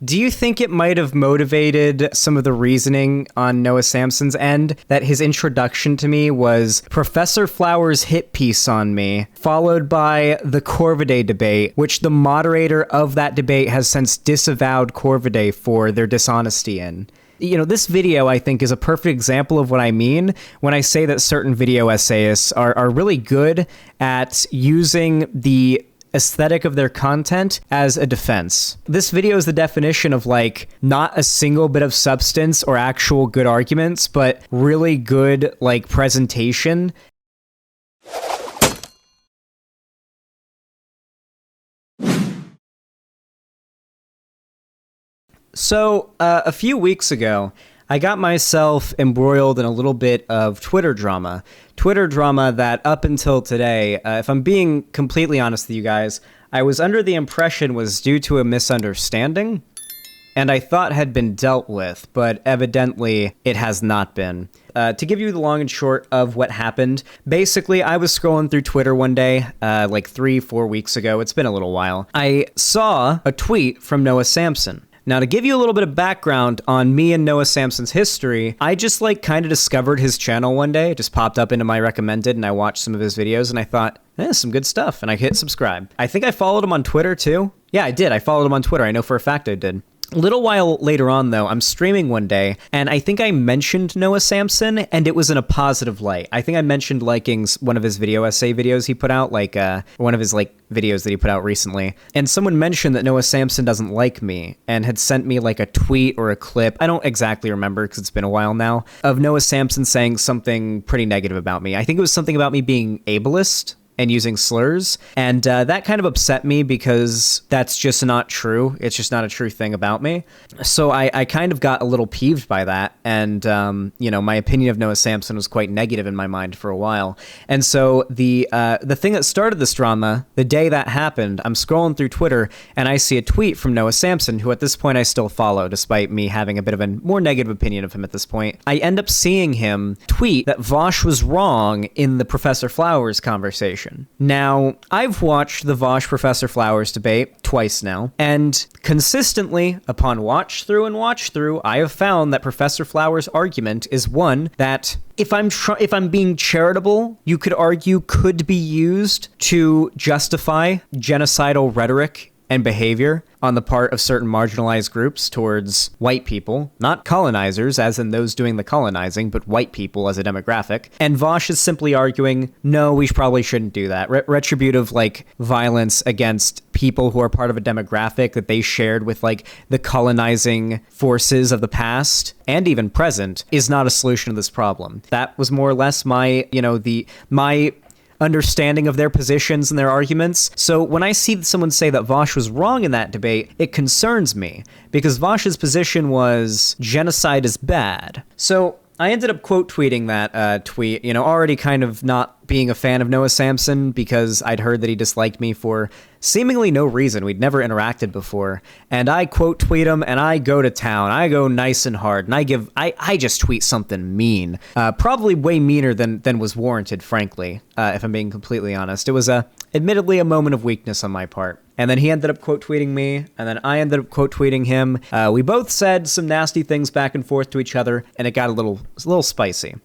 Do you think it might have motivated some of the reasoning on Noah Samsen's end that his introduction to me was Professor Flower's hit piece on me, followed by the KORVIDAY debate, which the moderator of that debate has since disavowed KORVIDAY for their dishonesty in? You know, this video, I think, is a perfect example of what I mean when I say that certain video essayists are really good at using the aesthetic of their content as a defense. This video is the definition of like not a single bit of substance or actual good arguments, but really good like presentation. So a few weeks ago, I got myself embroiled in a little bit of Twitter drama. Twitter drama that up until today, if I'm being completely honest with you guys, I was under the impression was due to a misunderstanding, and I thought had been dealt with, but evidently it has not been. To give you the long and short of what happened, basically I was scrolling through Twitter one day, like 3-4 weeks ago, it's been a little while. I saw a tweet from Noah Samsen. Now, to give you a little bit of background on me and Noah Samsen's history, I just like kind of discovered his channel one day. It just popped up into my recommended and I watched some of his videos and I thought, some good stuff. And I hit subscribe. I think I followed him on Twitter too. Yeah, I did. I followed him on Twitter. I know for a fact I did. A little while later on, though, I'm streaming one day, and I think I mentioned Noah Samsen, and it was in a positive light. I think I mentioned liking one of his video essay videos he put out, like one of his like videos that he put out recently. And someone mentioned that Noah Samsen doesn't like me, and had sent me like a tweet or a clip. I don't exactly remember because it's been a while now, of Noah Samsen saying something pretty negative about me. I think it was something about me being ableist and using slurs, and that kind of upset me because that's just not true. It's just not a true thing about me. So I kind of got a little peeved by that, and my opinion of Noah Samsen was quite negative in my mind for a while. And so the thing that started this drama, the day that happened, I'm scrolling through Twitter and I see a tweet from Noah Samsen, who at this point I still follow, despite me having a bit of a more negative opinion of him at this point. I end up seeing him tweet that Vaush was wrong in the Professor Flowers conversation. Now, I've watched the Vaush Professor Flowers debate twice now, and consistently, upon watch through, I have found that Professor Flowers' argument is one that, if I'm being charitable, you could argue could be used to justify genocidal rhetoric and behavior on the part of certain marginalized groups towards white people, not colonizers, as in those doing the colonizing, but white people as a demographic. And Vaush is simply arguing, no, we probably shouldn't do that. Retributive, like, violence against people who are part of a demographic that they shared with, like, the colonizing forces of the past and even present is not a solution to this problem. That was more or less my understanding of their positions and their arguments. So when I see someone say that Vaush was wrong in that debate, it concerns me because Vaush's position was genocide is bad. So I ended up quote tweeting that tweet, already kind of not being a fan of Noah Samsen because I'd heard that he disliked me for seemingly no reason. We'd never interacted before. And I quote tweet him and I go to town. I go nice and hard and I just tweet something mean, probably way meaner than was warranted, frankly, if I'm being completely honest. It was admittedly a moment of weakness on my part. And then he ended up quote tweeting me, and then I ended up quote tweeting him. We both said some nasty things back and forth to each other, and it got a little spicy.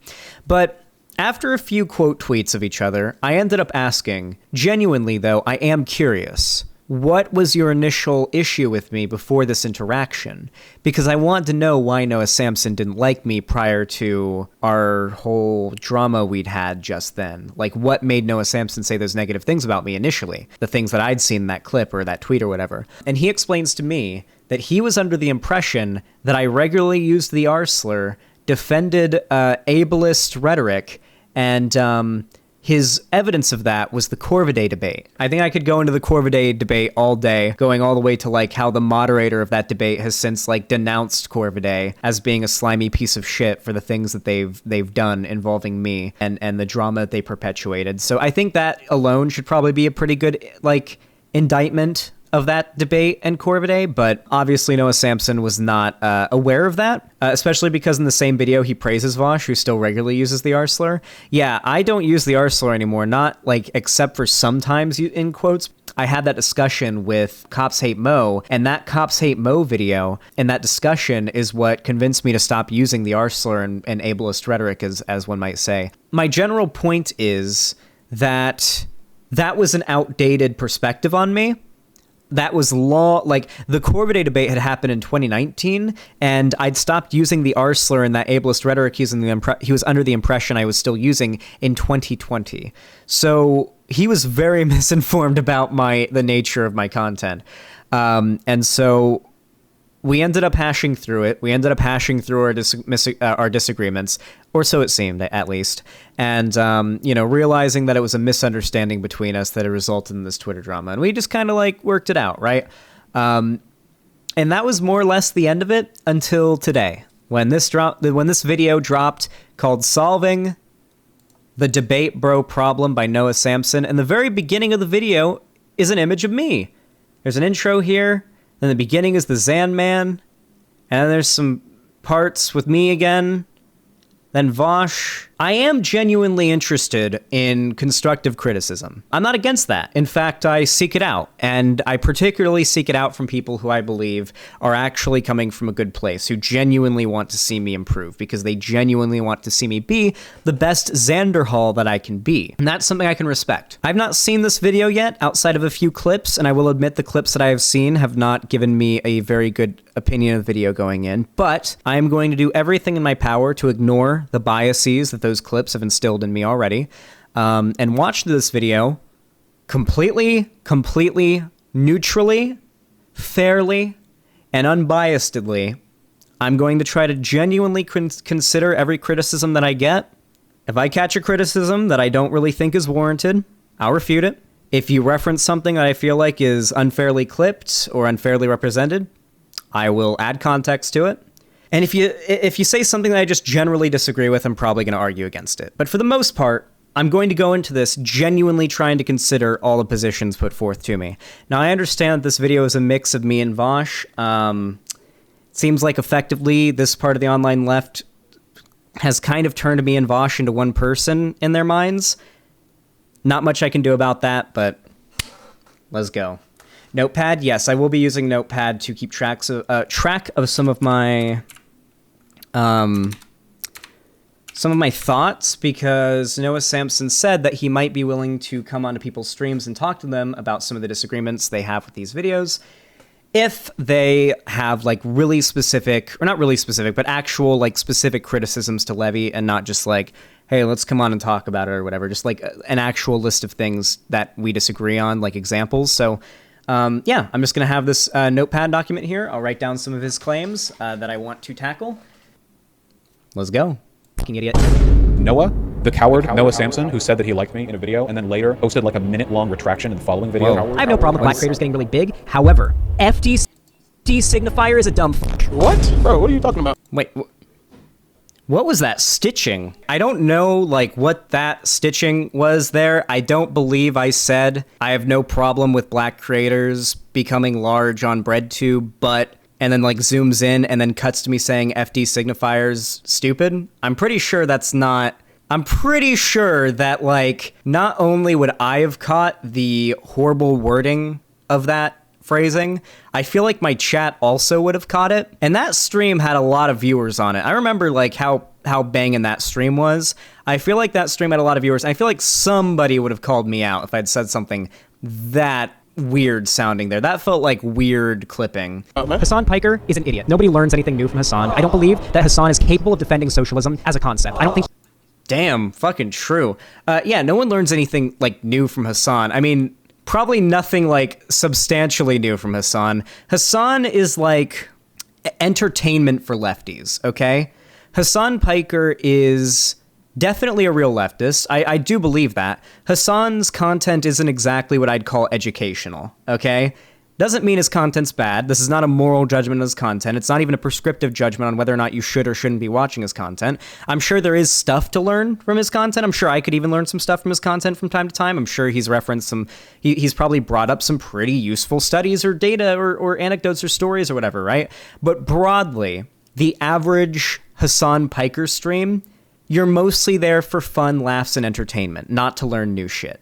But after a few quote tweets of each other, I ended up asking, genuinely though, I am curious, what was your initial issue with me before this interaction? Because I want to know why Noah Samsen didn't like me prior to our whole drama we'd had just then. Like, what made Noah Samsen say those negative things about me initially? The things that I'd seen in that clip or that tweet or whatever. And he explains to me that he was under the impression that I regularly used the R slur, defended ableist rhetoric, and his evidence of that was the KORVIDAY debate. I think I could go into the KORVIDAY debate all day, going all the way to like how the moderator of that debate has since like denounced KORVIDAY as being a slimy piece of shit for the things that they've done involving me and the drama that they perpetuated. So I think that alone should probably be a pretty good like indictment of that debate and KORVIDAY, but obviously Noah Samsen was not aware of that, especially because in the same video he praises Vaush, who still regularly uses the R slur. Yeah, I don't use the R slur anymore, not like except for sometimes in quotes. I had that discussion with Cops Hate Mo, and that Cops Hate Mo video and that discussion is what convinced me to stop using the R slur and ableist rhetoric, as one might say. My general point is that was an outdated perspective on me. That was like the KORVIDAY debate had happened in 2019, and I'd stopped using the R slur and that ableist rhetoric he was under the impression I was still using in 2020. So he was very misinformed about the nature of my content. And so we ended up hashing through it. We ended up hashing through our disagreements, or so it seemed, at least. And, realizing that it was a misunderstanding between us that had resulted in this Twitter drama. And we just kind of like worked it out, right? And that was more or less the end of it until today, when this video dropped called Solving the Debate Bro Problem by Noah Samsen. And the very beginning of the video is an image of me. There's an intro here. Then the beginning is the Xan Man. And then there's some parts with me again. Then Vaush. I am genuinely interested in constructive criticism. I'm not against that. In fact, I seek it out. And I particularly seek it out from people who I believe are actually coming from a good place, who genuinely want to see me improve, because they genuinely want to see me be the best Xanderhal that I can be. And that's something I can respect. I've not seen this video yet, outside of a few clips, and I will admit the clips that I have seen have not given me a very good opinion of the video going in, but I am going to do everything in my power to ignore the biases that those clips have instilled in me already, and watch this video completely, neutrally, fairly, and unbiasedly. I'm going to try to genuinely consider every criticism that I get. If I catch a criticism that I don't really think is warranted, I'll refute it. If you reference something that I feel like is unfairly clipped or unfairly represented, I will add context to it. And if you say something that I just generally disagree with, I'm probably going to argue against it. But for the most part, I'm going to go into this genuinely trying to consider all the positions put forth to me. Now, I understand that this video is a mix of me and Vaush. It seems like effectively this part of the online left has kind of turned me and Vaush into one person in their minds. Not much I can do about that, but let's go. Notepad, yes, I will be using Notepad to keep track of some of my thoughts, because Noah Samsen said that he might be willing to come onto people's streams and talk to them about some of the disagreements they have with these videos, if they have like really specific, or not really specific, but actual like specific criticisms to levy, and not just like, hey, let's come on and talk about it or whatever, just like an actual list of things that we disagree on, like examples. So yeah, I'm just going to have this Notepad document here. I'll write down some of his claims that I want to tackle. Let's go. Fucking idiot. Noah, the coward Noah Samsen, who said that he liked me in a video and then later posted like a minute-long retraction in the following video. I have no problem with black creators getting really big. However, FD signifier is a dumb What? Bro, what are you talking about? Wait, what was that stitching? I don't know, like, what that stitching was there. I don't believe I said I have no problem with black creators becoming large on BreadTube, but, and then, like, zooms in and then cuts to me saying FD signifiers stupid. I'm pretty sure that's not... I'm pretty sure that, like, not only would I have caught the horrible wording of that phrasing, I feel like my chat also would have caught it. And that stream had a lot of viewers on it. I remember like how banging that stream was. I feel like that stream had a lot of viewers. I feel like somebody would have called me out if I'd said something that weird sounding there. That felt like weird clipping. Hassan Piker is an idiot. Nobody learns anything new from Hassan. I don't believe that Hassan is capable of defending socialism as a concept. I don't think... Damn, fucking true. Yeah, no one learns anything like new from Hassan. I mean, probably nothing like substantially new from Hassan. Hassan is like entertainment for lefties, okay? Hassan Piker is definitely a real leftist. I do believe that. Hassan's content isn't exactly what I'd call educational, okay? Doesn't mean his content's bad. This is not a moral judgment of his content. It's not even a prescriptive judgment on whether or not you should or shouldn't be watching his content. I'm sure there is stuff to learn from his content. I'm sure I could even learn some stuff from his content from time to time. I'm sure he's referenced some, he's probably brought up some pretty useful studies or data or anecdotes or stories or whatever, right? But broadly, the average Hasan Piker stream, you're mostly there for fun, laughs, and entertainment, not to learn new shit.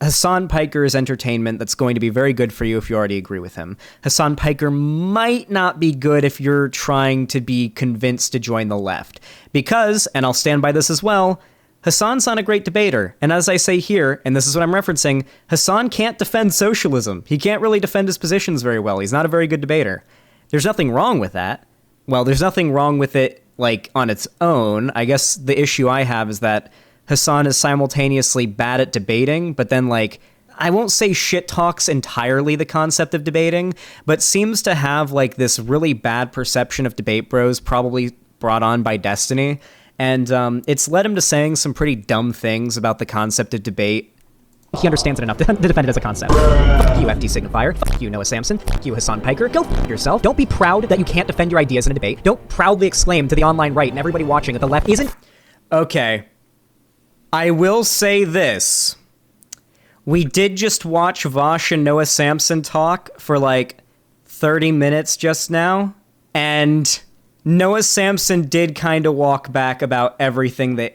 Hasan Piker is entertainment that's going to be very good for you if you already agree with him. Hasan Piker might not be good if you're trying to be convinced to join the left. Because, and I'll stand by this as well, Hasan's not a great debater. And as I say here, and this is what I'm referencing, Hasan can't defend socialism. He can't really defend his positions very well. He's not a very good debater. There's nothing wrong with that. Well, there's nothing wrong with it, like, on its own. I guess the issue I have is that Hasan is simultaneously bad at debating, but then, like, I won't say shit talks entirely the concept of debating, but seems to have, like, this really bad perception of debate bros, probably brought on by Destiny. And it's led him to saying some pretty dumb things about the concept of debate. He understands it enough to defend it as a concept. Fuck you, FD Signifier. Fuck you, Noah Samsen. Fuck you, Hasan Piker. Go fuck yourself. Don't be proud that you can't defend your ideas in a debate. Don't proudly exclaim to the online right and everybody watching that the left isn't... Okay. I will say this. We did just watch Vaush and Noah Samsen talk for like 30 minutes just now, and Noah Samsen did kind of walk back about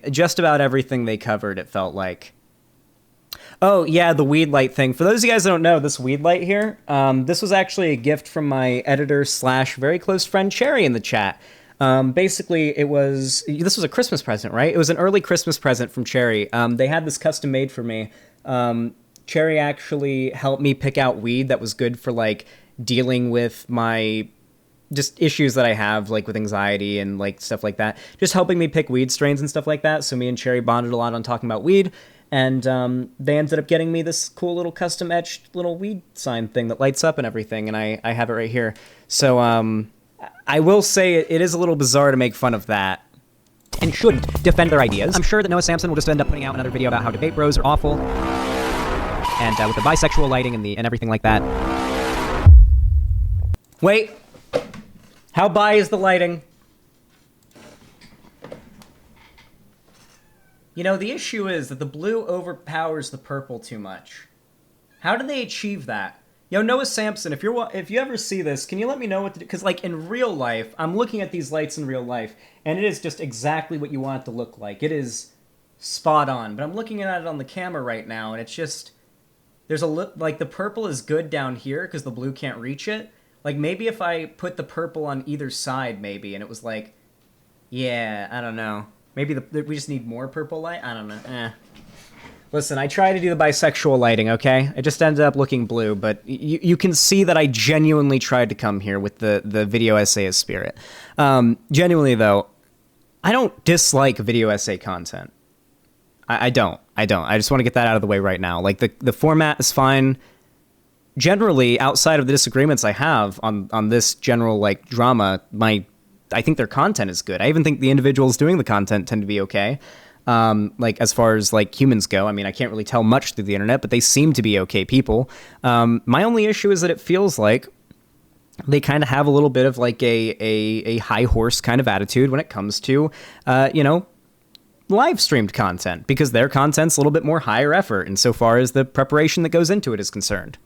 just about everything they covered, it felt like. Oh, yeah, the weed light thing. For those of you guys that don't know, this weed light here, this was actually a gift from my editor / very close friend Cherry in the chat. Basically, this was a Christmas present, right? It was an early Christmas present from Cherry. They had this custom made for me. Cherry actually helped me pick out weed that was good for, like, dealing with my just issues that I have, like, with anxiety and, like, stuff like that. Just helping me pick weed strains and stuff like that. So me and Cherry bonded a lot on talking about weed. And they ended up getting me this cool little custom etched little weed sign thing that lights up and everything. And I have it right here. So, I will say it is a little bizarre to make fun of that. And shouldn't defend their ideas. I'm sure that Noah Samsen will just end up putting out another video about how debate bros are awful. And with the bisexual lighting and everything like that. Wait. How bi is the lighting? You know, the issue is that the blue overpowers the purple too much. How do they achieve that? Yo, Noah Samsen, if you ever see this, can you let me know what to do? Because, like, in real life, I'm looking at these lights in real life, and it is just exactly what you want it to look like. It is spot on. But I'm looking at it on the camera right now, and it's just... like, the purple is good down here because the blue can't reach it. Like, maybe if I put the purple on either side, maybe, and it was like... Yeah, I don't know. Maybe we just need more purple light? I don't know. Listen, I try to do the bisexual lighting, okay? It just ended up looking blue, but you can see that I genuinely tried to come here with the video essayist spirit. Genuinely, though, I don't dislike video essay content. I don't. I just want to get that out of the way right now. Like, the format is fine. Generally, outside of the disagreements I have on this general, like, drama, I think their content is good. I even think the individuals doing the content tend to be okay. Like, as far as, like, humans go, I mean, I can't really tell much through the internet, but they seem to be okay people. My only issue is that it feels like they kind of have a little bit of, like, a high horse kind of attitude when it comes to, live streamed content, because their content's a little bit more higher effort insofar as the preparation that goes into it is concerned.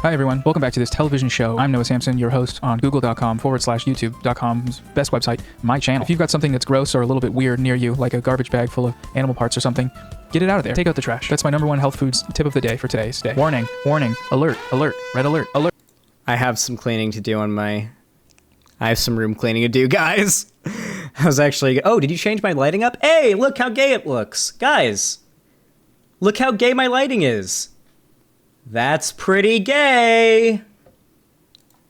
Hi everyone, welcome back to this television show. I'm Noah Samsen, your host on google.com/youtube.com's best website, my channel. If you've got something that's gross or a little bit weird near you, like a garbage bag full of animal parts or something, get it out of there. Take out the trash. That's my #1 health foods tip of the day for today's day. Warning, warning, alert, alert, red alert, alert. I have some cleaning to do I have some room cleaning to do, guys. I was actually... Oh, did you change my lighting up? Hey, look how gay it looks. Guys, look how gay my lighting is. That's pretty gay.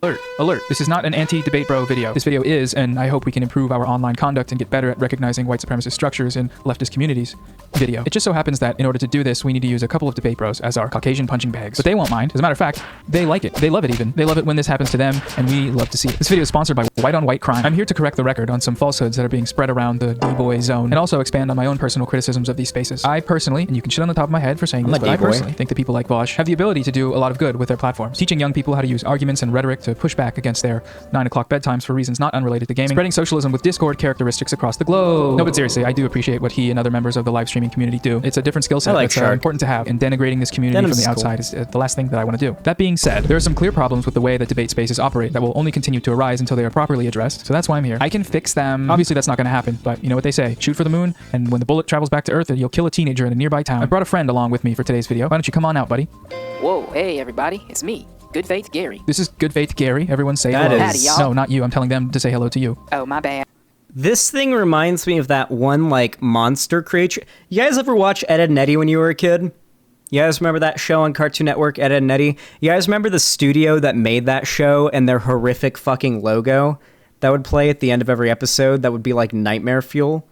Alert, alert. This is not an anti-debate bro video. This video is, and I hope we can improve our online conduct and get better at recognizing white supremacist structures in leftist communities video. It just so happens that in order to do this, we need to use a couple of debate bros as our Caucasian punching bags. But they won't mind. As a matter of fact, they like it. They love it even. They love it when this happens to them, and we love to see it. This video is sponsored by White on White Crime. I'm here to correct the record on some falsehoods that are being spread around the D-boy zone, and also expand on my own personal criticisms of these spaces. I personally, and you can shit on the top of my head for saying this, but I personally think that people like Vaush have the ability to do a lot of good with their platforms. Teaching young people how to use arguments and rhetoric to push back against their 9 o'clock bedtimes for reasons not unrelated to gaming, spreading socialism with Discord characteristics across the globe. No, but seriously, I do appreciate what he and other members of the live streaming community do. It's a different skill set that's important to have, and denigrating this community from the outside is the last thing that I want to do. That being said, there are some clear problems with the way that debate spaces operate that will only continue to arise until they are properly addressed, so that's why I'm here. I can fix them. Obviously, that's not going to happen, but you know what they say, shoot for the moon, and when the bullet travels back to Earth, you'll kill a teenager in a nearby town. I brought a friend along with me for today's video. Why don't you come on out, buddy? Whoa, hey everybody, it's me, Good Faith Gary. This is Good Faith Gary. Everyone say That hello. Howdy, y'all. No, not you. I'm telling them to say hello to you. Oh, my bad. This thing reminds me of that one, like, monster creature. You guys ever watch Ed, Edd n Eddy when you were a kid? You guys remember that show on Cartoon Network, Ed, Edd n Eddy? You guys remember the studio that made that show and their horrific fucking logo that would play at the end of every episode that would be like nightmare fuel?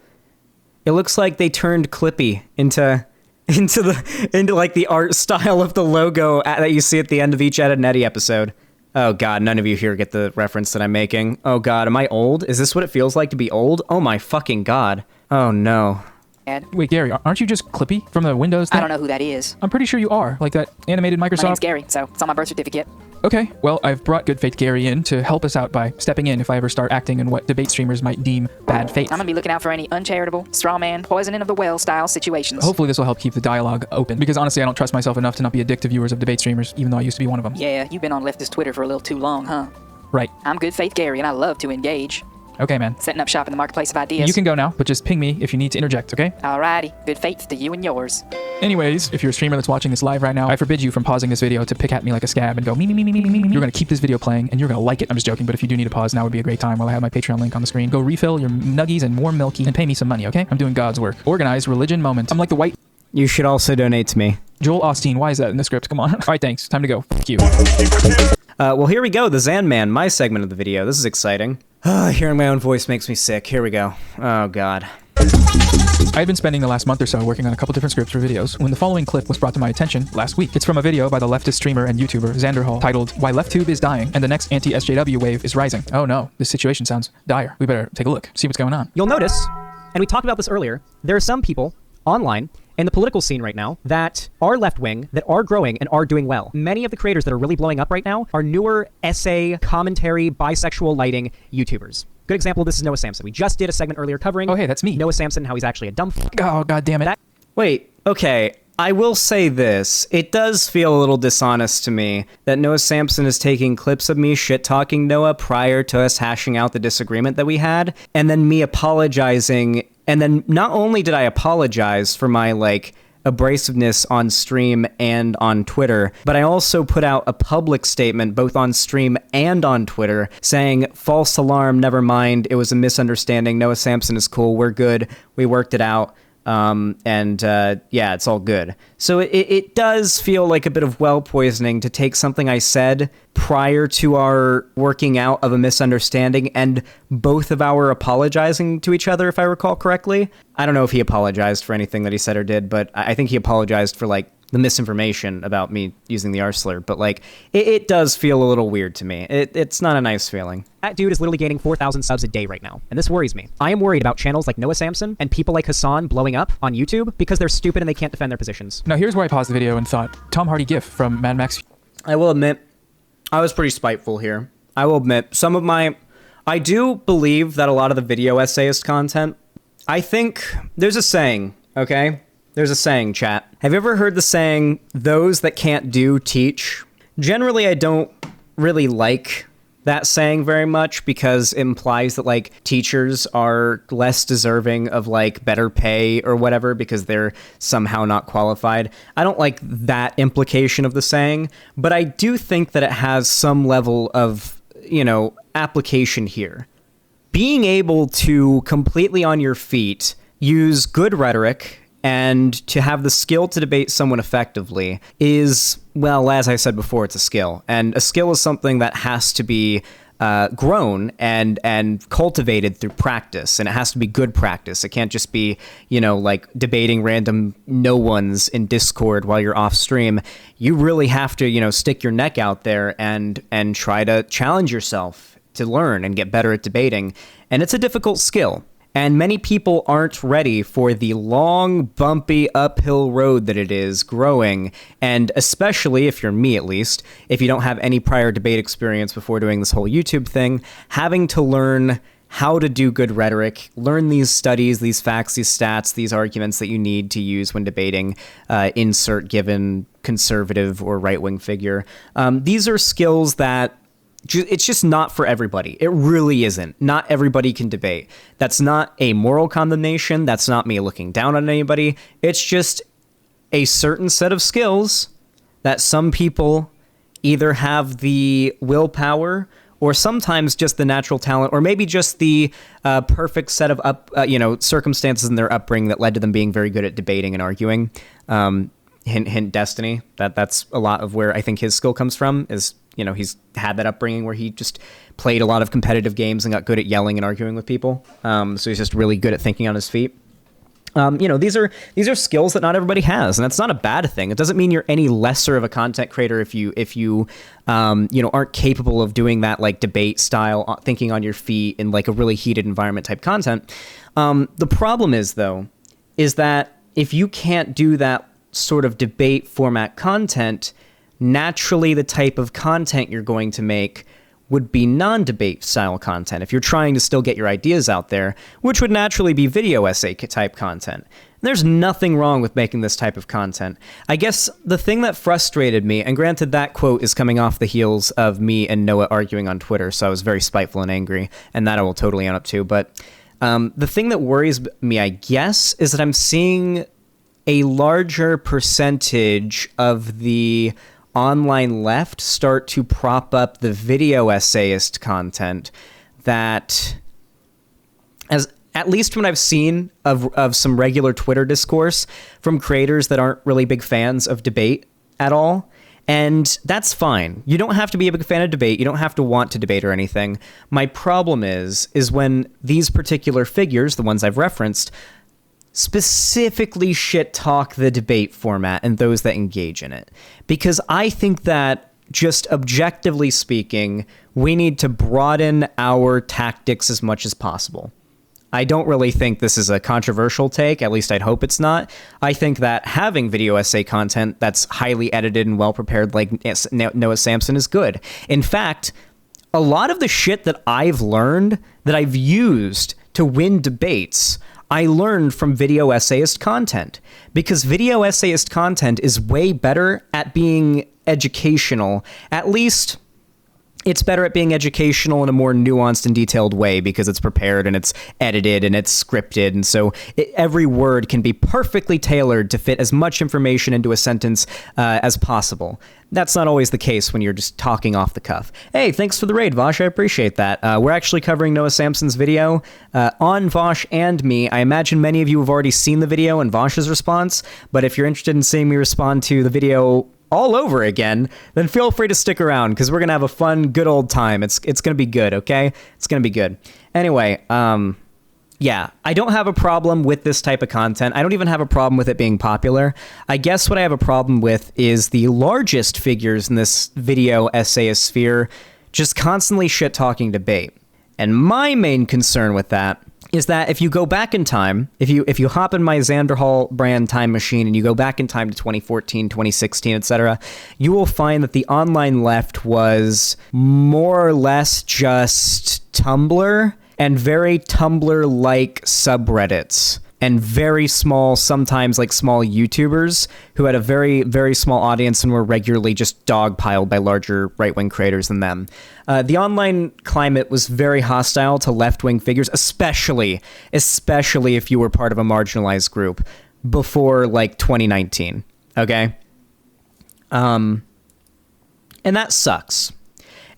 It looks like they turned Clippy into like the art style of the logo that you see at the end of each Ed, Edd n Eddy episode. Oh god, none of you here get the reference that I'm making. Oh god, am I old? Is this what it feels like to be old? Oh my fucking god. Oh no. Wait, Gary, aren't you just Clippy from the Windows thing? I don't know who that is. I'm pretty sure you are, like that animated Microsoft. My name's Gary, so it's on my birth certificate. Okay, well, I've brought Good Faith Gary in to help us out by stepping in if I ever start acting in what debate streamers might deem bad faith. I'm gonna be looking out for any uncharitable, straw man, poisoning of the well style situations. Hopefully this will help keep the dialogue open, because honestly I don't trust myself enough to not be a dick to viewers of debate streamers, even though I used to be one of them. Yeah, you've been on leftist Twitter for a little too long, huh? Right. I'm Good Faith Gary, and I love to engage. Okay, man. Setting up shop in the marketplace of ideas. You can go now, but just ping me if you need to interject, okay? Alrighty, good faith to you and yours. Anyways, if you're a streamer that's watching this live right now, I forbid you from pausing this video to pick at me like a scab and go me. You're gonna keep this video playing and you're gonna like it. I'm just joking, but if you do need to pause, now would be a great time while I have my Patreon link on the screen. Go refill your nuggies and warm milky and pay me some money, okay? I'm doing God's work. Organized religion moment. I'm like the white You should also donate to me. Joel Osteen. Why is that in the script? Come on. All right, thanks. Time to go. Fuck you. Well, here we go. The Xan Man, my segment of the video. This is exciting. Hearing my own voice makes me sick. Here we go. Oh, God. I've been spending the last month or so working on a couple different scripts for videos when the following clip was brought to my attention last week. It's from a video by the leftist streamer and YouTuber Xanderhal titled Why LeftTube is Dying and the Next Anti-SJW Wave is Rising. Oh no, this situation sounds dire. We better take a look, see what's going on. You'll notice, and we talked about this earlier, there are some people online in the political scene right now that are left-wing, that are growing and are doing well. Many of the creators that are really blowing up right now are newer essay, commentary, bisexual lighting YouTubers. Good example of this is Noah Samsen. We just did a segment earlier covering Oh hey, that's me. Noah Samsen, how he's actually a dumb f***. Oh god damn it. Wait, okay. I will say this. It does feel a little dishonest to me that Noah Samsen is taking clips of me shit-talking Noah prior to us hashing out the disagreement that we had, and then me apologizing. And then not only did I apologize for my, like, abrasiveness on stream and on Twitter, but I also put out a public statement both on stream and on Twitter saying, false alarm, never mind, it was a misunderstanding, Noah Samsen is cool, we're good, we worked it out. Yeah, it's all good. So it does feel like a bit of well poisoning to take something I said prior to our working out of a misunderstanding and both of our apologizing to each other, if I recall correctly. I don't know if he apologized for anything that he said or did, but I think he apologized for, like, the misinformation about me using the R slur. But, like, it does feel a little weird to me. It's not a nice feeling. That dude is literally gaining 4,000 subs a day right now, and this worries me. I am worried about channels like Noah Samsen and people like Hassan blowing up on YouTube because they're stupid and they can't defend their positions. Now here's where I paused the video and thought, Tom Hardy gif from Mad Max. I will admit, I was pretty spiteful here. I will admit, I do believe that a lot of the video essayist content, I think, there's a saying, okay? There's a saying, chat. Have you ever heard the saying, those that can't do, teach? Generally, I don't really like that saying very much because it implies that, like, teachers are less deserving of, like, better pay or whatever because they're somehow not qualified. I don't like that implication of the saying, but I do think that it has some level of, you know, application here. Being able to completely on your feet use good rhetoric and to have the skill to debate someone effectively is, well, as I said before, it's a skill. And a skill is something that has to be grown and cultivated through practice, and it has to be good practice. It can't just be, like debating random no ones in Discord while you're off stream. You really have to, stick your neck out there and try to challenge yourself to learn and get better at debating. And it's a difficult skill. And many people aren't ready for the long, bumpy, uphill road that it is growing. And especially, if you're me at least, if you don't have any prior debate experience before doing this whole YouTube thing, having to learn how to do good rhetoric, learn these studies, these facts, these stats, these arguments that you need to use when debating, insert given conservative or right-wing figure. These are skills that it's just not for everybody. It really isn't. Not everybody can debate. That's not a moral condemnation. That's not me looking down on anybody. It's just a certain set of skills that some people either have the willpower or sometimes just the natural talent, or maybe just the perfect set of circumstances in their upbringing that led to them being very good at debating and arguing. Hint, hint, Destiny. That's a lot of where I think his skill comes from is, he's had that upbringing where he just played a lot of competitive games and got good at yelling and arguing with people. So he's just really good at thinking on his feet. These are skills that not everybody has, and that's not a bad thing. It doesn't mean you're any lesser of a content creator if you aren't capable of doing that, like debate style, thinking on your feet in like a really heated environment type content. The problem is that if you can't do that sort of debate format content, naturally the type of content you're going to make would be non-debate style content if you're trying to still get your ideas out there, which would naturally be video essay type content. There's nothing wrong with making this type of content. I guess the thing that frustrated me, and granted that quote is coming off the heels of me and Noah arguing on Twitter, so I was very spiteful and angry, and that I will totally own up to, but the thing that worries me, I guess, is that I'm seeing a larger percentage of the online left start to prop up the video essayist content that, as at least when I've seen of some regular Twitter discourse from creators that aren't really big fans of debate at all. And that's fine. You don't have to be a big fan of debate. You don't have to want to debate or anything. My problem is when these particular figures, the ones I've referenced, specifically shit talk the debate format and those that engage in it. Because I think that, just objectively speaking, we need to broaden our tactics as much as possible. I don't really think this is a controversial take, at least I'd hope it's not. I think that having video essay content that's highly edited and well prepared like Noah Samsen is good. In fact, a lot of the shit that I've learned, that I've used to win debates, I learned from video essayist content, because video essayist content is way better at being educational. At least it's better at being educational in a more nuanced and detailed way because it's prepared and it's edited and it's scripted. And so every word can be perfectly tailored to fit as much information into a sentence as possible. That's not always the case when you're just talking off the cuff. Hey, thanks for the raid, Vaush. I appreciate that. We're actually covering Noah Samsen's video on Vaush and me. I imagine many of you have already seen the video and Vaush's response, but if you're interested in seeing me respond to the video all over again, then feel free to stick around because we're going to have a fun, good old time. It's going to be good, okay? It's going to be good. Anyway, yeah, I don't have a problem with this type of content. I don't even have a problem with it being popular. I guess what I have a problem with is the largest figures in this video essayist sphere just constantly shit-talking debate. And my main concern with that is that if you go back in time, if you hop in my Xanderhal brand time machine and you go back in time to 2014, 2016, etc., you will find that the online left was more or less just Tumblr and very Tumblr-like subreddits and very small, sometimes like small YouTubers who had a very, very small audience and were regularly just dogpiled by larger right-wing creators than them. The online climate was very hostile to left-wing figures, especially if you were part of a marginalized group before like 2019, okay? And that sucks.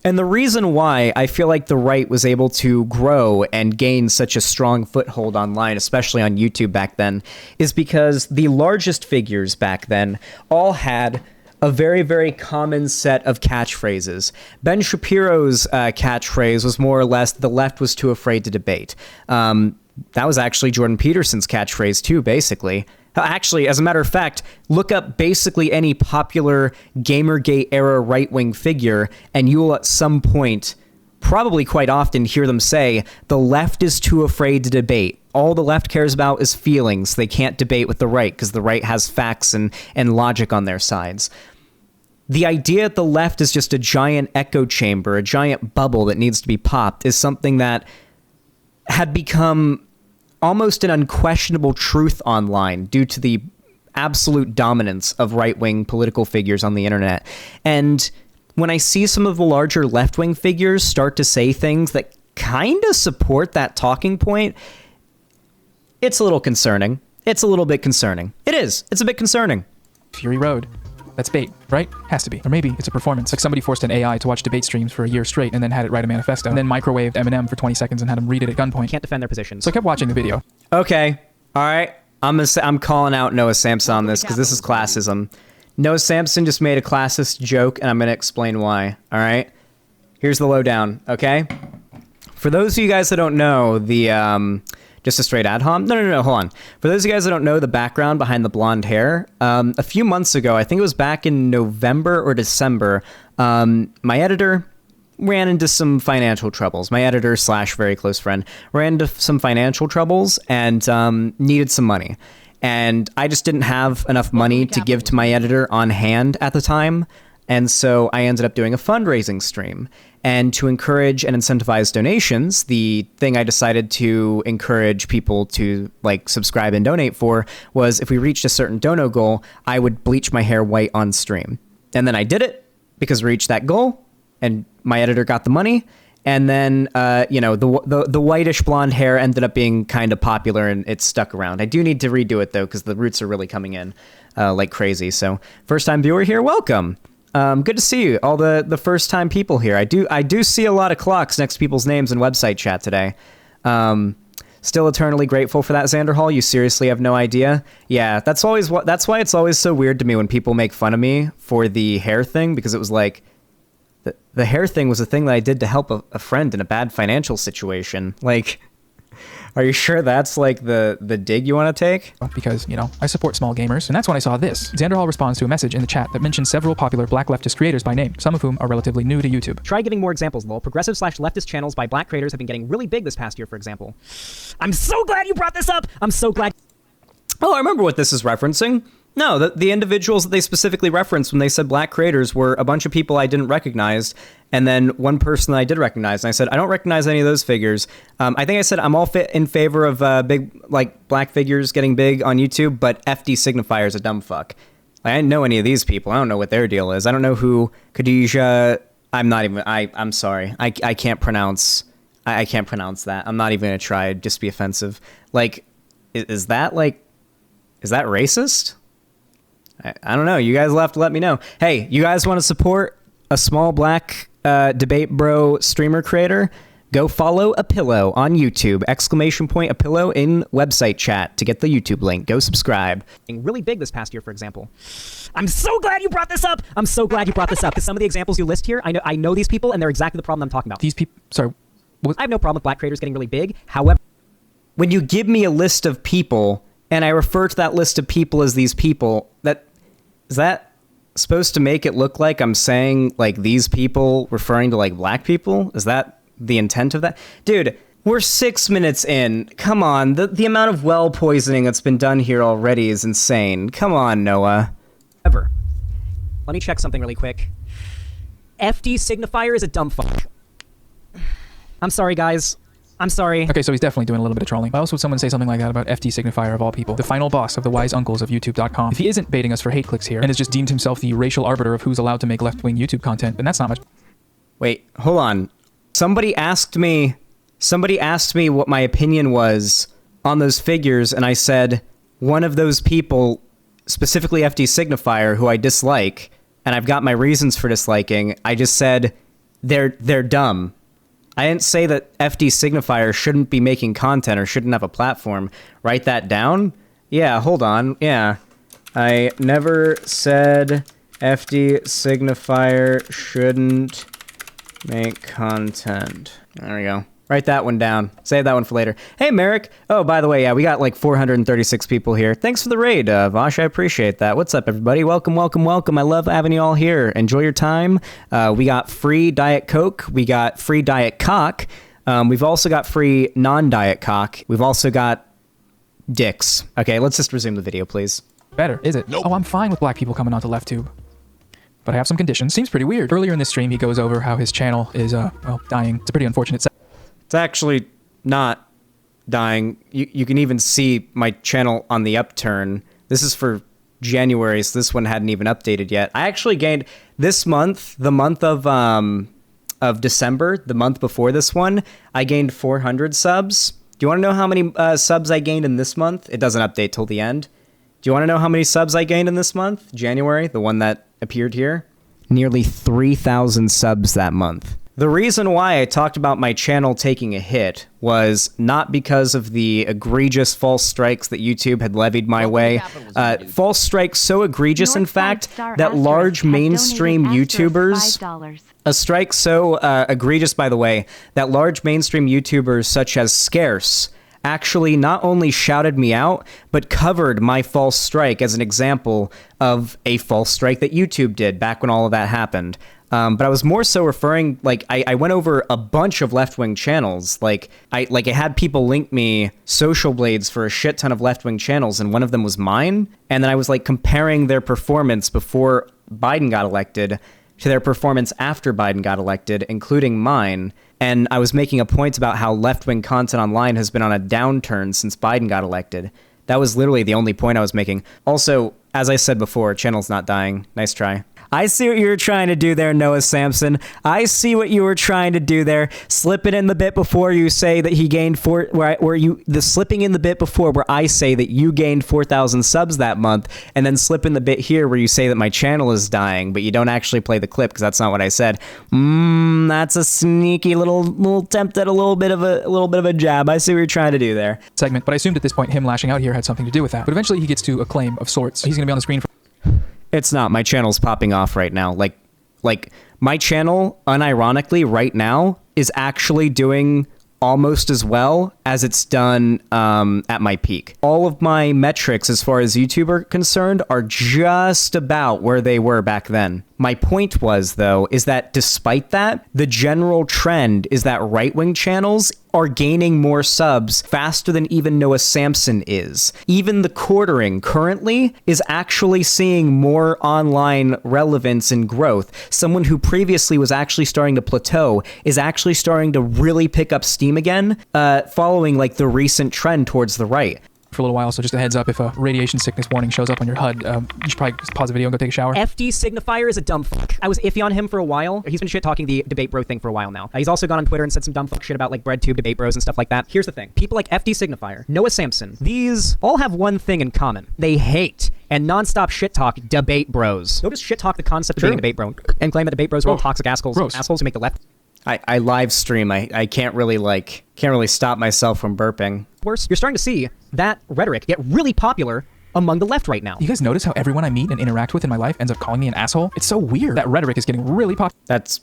And the reason why I feel like the right was able to grow and gain such a strong foothold online, especially on YouTube back then, is because the largest figures back then all had a very, very common set of catchphrases. Ben Shapiro's catchphrase was more or less, the left was too afraid to debate. That was actually Jordan Peterson's catchphrase too, basically. Actually, as a matter of fact, look up basically any popular Gamergate era right-wing figure, and you will at some point, probably quite often, hear them say, the left is too afraid to debate. All the left cares about is feelings. They can't debate with the right because the right has facts and logic on their sides. The idea that the left is just a giant echo chamber, a giant bubble that needs to be popped, is something that had become almost an unquestionable truth online due to the absolute dominance of right-wing political figures on the internet. And when I see some of the larger left-wing figures start to say things that kind of support that talking point, it's a little concerning. It's a little bit concerning. It is. It's a bit concerning. Fury Road. That's bait, right? Has to be. Or maybe it's a performance. Like somebody forced an AI to watch debate streams for a year straight and then had it write a manifesto. And then microwaved Eminem for 20 seconds and had him read it at gunpoint. Can't defend their positions. So I kept watching the video. Okay. All right. I'm calling out Noah Samsen on this because this is classism. Noah Samsen just made a classist joke, and I'm going to explain why. All right? Here's the lowdown, okay? For those of you guys that don't know, just a straight ad hom? No, hold on. For those of you guys that don't know the background behind the blonde hair, a few months ago, I think it was back in November or December, my editor ran into some financial troubles. My editor / very close friend ran into some financial troubles and needed some money. And I just didn't have enough money to give to my editor on hand at the time. And so I ended up doing a fundraising stream. And to encourage and incentivize donations, the thing I decided to encourage people to subscribe and donate for was if we reached a certain dono goal, I would bleach my hair white on stream. And then I did it because we reached that goal and my editor got the money. And then, the whitish blonde hair ended up being kind of popular and it stuck around. I do need to redo it though, because the roots are really coming in like crazy. So first time viewer here, welcome. Good to see you, all the first time people here. I do see a lot of clocks next to people's names in website chat today. Still eternally grateful for that, Xanderhal. You seriously have no idea. Yeah, that's why it's always so weird to me when people make fun of me for the hair thing, because it was like the hair thing was a thing that I did to help a friend in a bad financial situation. Like, are you sure that's the dig you want to take? Because, I support small gamers. And that's when I saw this. Xanderhal responds to a message in the chat that mentions several popular black leftist creators by name, some of whom are relatively new to YouTube. Try giving more examples, lol. Progressive / leftist channels by black creators have been getting really big this past year, for example. I'm so glad you brought this up! I'm so glad. Oh, I remember what this is referencing. No, the individuals that they specifically referenced when they said black creators were a bunch of people I didn't recognize, and then one person that I did recognize. And I said, I don't recognize any of those figures. I think I said I'm all in favor of big, black figures getting big on YouTube, but FD Signifier is a dumb fuck. I didn't know any of these people. I don't know what their deal is. I don't know who Khadijah. I'm sorry. I can't pronounce. I can't pronounce that. I'm not even gonna try. Just be offensive. Is that racist? I don't know. You guys will have to let me know. Hey, you guys want to support a small black debate bro streamer creator? Go follow a pillow on YouTube. ! A pillow in website chat to get the YouTube link. Go subscribe. Really big this past year, for example. I'm so glad you brought this up. I'm so glad you brought this up because some of the examples you list here, I know these people and they're exactly the problem I'm talking about. These people, sorry. I have no problem with black creators getting really big. However, when you give me a list of people and I refer to that list of people as these people, is that supposed to make it look like I'm saying these people referring to black people? Is that the intent of that? Dude, we're 6 minutes in. Come on. The amount of well poisoning that's been done here already is insane. Come on, Noah. let me check something really quick. FD Signifier is a dumb fuck. I'm sorry, guys. I'm sorry. Okay, so he's definitely doing a little bit of trolling. Why else would someone say something like that about FD Signifier of all people? The final boss of the wise uncles of YouTube.com. If he isn't baiting us for hate clicks here and has just deemed himself the racial arbiter of who's allowed to make left-wing YouTube content, then that's not much. Wait, hold on. Somebody asked me what my opinion was on those figures, and I said one of those people, specifically FD Signifier, who I dislike, and I've got my reasons for disliking, I just said they're dumb. I didn't say that FD signifier shouldn't be making content or shouldn't have a platform. Write that down? Yeah, hold on. Yeah. I never said FD signifier shouldn't make content. There we go. Write that one down. Save that one for later. Hey, Merrick. Oh, by the way, yeah, we got like 436 people here. Thanks for the raid, Vaush. I appreciate that. What's up, everybody? Welcome, welcome, welcome. I love having you all here. Enjoy your time. We got free Diet Coke. We got free Diet Cock. We've also got free non-Diet Cock. We've also got dicks. Okay, let's just resume the video, please. Better, is it? Nope. Oh, I'm fine with black people coming onto LeftTube. But I have some conditions. Seems pretty weird. Earlier in this stream, he goes over how his channel is, well, dying. It's a pretty unfortunate It's actually not dying. You can even see my channel on the upturn. This is for January, so this one hadn't even updated yet. I actually gained this month, the month of December, the month before this one, I gained 400 subs. Do you want to know how many subs I gained in this month? It doesn't update till the end. Do you want to know how many subs I gained in this month? January, the one that appeared here? Nearly 3,000 subs that month. The reason why I talked about my channel taking a hit was not because of the egregious false strikes that YouTube had levied my way. False strikes so egregious, in fact, that large mainstream YouTubers... A strike so egregious, by the way, that large mainstream YouTubers such as Scarce actually not only shouted me out, but covered my false strike as an example of a false strike that YouTube did back when all of that happened. But I was more so referring, like, I went over a bunch of left-wing channels. I had people link me social blades for a shit ton of left-wing channels, and one of them was mine. And then I was, like, comparing their performance before Biden got elected to their performance after Biden got elected, including mine. And I was making a point about how left-wing content online has been on a downturn since Biden got elected. That was literally the only point I was making. Also, as I said before, channel's not dying. Nice try. I see what you were trying to do there, Noah Samsen. I see what you were trying to do there. Slip it in the bit before you say that he gained the slipping in the bit before where I say that you gained 4,000 subs that month, and then slip in the bit here where you say that my channel is dying, but you don't actually play the clip because that's not what I said. That's a sneaky little attempt at a little bit of a jab. I see what you're trying to do there. Segment, but I assumed at this point him lashing out here had something to do with that. But eventually he gets to a claim of sorts. He's going to be on the screen for... It's not. My channel's popping off right now. Like my channel, unironically, right now, is actually doing almost as well as it's done at my peak. All of my metrics as far as YouTube are concerned are just about where they were back then. My point was, though, is that despite that, the general trend is that right-wing channels are gaining more subs faster than even Noah Samsen is. Even the quartering currently is actually seeing more online relevance and growth. Someone who previously was actually starting to plateau is actually starting to really pick up steam again, following like the recent trend towards the right. For a little while, so just a heads up, if a radiation sickness warning shows up on your HUD, you should probably pause the video and go take a shower. FD signifier is a dumb fuck. I was iffy on him for a while. He's been shit-talking the debate bro thing for a while now. He's also gone on Twitter and said some dumb fuck shit about like BreadTube debate bros and stuff like that. Here's the thing. People like FD signifier, Noah Samsen, these all have one thing in common. They hate and nonstop shit-talk debate bros. They'll just shit-talk the concept of being a debate bro and claim that debate bros are all toxic assholes who make the left. I live stream. I can't really stop myself from burping. Worse, you're starting to see that rhetoric get really popular among the left right now. You guys notice how everyone I meet and interact with in my life ends up calling me an asshole? It's so weird. That rhetoric is getting really popular. That's...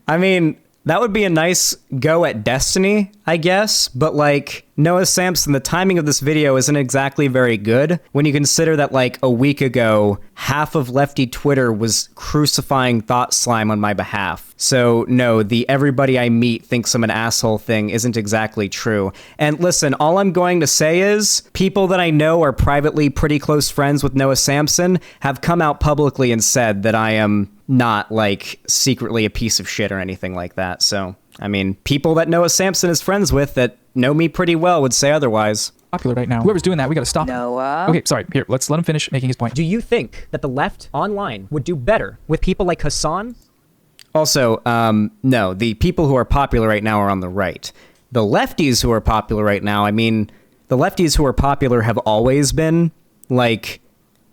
I mean, that would be a nice go at Destiny, I guess, but like... Noah Samsen, the timing of this video isn't exactly very good when you consider that like a week ago, half of lefty Twitter was crucifying Thought Slime on my behalf. So no, the everybody I meet thinks I'm an asshole thing isn't exactly true. And listen, all I'm going to say is people that I know are privately pretty close friends with Noah Samsen have come out publicly and said that I am not like secretly a piece of shit or anything like that. So, I mean, people that Noah Samsen is friends with that know me pretty well would say otherwise. Popular right now. Whoever's doing that, we gotta stop. Noah. Okay, sorry. Here, let's let him finish making his point. Do you think that the left online would do better with people like Hassan? Also, no, the people who are popular right now are on the right. The lefties who are popular right now, I mean, the lefties who are popular have always been, like,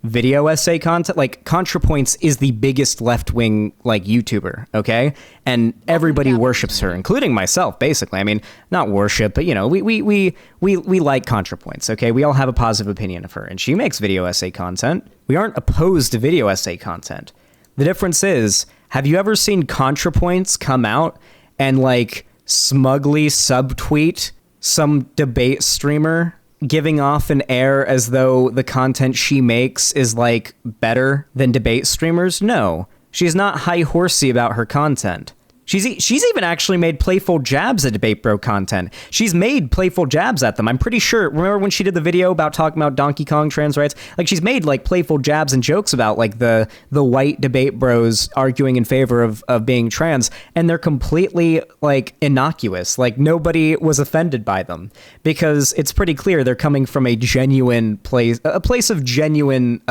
video essay content. Like, ContraPoints is the biggest left-wing, like, YouTuber, okay? And everybody worships her, including myself, basically. I mean, not worship, but, you know, we like ContraPoints, okay? We all have a positive opinion of her, and she makes video essay content. We aren't opposed to video essay content. The difference is, have you ever seen ContraPoints come out and, like, smugly subtweet some debate streamer giving off an air as though the content she makes is, like, better than debate streamers? No. She's not high-horsey about her content. She's even actually made playful jabs at Debate Bro content. She's made playful jabs at them. I'm pretty sure. Remember when she did the video about talking about Donkey Kong trans rights? Like, she's made, like, playful jabs and jokes about, like, the white debate bros arguing in favor of being trans, and they're completely, like, innocuous. Like, nobody was offended by them because it's pretty clear they're coming from a genuine place, a place of genuine,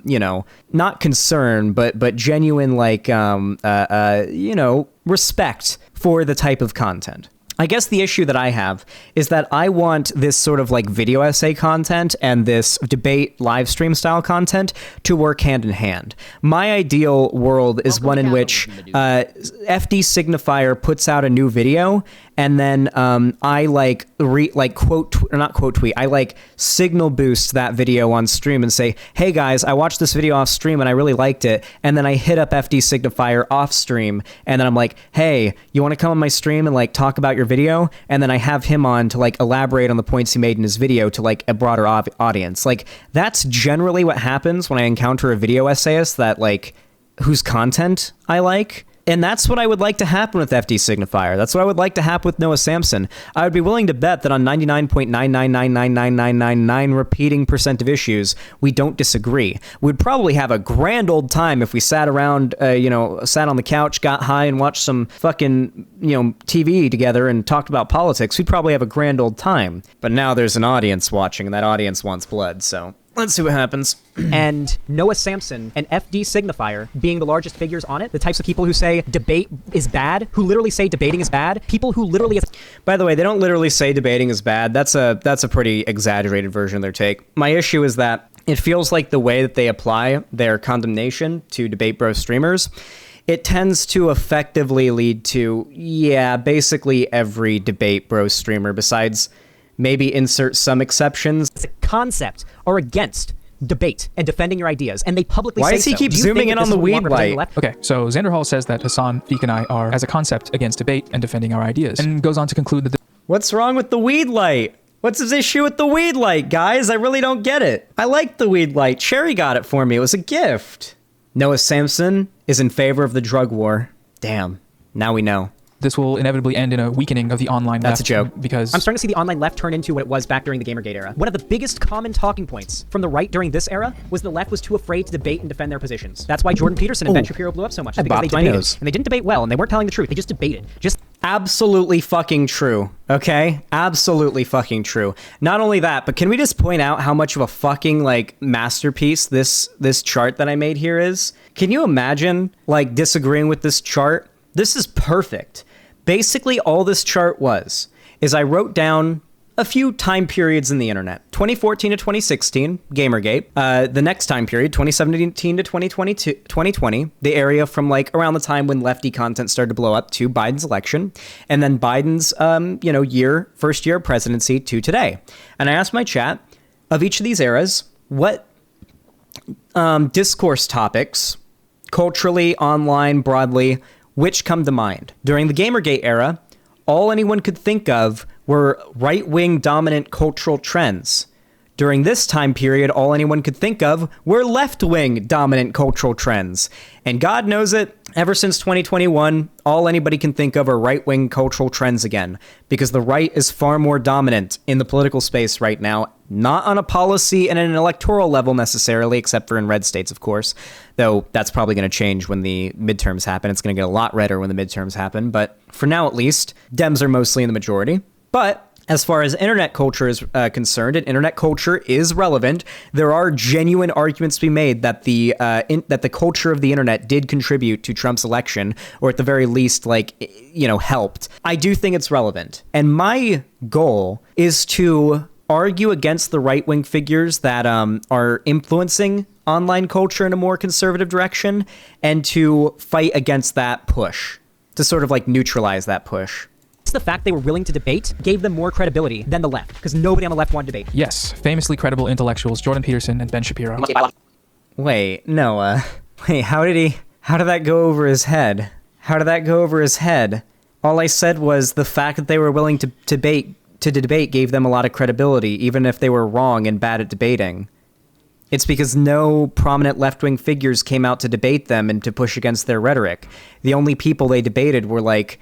you know, not concern, but genuine, like, you know, respect for the type of content. I guess the issue that I have is that I want this sort of like video essay content and this debate live stream style content to work hand in hand. My ideal world is one in which FD Signifier puts out a new video, and then I I like signal boost that video on stream and say, hey guys, I watched this video off stream and I really liked it. And then I hit up FD Signifier off stream, and then I'm like, hey, you want to come on my stream and like talk about your video? And then I have him on to like elaborate on the points he made in his video to like a broader audience. Like, that's generally what happens when I encounter a video essayist that like whose content I like. And that's what I would like to happen with FD Signifier. That's what I would like to happen with Noah Samsen. I would be willing to bet that on 99.9999999 repeating percent of issues, we don't disagree. We'd probably have a grand old time if we sat around, sat on the couch, got high, and watched some fucking, TV together and talked about politics. We'd probably have a grand old time. But now there's an audience watching, and that audience wants blood, so let's see what happens. And Noah Samsen and FD Signifier being the largest figures on it, the types of people who say debate is bad, who literally say debating is bad, people who literally... By the way, they don't literally say debating is bad. That's a pretty exaggerated version of their take. My issue is that it feels like the way that they apply their condemnation to Debate Bro streamers, it tends to effectively lead to, basically every Debate Bro streamer besides maybe insert some exceptions. It's a concept are against debate and defending your ideas, and they publicly say so. Why does he keep zooming in on the weed light? Okay, so Xanderhal says that Hassan, Feek, and I are, as a concept, against debate and defending our ideas, and goes on to conclude that what's wrong with the weed light? What's his issue with the weed light, guys? I really don't get it. I like the weed light. Cherry got it for me. It was a gift. Noah Samsen is in favor of the drug war. Damn. Now we know. This will inevitably end in a weakening of the online left. That's a joke. Because I'm starting to see the online left turn into what it was back during the Gamergate era. One of the biggest common talking points from the right during this era was the left was too afraid to debate and defend their positions. That's why Jordan Peterson and Ben Shapiro blew up so much. Because they debated. And they didn't debate well, and they weren't telling the truth. They just debated. Absolutely fucking true, okay? Absolutely fucking true. Not only that, but can we just point out how much of a fucking, like, masterpiece this chart that I made here is? Can you imagine, like, disagreeing with this chart? This is perfect. Basically, all this chart is I wrote down a few time periods in the internet. 2014 to 2016, Gamergate. The next time period, 2017 to 2020, the area from like around the time when lefty content started to blow up to Biden's election, and then Biden's first year of presidency to today. And I asked my chat, of each of these eras, what discourse topics, culturally, online, broadly, which come to mind? During the Gamergate era, all anyone could think of were right-wing dominant cultural trends. During this time period, all anyone could think of were left-wing dominant cultural trends. And God knows it, ever since 2021, all anybody can think of are right-wing cultural trends again, because the right is far more dominant in the political space right now, not on a policy and an electoral level necessarily, except for in red states, of course, though that's probably going to change when the midterms happen. It's going to get a lot redder when the midterms happen, but for now at least, Dems are mostly in the majority. But as far as internet culture is concerned, and internet culture is relevant, there are genuine arguments to be made that that the culture of the internet did contribute to Trump's election, or at the very least, helped. I do think it's relevant. And my goal is to argue against the right-wing figures that are influencing online culture in a more conservative direction, and to fight against that push, to sort of like neutralize that push. The fact they were willing to debate gave them more credibility than the left, because nobody on the left wanted to debate. Yes, famously credible intellectuals Jordan Peterson and Ben Shapiro. Wait, Noah. Wait, how did that go over his head? How did that go over his head? All I said was the fact that they were willing to debate gave them a lot of credibility, even if they were wrong and bad at debating. It's because no prominent left-wing figures came out to debate them and to push against their rhetoric. The only people they debated were like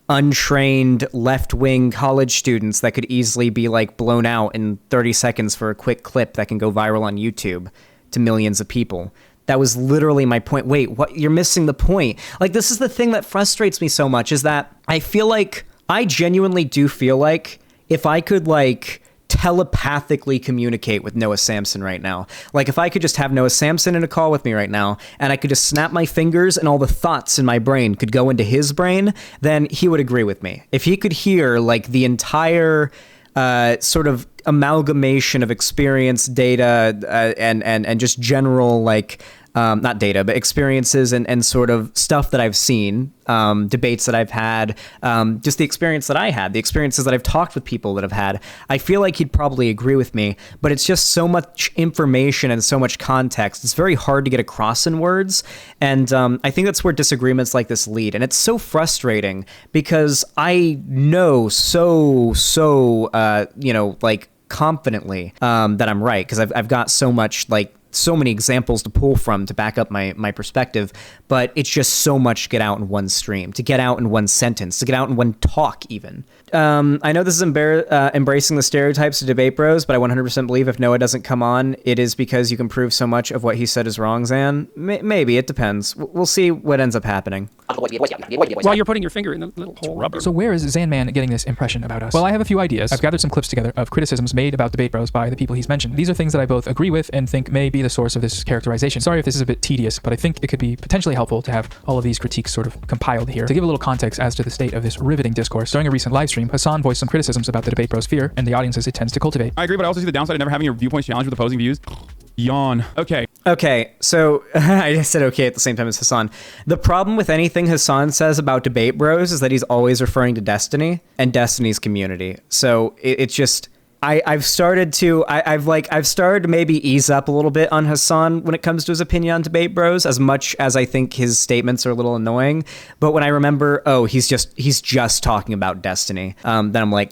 untrained left-wing college students that could easily be like blown out in 30 seconds for a quick clip that can go viral on YouTube to millions of people. That was literally my point. Wait, what? You're missing the point. Like, this is the thing that frustrates me so much, is that I genuinely do feel like if I could like telepathically communicate with Noah Samsen right now. Like, if I could just have Noah Samsen in a call with me right now, and I could just snap my fingers and all the thoughts in my brain could go into his brain, then he would agree with me. If he could hear like the entire sort of amalgamation of experience, data, and just general like not data, but experiences and sort of stuff that I've seen, debates that I've had, just the experience that I had, the experiences that I've talked with people that have had, I feel like he'd probably agree with me, but it's just so much information and so much context. It's very hard to get across in words. And I think that's where disagreements like this lead. And it's so frustrating because I know like confidently that I'm right, because I've got so many examples to pull from to back up my perspective, but it's just so much to get out in one stream, to get out in one sentence, to get out in one talk even. I know this is embracing the stereotypes of debate bros, but I 100% believe if Noah doesn't come on, it is because you can prove so much of what he said is wrong, Xan. Maybe, it depends. We'll see what ends up happening. While you're putting your finger in the little hole. Rubber. So where is Xanman getting this impression about us? Well, I have a few ideas. I've gathered some clips together of criticisms made about debate bros by the people he's mentioned. These are things that I both agree with and think may be the source of this characterization. Sorry if this is a bit tedious, but I think it could be potentially helpful to have all of these critiques sort of compiled here. To give a little context as to the state of this riveting discourse, during a recent live stream, Hassan voiced some criticisms about the debate bros fear and the audiences it tends to cultivate. I agree, but I also see the downside of never having your viewpoints challenged with opposing views. Yawn. Okay, so I just said okay at the same time as Hassan. The problem with anything Hassan says about debate bros is that he's always referring to Destiny and Destiny's community. So it's just... I've started to maybe ease up a little bit on Hassan when it comes to his opinion on debate bros, as much as I think his statements are a little annoying. But when I remember, he's just talking about Destiny, then I'm like,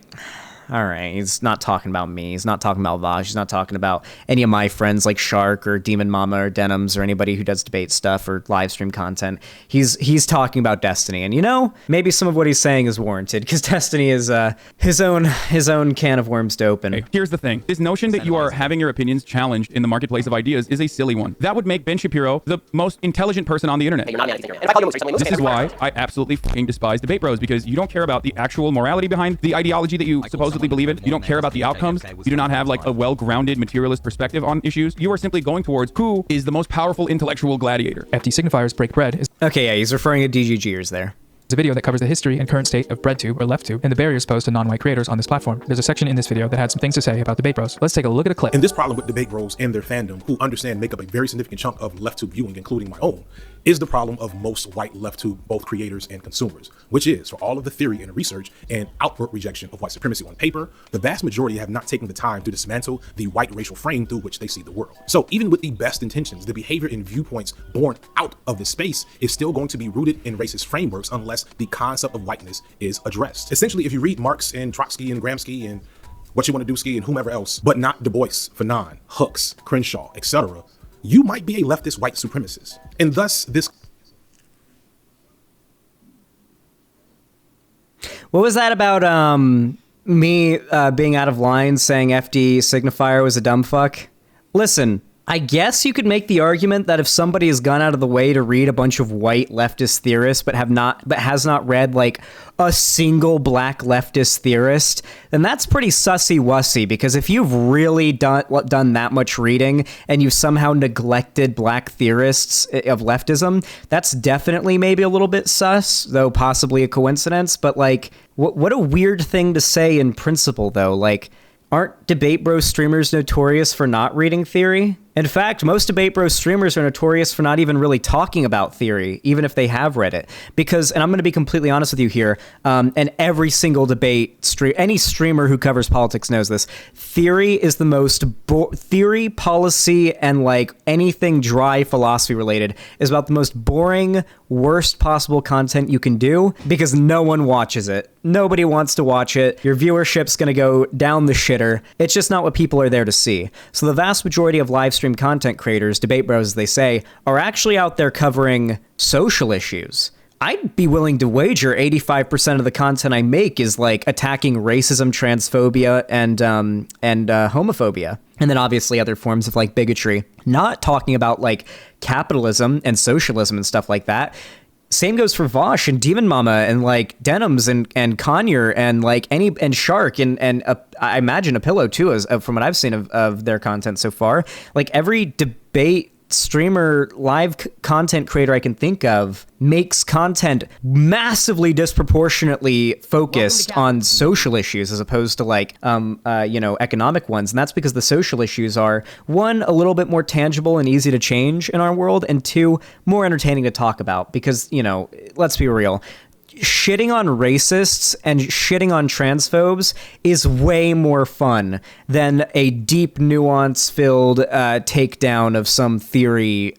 all right, he's not talking about me. He's not talking about Vaush. He's not talking about any of my friends like Shark or Demon Mama or Denims or anybody who does debate stuff or live stream content. He's talking about Destiny. And maybe some of what he's saying is warranted, because Destiny is his own can of worms to open. Hey, here's the thing. This notion that you are having your opinions challenged in the marketplace of ideas is a silly one. That would make Ben Shapiro the most intelligent person on the internet. This is why I absolutely fucking despise debate bros, because you don't care about the actual morality behind the ideology that you supposedly believe in. You don't care about the outcomes. You do not have like a well-grounded materialist perspective on issues. You are simply going towards who is the most powerful intellectual gladiator. FD Signifiers Break Bread is okay, yeah, he's referring to DGGers there. It's a video that covers the history and current state of BreadTube or LeftTube and the barriers posed to non-white creators on this platform. There's a section in this video that had some things to say about debate bros. Let's take a look at a clip. And this problem with debate bros and their fandom, who understand make up a very significant chunk of LeftTube viewing, including my own, is the problem of most white LeftTube, both creators and consumers, which is, for all of the theory and research and outward rejection of white supremacy on paper, the vast majority have not taken the time to dismantle the white racial frame through which they see the world. So even with the best intentions, the behavior and viewpoints born out of this space is still going to be rooted in racist frameworks unless the concept of whiteness is addressed. Essentially, if you read Marx and Trotsky and Gramsci and What You Want to Do Ski and whomever else, but not Du Bois, Fanon, Hooks, Crenshaw, etc., you might be a leftist white supremacist. And thus this... What was that about me being out of line saying FD Signifier was a dumb fuck? Listen, I guess you could make the argument that if somebody has gone out of the way to read a bunch of white leftist theorists but has not read like a single black leftist theorist, then that's pretty sussy-wussy, because if you've really done that much reading and you've somehow neglected black theorists of leftism, that's definitely maybe a little bit sus, though possibly a coincidence. But like, what a weird thing to say in principle, though. Like, Aren't Debate Bro streamers notorious for not reading theory? In fact, most Debate Bro streamers are notorious for not even really talking about theory, even if they have read it. Because, and I'm going to be completely honest with you here, and every single any streamer who covers politics knows this, theory is the most, theory, policy, and like anything dry philosophy related is about the most boring, worst possible content you can do because no one watches it. Nobody wants to watch it. Your viewership's going to go down the shitter. It's just not what people are there to see. So the vast majority of live stream content creators, debate bros as they say, are actually out there covering social issues. I'd be willing to wager 85% of the content I make is like attacking racism, transphobia, and homophobia. And then obviously other forms of like bigotry. Not talking about like capitalism and socialism and stuff like that. Same goes for Vaush and Demon Mama and like Denims and Conyer and like and Shark and I imagine a Pillow too, as from what I've seen of their content so far. Like every debate streamer, live content creator I can think of makes content massively disproportionately focused on social issues as opposed to like economic ones. And that's because the social issues are, one, a little bit more tangible and easy to change in our world, and two, more entertaining to talk about because, let's be real, shitting on racists and shitting on transphobes is way more fun than a deep, nuance-filled takedown of some theory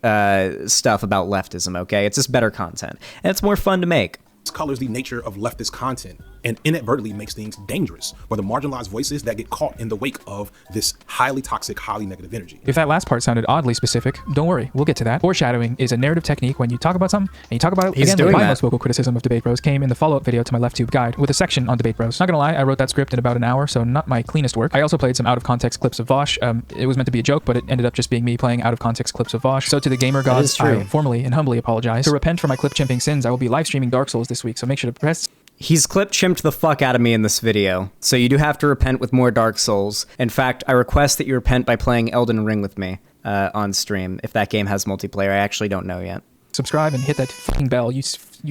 stuff about leftism, okay? It's just better content, and it's more fun to make. Colors the nature of leftist content and inadvertently makes things dangerous for the marginalized voices that get caught in the wake of this highly toxic, highly negative energy. If that last part sounded oddly specific, don't worry, we'll get to that. Foreshadowing is a narrative technique when you talk about something and you talk about it. He's again, doing my that. most vocal criticism of Debate Bros came in the follow-up video to my LeftTube guide with a section on Debate Bros. Not gonna lie, I wrote that script in about an hour, so not my cleanest work. I also played some out-of-context clips of Vaush. It was meant to be a joke, but it ended up just being me playing out-of-context clips of Vaush. So to the gamer gods, I formally and humbly apologize. To repent for my clip chimping sins, I will be live streaming Dark Souls this week, so make sure to press. He's clip chimped the fuck out of me in this video, so you do have to repent with more Dark Souls. In fact, I request that you repent by playing Elden Ring with me on stream, if that game has multiplayer. I actually don't know yet. Subscribe and hit that fucking bell, you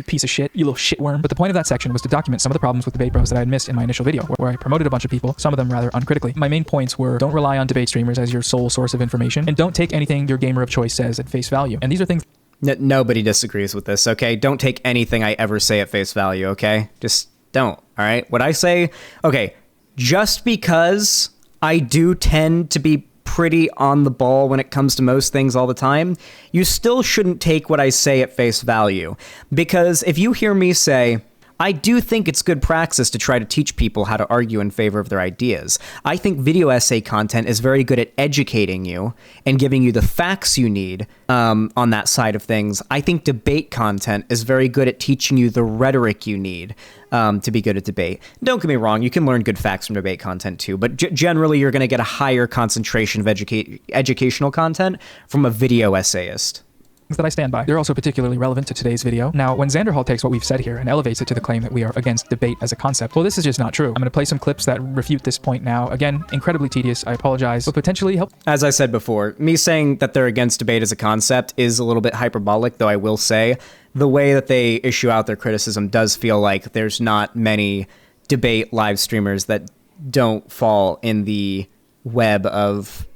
piece of shit, you little shitworm. But the point of that section was to document some of the problems with Debate Bros that I had missed in my initial video, where I promoted a bunch of people, some of them rather uncritically. My main points were, don't rely on debate streamers as your sole source of information, and don't take anything your gamer of choice says at face value. And these are things nobody disagrees with this, okay? Don't take anything I ever say at face value, okay? Just don't, all right? What I say, okay, just because I do tend to be pretty on the ball when it comes to most things all the time, you still shouldn't take what I say at face value. Because if you hear me say, I do think it's good praxis to try to teach people how to argue in favor of their ideas. I think video essay content is very good at educating you and giving you the facts you need on that side of things. I think debate content is very good at teaching you the rhetoric you need to be good at debate. Don't get me wrong, you can learn good facts from debate content too, but generally you're going to get a higher concentration of educational content from a video essayist. that I stand by. They're also particularly relevant to today's video. Now, when Xanderhal takes what we've said here and elevates it to the claim that we are against debate as a concept, well, this is just not true. I'm going to play some clips that refute this point now. Again, incredibly tedious, I apologize, but potentially help. As I said before, me saying that they're against debate as a concept is a little bit hyperbolic, though I will say the way that they issue out their criticism does feel like there's not many debate live streamers that don't fall in the web of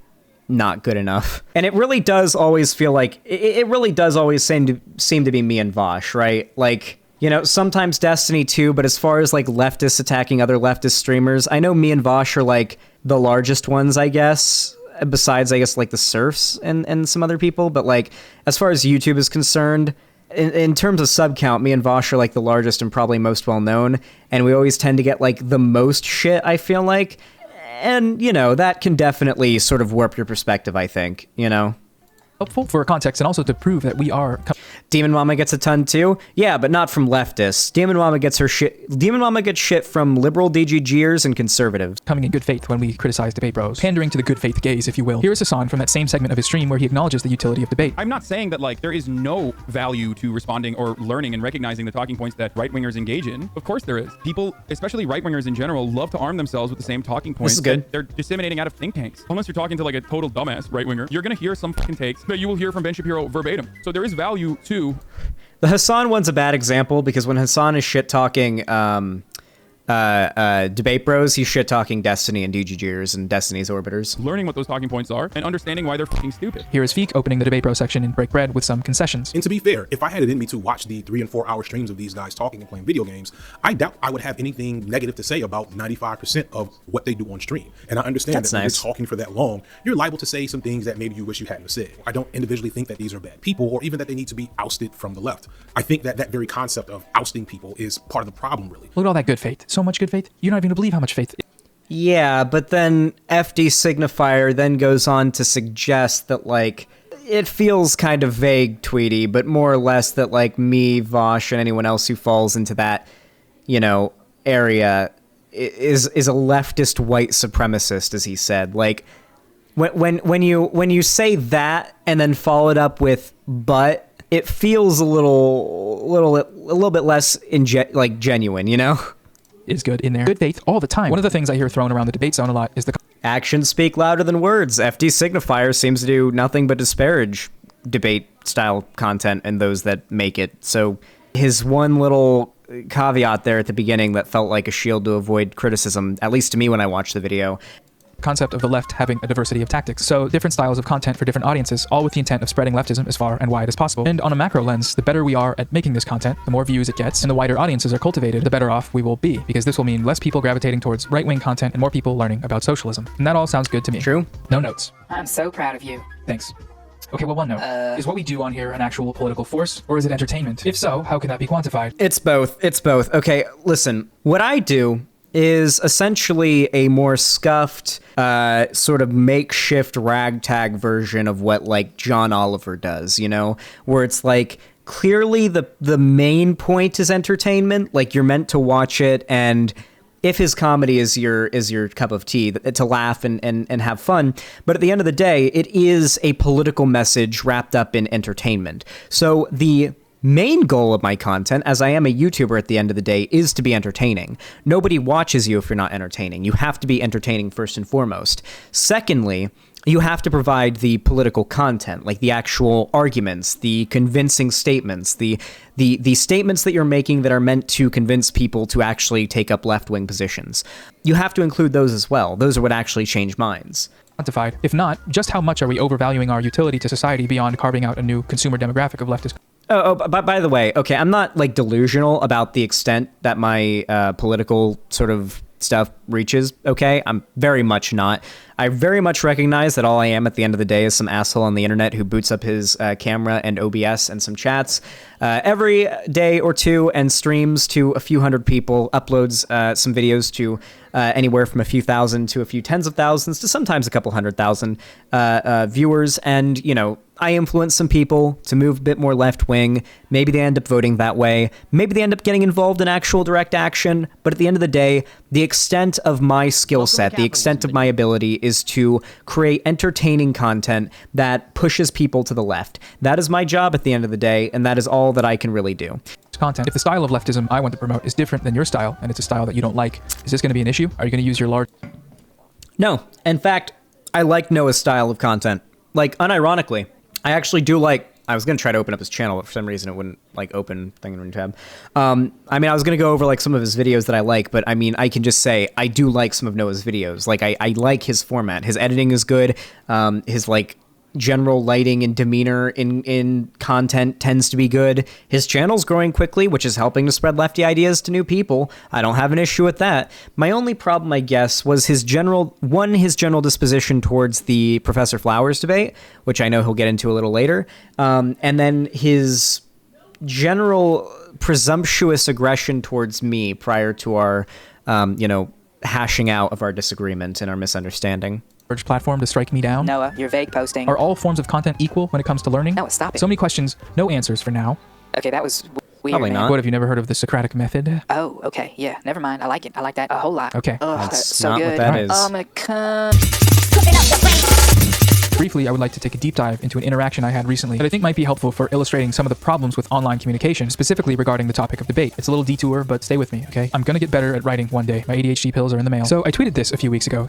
not good enough. And it really does always feel like, it really does always seem to be me and Vaush, right? Like, you know, sometimes Destiny too, but as far as like leftists attacking other leftist streamers, I know me and Vaush are like the largest ones, I guess, besides, I guess, like the Surfs and some other people. But like, as far as YouTube is concerned, in terms of sub count, me and Vaush are like the largest and probably most well known, and we always tend to get like the most shit, I feel like. And, you know, that can definitely sort of warp your perspective, I think, you know? Helpful for context and also to prove that we are... Demon Mama gets a ton too? Yeah, but not from leftists. Demon Mama gets her shit... Demon Mama gets shit from liberal DGGers and conservatives. Coming in good faith when we criticize debate bros. Pandering to the good faith gaze, if you will. Here is Hassan from that same segment of his stream where he acknowledges the utility of debate. I'm not saying that, like, there is no value to responding or learning and recognizing the talking points that right-wingers engage in. Of course there is. People, especially right-wingers in general, love to arm themselves with the same talking points that they're disseminating out of think tanks. Unless you're talking to, like, a total dumbass right-winger, you're gonna hear some fucking takes that you will hear from Ben Shapiro verbatim. So there is value to... The Hassan one's a bad example because when Hassan is shit-talking debate bros. He's shit talking Destiny and DGGers and Destiny's orbiters. Learning what those talking points are and understanding why they're fucking stupid. Here is Feek opening the debate bro section in Break Bread with some concessions. And to be fair, if I had it in me to watch the 3 and 4 hour streams of these guys talking and playing video games, I doubt I would have anything negative to say about 95% of what they do on stream. And I understand that when you're talking for that long, you're liable to say some things that maybe you wish you hadn't said. I don't individually think that these are bad people or even that they need to be ousted from the left. I think that that very concept of ousting people is part of the problem, really. Look at all that good faith. So much good faith. You're not even gonna believe how much faith. Yeah, but then FD Signifier then goes on to suggest that, like, it feels kind of vague, Tweety, but more or less that, like, me, Vaush, and anyone else who falls into that, you know, area is a leftist white supremacist, as he said. Like, when you say that and then follow it up with but, it feels a little bit less genuine, you know? Is good in there. Good faith all the time. One of the things I hear thrown around the debate zone a lot is the actions speak louder than words. FD Signifier seems to do nothing but disparage debate style content and those that make it. So his one little caveat there at the beginning that felt like a shield to avoid criticism, at least to me when I watched the video. Concept of the left having a diversity of tactics. So different styles of content for different audiences, all with the intent of spreading leftism as far and wide as possible. And on a macro lens, the better we are at making this content, the more views it gets, and the wider audiences are cultivated, the better off we will be. Because this will mean less people gravitating towards right-wing content and more people learning about socialism. And that all sounds good to me. True. No notes. I'm so proud of you. Thanks. Okay, well, one note. Is what we do on here an actual political force, or is it entertainment? If so, how can that be quantified? It's both. It's both. Okay, listen. What I do is essentially a more scuffed, sort of makeshift ragtag version of what, like, John Oliver does, you know? Where it's, like, clearly the main point is entertainment. Like, you're meant to watch it, and if his comedy is your cup of tea, to laugh and have fun. But at the end of the day, it is a political message wrapped up in entertainment. So the main goal of my content, as I am a YouTuber at the end of the day, is to be entertaining. Nobody watches you if you're not entertaining. You have to be entertaining first and foremost. Secondly, you have to provide the political content, like the actual arguments, the convincing statements, the statements that you're making that are meant to convince people to actually take up left-wing positions. You have to include those as well. Those are what actually change minds. Quantified. If not, just how much are we overvaluing our utility to society beyond carving out a new consumer demographic of leftist? But by the way, okay, I'm not, like, delusional about the extent that my political sort of stuff reaches, okay? I'm very much not. I very much recognize that all I am at the end of the day is some asshole on the internet who boots up his camera and OBS and some chats every day or two and streams to a few hundred people, uploads some videos to anywhere from a few thousand to a few tens of thousands to sometimes a couple 100,000 viewers. And, you know, I influence some people to move a bit more left-wing. Maybe they end up voting that way. Maybe they end up getting involved in actual direct action. But at the end of the day, the extent of my skill set, the extent of my ability is to create entertaining content that pushes people to the left. That is my job at the end of the day, and that is all that I can really do. Content. If the style of leftism I want to promote is different than your style, and it's a style that you don't like, is this going to be an issue? Are you going to use your large... No. In fact, I like Noah's style of content. Like, unironically, I actually do like... I was going to try to open up his channel, but for some reason it wouldn't, like, open thing in a tab. I mean, I was going to go over, like, some of his videos that I like, but, I mean, I can just say I do like some of Noah's videos. Like, I like his format. His editing is good. His, like, general lighting and demeanor in content tends to be good. His channel's growing quickly, which is helping to spread lefty ideas to new people. I don't have an issue with that. My only problem, I guess, was his general disposition towards the Professor Flowers debate, which I know he'll get into a little later, and then his general presumptuous aggression towards me prior to our, you know, hashing out of our disagreement and our misunderstanding. Platform to strike me down? Noah, you're vague posting. Are all forms of content equal when it comes to learning? Noah, stop it. So many questions, no answers for now. Okay, that was weird. Probably man. not. What, have you never heard of the Socratic method? Oh, okay, yeah, never mind. I like it. I like that a whole lot. Okay. Ugh, That's that's so not what good. that is. I'm a cunt. Briefly, I would like to take a deep dive into an interaction I had recently that I think might be helpful for illustrating some of the problems with online communication, specifically regarding the topic of debate. It's a little detour, but stay with me, okay? I'm gonna get better at writing one day. My ADHD pills are in the mail. So I tweeted this a few weeks ago.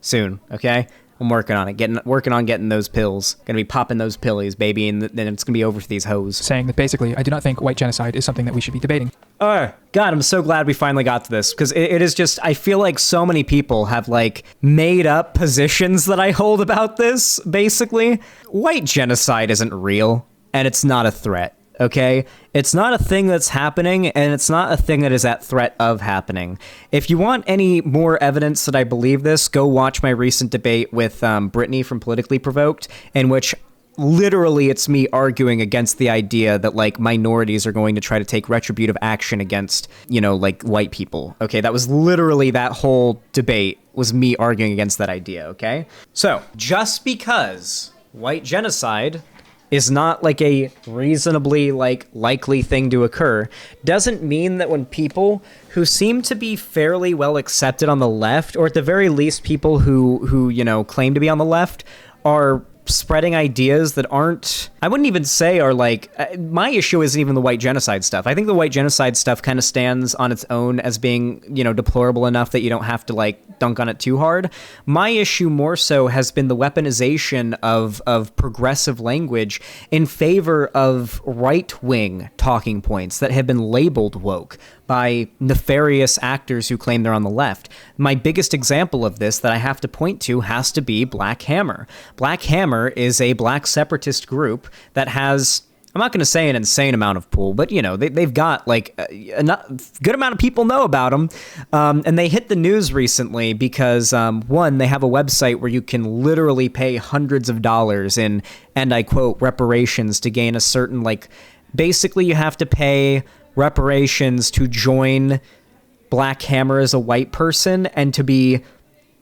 Soon, okay? I'm working on it. Working on getting those pills. Gonna be popping those pillies, baby, and then it's gonna be over for these hoes. Saying that basically, I do not think white genocide is something that we should be debating. God, I'm so glad we finally got to this, because it is just, I feel like so many people have, like, made up positions that I hold about this, basically. White genocide isn't real, and it's not a threat. Okay? It's not a thing that's happening, and it's not a thing that is at threat of happening. If you want any more evidence that I believe this, go watch my recent debate with Brittany from Politically Provoked, in which literally it's me arguing against the idea that, like, minorities are going to try to take retributive action against, you know, like, white people. Okay? That was literally that whole debate was me arguing against that idea, okay? So, just because white genocide is not like a reasonably like likely thing to occur doesn't mean that when people who seem to be fairly well accepted on the left, or at the very least people who you know claim to be on the left, are spreading ideas that aren't, I wouldn't even say are like, my issue isn't even the white genocide stuff. I think the white genocide stuff kind of stands on its own as being, you know, deplorable enough that you don't have to like dunk on it too hard. My issue more so has been the weaponization of progressive language in favor of right-wing talking points that have been labeled woke by nefarious actors who claim they're on the left. My biggest example of this that I have to point to has to be Black Hammer. Black Hammer is a black separatist group that has, I'm not going to say an insane amount of pull, but, you know, they've got, like, a good amount of people know about them. And they hit the news recently because, one, they have a website where you can literally pay hundreds of dollars in, and I quote, reparations to gain a certain, like, basically you have to pay reparations to join Black Hammer as a white person and to be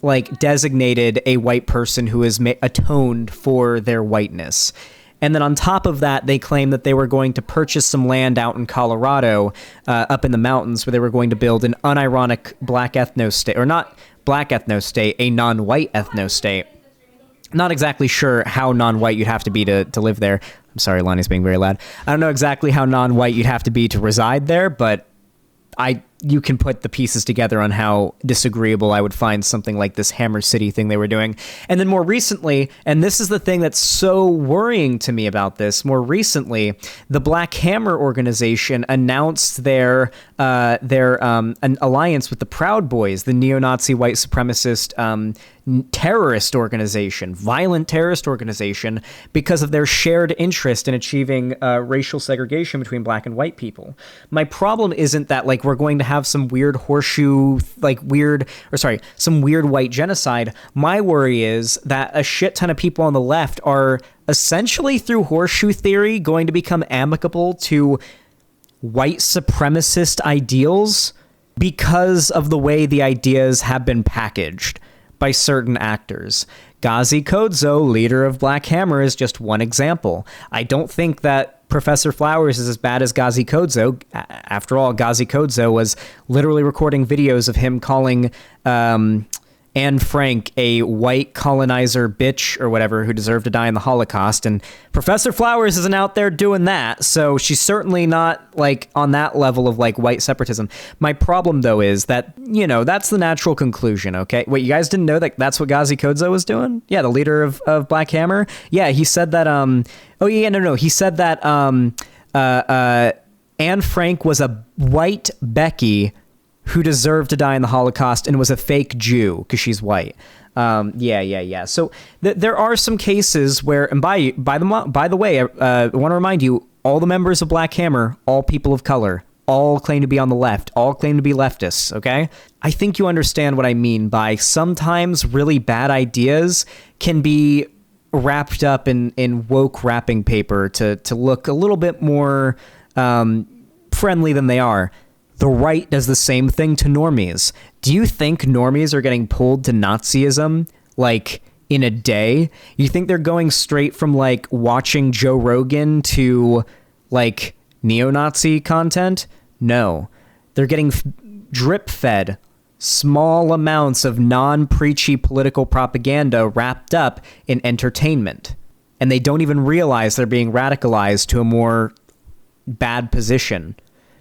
like designated a white person who has atoned for their whiteness. And then on top of that, they claim that they were going to purchase some land out in Colorado, up in the mountains, where they were going to build an unironic black ethno-state, or not black ethno-state, a non-white ethno-state. Not exactly sure how non-white you'd have to be to live there. I'm sorry, Lonnie's being very loud. I don't know exactly how non-white you'd have to be to reside there, but you can put the pieces together on how disagreeable I would find something like this Hammer City thing they were doing. And then more recently, and this is the thing that's so worrying to me about this, more recently, the Black Hammer organization announced their an alliance with the Proud Boys, the neo-Nazi white supremacist terrorist organization, violent terrorist organization, because of their shared interest in achieving racial segregation between black and white people. My problem isn't that like we're going to have some weird horseshoe, some weird white genocide. My worry is that a shit ton of people on the left are essentially through horseshoe theory going to become amicable to white supremacist ideals because of the way the ideas have been packaged by certain actors. Ghazi Kodzo, leader of Black Hammer, is just one example. I don't think that Professor Flowers is as bad as Ghazi Kodzo. After all, Ghazi Kodzo was literally recording videos of him calling Anne Frank a white colonizer bitch or whatever who deserved to die in the Holocaust. And Professor Flowers isn't out there doing that. So she's certainly not like on that level of like white separatism. My problem though is that, you know, that's the natural conclusion. Okay. Wait, you guys didn't know that that's what Ghazi Kodzo was doing? Yeah. The leader of Black Hammer. Yeah. He said that, he said that, Anne Frank was a white Becky who deserved to die in the Holocaust and was a fake Jew because she's white. Yeah. So there are some cases where, and by the way, I want to remind you, all the members of Black Hammer, all people of color, all claim to be on the left, all claim to be leftists, okay? I think you understand what I mean by sometimes really bad ideas can be wrapped up in woke wrapping paper to look a little bit more friendly than they are. The right does the same thing to normies. Do you think normies are getting pulled to Nazism, like, in a day? You think they're going straight from, like, watching Joe Rogan to, like, neo-Nazi content? No. They're getting drip-fed small amounts of non-preachy political propaganda wrapped up in entertainment. And they don't even realize they're being radicalized to a more bad position,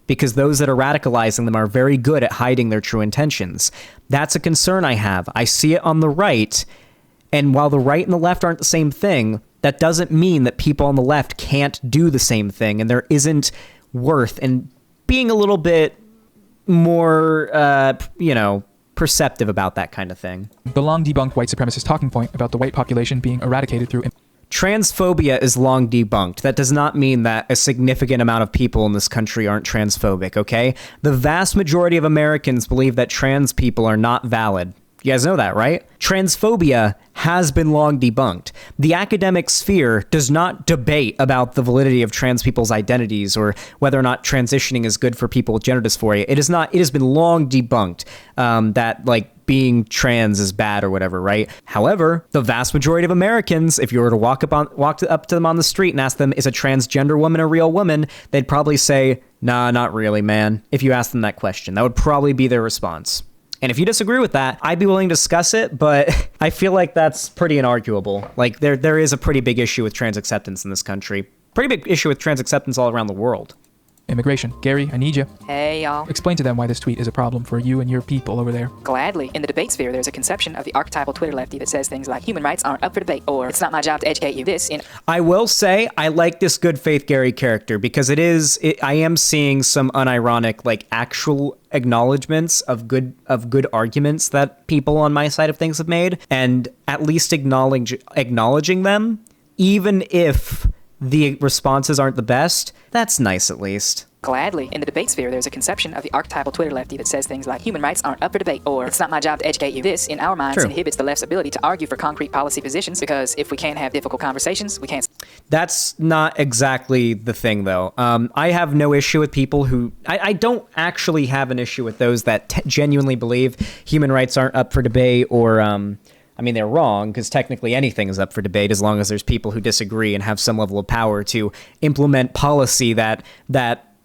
because those that are radicalizing them are very good at hiding their true intentions. That's a concern I have. I see it on the right, And while the right and the left aren't the same thing, that doesn't mean that people on the left can't do the same thing, and there isn't worth in being a little bit more, perceptive about that kind of thing. The long debunked white supremacist talking point about the white population being eradicated through... Transphobia is long debunked. That does not mean that a significant amount of people in this country aren't transphobic, okay? The vast majority of Americans believe that trans people are not valid. You guys know that, right? Transphobia has been long debunked. The academic sphere does not debate about the validity of trans people's identities or whether or not transitioning is good for people with gender dysphoria. It is not. It has been long debunked that being trans is bad or whatever, right? However, the vast majority of Americans, if you were to walk up to them on the street and ask them, is a transgender woman a real woman? They'd probably say, nah, not really, man. If you ask them that question, that would probably be their response. And if you disagree with that, I'd be willing to discuss it, but I feel like that's pretty inarguable. Like, there is a pretty big issue with trans acceptance in this country. Pretty big issue with trans acceptance all around the world. Immigration. Gary, I need you. Hey, y'all. Explain to them why this tweet is a problem for you and your people over there. Gladly. In the debate sphere, there's a conception of the archetypal Twitter lefty that says things like, human rights aren't up for debate, or it's not my job to educate you. I will say, I like this good faith Gary character because I am seeing some unironic, actual acknowledgments of good arguments that people on my side of things have made, and at least acknowledging them, even if the responses aren't the best. That's nice, at least. Gladly. In the debate sphere, there's a conception of the archetypal Twitter lefty that says things like, human rights aren't up for debate, or it's not my job to educate you. This, in our minds, inhibits the left's ability to argue for concrete policy positions, because if we can't have difficult conversations, we can't... That's not exactly the thing, though. I have no issue with people who... I don't actually have an issue with those that genuinely believe human rights aren't up for debate, or... they're wrong, because technically anything is up for debate as long as there's people who disagree and have some level of power to implement policy that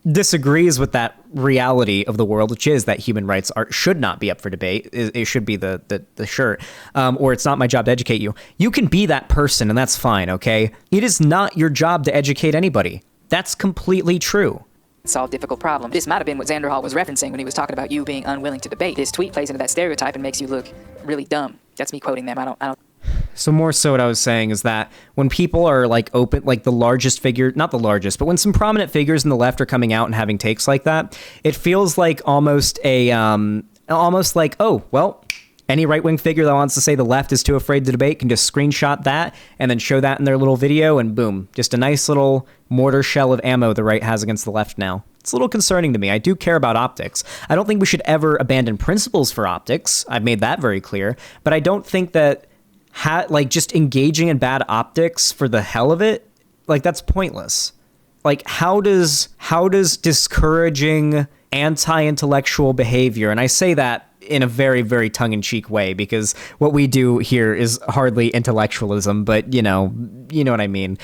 disagrees with that reality of the world, which is that human rights should not be up for debate. It should be the shirt. Or it's not my job to educate you. You can be that person, and that's fine, okay? It is not your job to educate anybody. That's completely true. Solve difficult problems. This might have been what Xanderhal was referencing when he was talking about you being unwilling to debate. His tweet plays into that stereotype and makes you look really dumb. That's me quoting them. I don't. So more so what I was saying is that when people are open, the largest figure, not the largest, but when some prominent figures in the left are coming out and having takes like that, it feels like almost like, oh, well, any right-wing figure that wants to say the left is too afraid to debate can just screenshot that and then show that in their little video, and boom, just a nice little mortar shell of ammo the right has against the left now. It's a little concerning to me. I do care about optics. I don't think we should ever abandon principles for optics. I've made that very clear. But I don't think that just engaging in bad optics for the hell of it, that's pointless. How does discouraging anti-intellectual behavior, and I say that in a very, very tongue-in-cheek way, because what we do here is hardly intellectualism, but you know what I mean.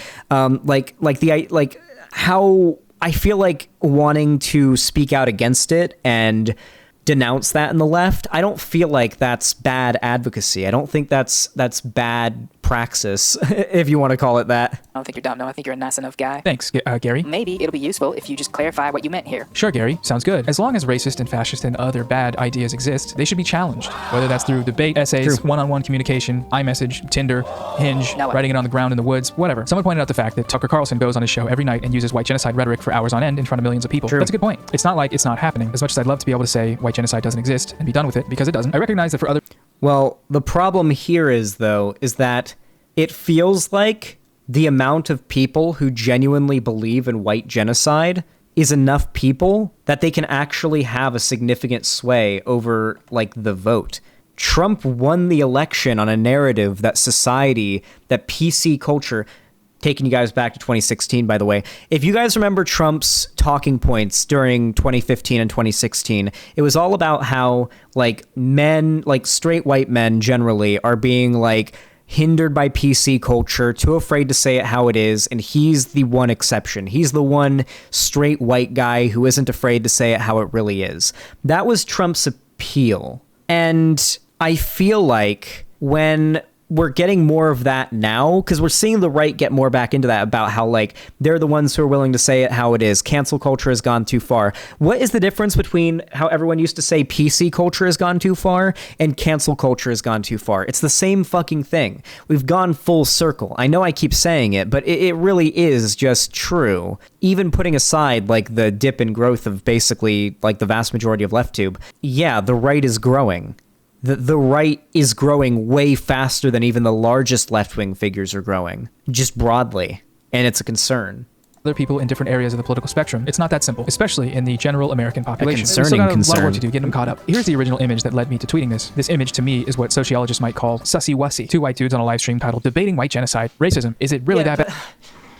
How I feel like wanting to speak out against it and denounce that in the left, I don't feel like that's bad advocacy. I don't think that's bad praxis, if you want to call it that. I don't think you're dumb. No, I think you're a nice enough guy. Thanks, Gary. Maybe it'll be useful if you just clarify what you meant here. Sure, Gary. Sounds good. As long as racist and fascist and other bad ideas exist, they should be challenged. Whether that's through debate, essays, one-on-one communication, iMessage, Tinder, Hinge, writing it on the ground in the woods, whatever. Someone pointed out the fact that Tucker Carlson goes on his show every night and uses white genocide rhetoric for hours on end in front of millions of people. That's a good point. It's not like it's not happening. As much as I'd love to be able to say white genocide doesn't exist and be done with it, because it doesn't, I recognize that for other... Well, the problem here is that it feels like the amount of people who genuinely believe in white genocide is enough people that they can actually have a significant sway over, the vote. Trump won the election on a narrative that society, that PC culture, taking you guys back to 2016, by the way. If you guys remember Trump's talking points during 2015 and 2016, it was all about how, men, straight white men generally, are being, hindered by PC culture, too afraid to say it how it is, and he's the one exception. He's the one straight white guy who isn't afraid to say it how it really is. That was Trump's appeal. And I feel like when we're getting more of that now because we're seeing the right get more back into that about how like they're the ones who are willing to say it how it is. Cancel culture has gone too far. What is the difference between how everyone used to say PC culture has gone too far and cancel culture has gone too far? It's the same fucking thing. We've gone full circle. I know I keep saying it, but it really is just true. Even putting aside like the dip in growth of basically like the vast majority of LeftTube, yeah, the right is growing. The right is growing way faster than even the largest left-wing figures are growing, just broadly, and it's a concern. Other people in different areas of the political spectrum. It's not that simple, especially in the general American population. A concerning we still got a lot of work concern. to do, getting them caught up. Here's the original image that led me to tweeting this. This image to me is what sociologists might call sussy-wussy. Two white dudes on a live stream titled "Debating White Genocide, Racism. Is it really that bad?"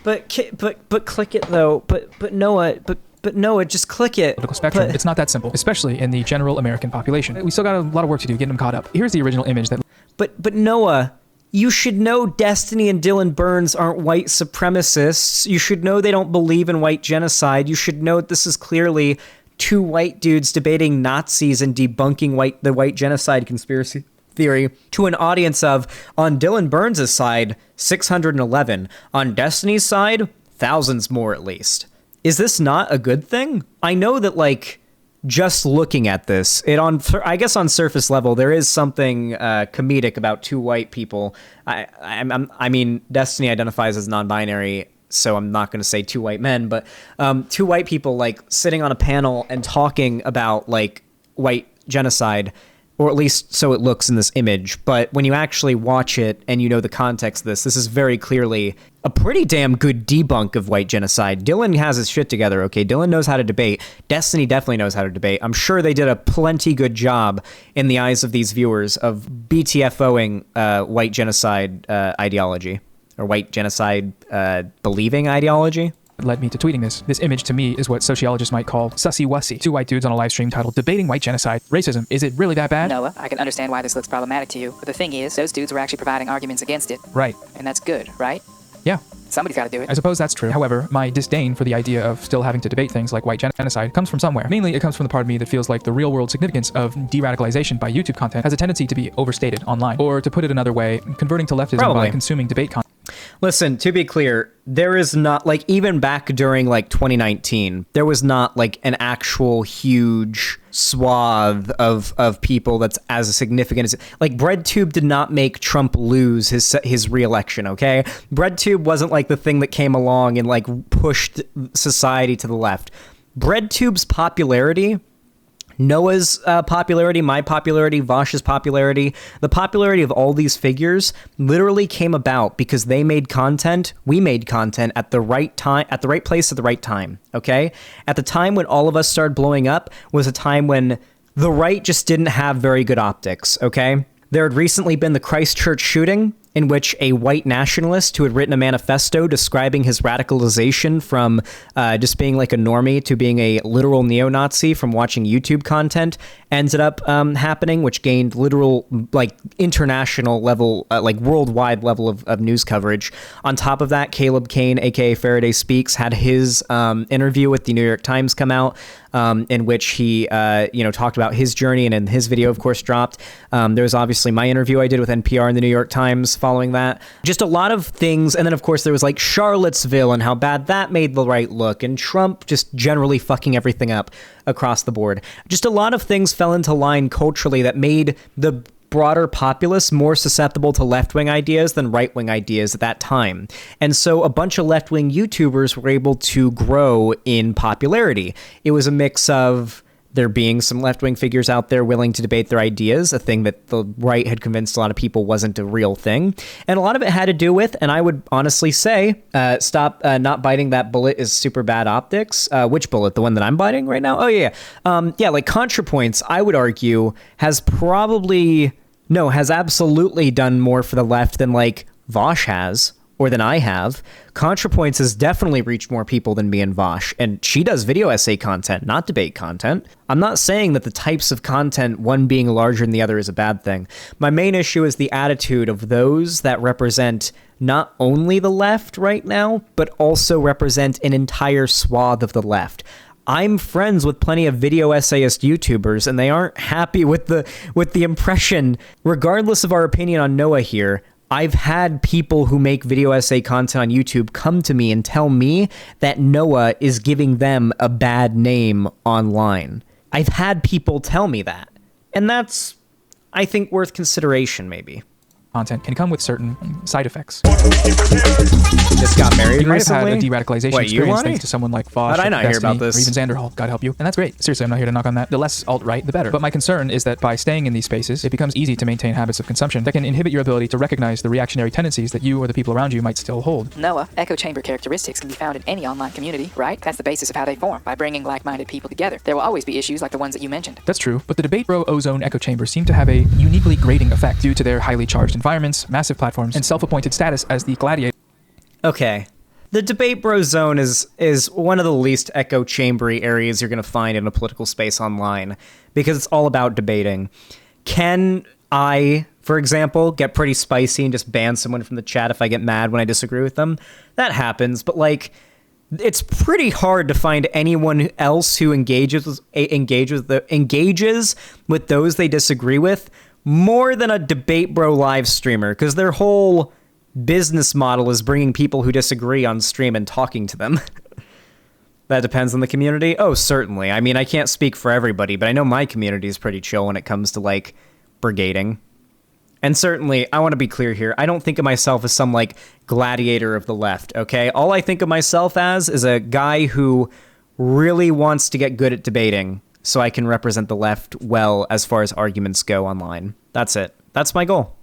But click it though. But Noah, just click it. Political spectrum. It's not that simple, especially in the general American population. We still got a lot of work to do, getting them caught up. Here's the original image that. But Noah, you should know Destiny and Dylan Burns aren't white supremacists. You should know they don't believe in white genocide. You should know this is clearly two white dudes debating Nazis and debunking the white genocide conspiracy theory to an audience of, on Dylan Burns' side, 611. On Destiny's side, thousands more at least. Is this not a good thing? I know that, like, just looking at this, I guess on surface level, there is something comedic about two white people. I mean, Destiny identifies as non-binary, so I'm not going to say two white men, but two white people, like, sitting on a panel and talking about, like, white genocide, or at least so it looks in this image. But when you actually watch it and you know the context of this is very clearly a pretty damn good debunk of white genocide. Dylan has his shit together, okay? Dylan knows how to debate. Destiny definitely knows how to debate. I'm sure they did a plenty good job in the eyes of these viewers of BTFOing white genocide ideology, or white genocide believing ideology. Led me to tweeting this. This image to me is what sociologists might call sussy-wussy. Two white dudes on a live stream titled "Debating White Genocide, Racism. Is it really that bad?" Noah, I can understand why this looks problematic to you, but the thing is, those dudes were actually providing arguments against it. Right. And that's good, right? Yeah. Somebody's got to do it. I suppose that's true. However, my disdain for the idea of still having to debate things like white genocide comes from somewhere. Mainly, it comes from the part of me that feels like the real-world significance of de-radicalization by YouTube content has a tendency to be overstated online. Or, to put it another way, converting to leftism by consuming debate content. Listen, to be clear, there is not, like, even back during, like, 2019, there was not, like, an actual huge swath of people that's as significant as, like, BreadTube did not make Trump lose his re-election, okay? BreadTube wasn't, like, the thing that came along and, like, pushed society to the left. BreadTube's popularity, Noah's popularity, my popularity, Vaush's popularity, the popularity of all these figures literally came about because they made content, we made content at the right time, at the right place at the right time, okay? At the time when all of us started blowing up was a time when the right just didn't have very good optics, okay? There had recently been the Christchurch shooting, in which a white nationalist who had written a manifesto describing his radicalization from just being like a normie to being a literal neo-Nazi from watching YouTube content ended up happening, which gained literal, like, international level, like worldwide level of news coverage. On top of that, Caleb Kane, aka Faraday Speaks, had his interview with the New York Times come out, in which he, talked about his journey, and then his video, of course, dropped. There was obviously my interview I did with NPR and the New York Times following that. Just a lot of things, and then, of course, there was, like, Charlottesville and how bad that made the right look, and Trump just generally fucking everything up across the board. Just a lot of things fell into line culturally that made the broader populace more susceptible to left-wing ideas than right-wing ideas at that time. And so a bunch of left-wing YouTubers were able to grow in popularity. It was a mix of there being some left-wing figures out there willing to debate their ideas, a thing that the right had convinced a lot of people wasn't a real thing. And a lot of it had to do with, and I would honestly say, stop not biting that bullet is super bad optics. Which bullet? The one that I'm biting right now? Oh, yeah. Like ContraPoints, I would argue, has absolutely done more for the left than, like, Vaush has, or than I have. ContraPoints has definitely reached more people than me and Vaush, and she does video essay content, not debate content. I'm not saying that the types of content, one being larger than the other, is a bad thing. My main issue is the attitude of those that represent not only the left right now, but also represent an entire swath of the left. I'm friends with plenty of video essayist YouTubers, and they aren't happy with the impression, regardless of our opinion on Noah here. I've had people who make video essay content on YouTube come to me and tell me that Noah is giving them a bad name online. I've had people tell me that. And that's, I think, worth consideration, maybe. Content can come with certain side effects. Just got married You might recently? have had a de-radicalization Wait, you, experience Lonnie? thanks to someone like Vaush, How'd I not hear about Destiny, this? or even Xanderhal, God help you. And that's great. Seriously, I'm not here to knock on that. The less alt-right, the better. But my concern is that by staying in these spaces, it becomes easy to maintain habits of consumption that can inhibit your ability to recognize the reactionary tendencies that you or the people around you might still hold. Noah, echo chamber characteristics can be found in any online community, right? That's the basis of how they form, by bringing like-minded people together. There will always be issues like the ones that you mentioned. That's true, but the debate bro ozone echo chambers seem to have a uniquely grating effect due to their highly charged environments, massive platforms, and self-appointed status as the gladiator. Okay. The debate bro zone is one of the least echo chambery areas you're going to find in a political space online because it's all about debating. Can I, for example, get pretty spicy and just ban someone from the chat if I get mad when I disagree with them? That happens, but like, it's pretty hard to find anyone else who engages with those they disagree with more than a debate bro live streamer, because their whole business model is bringing people who disagree on stream and talking to them. That depends on the community. Oh, certainly. I mean, I can't speak for everybody, but I know my community is pretty chill when it comes to like brigading. And certainly, I want to be clear here. I don't think of myself as some like gladiator of the left, okay? All I think of myself as is a guy who really wants to get good at debating so I can represent the left well as far as arguments go online. That's it. That's my goal.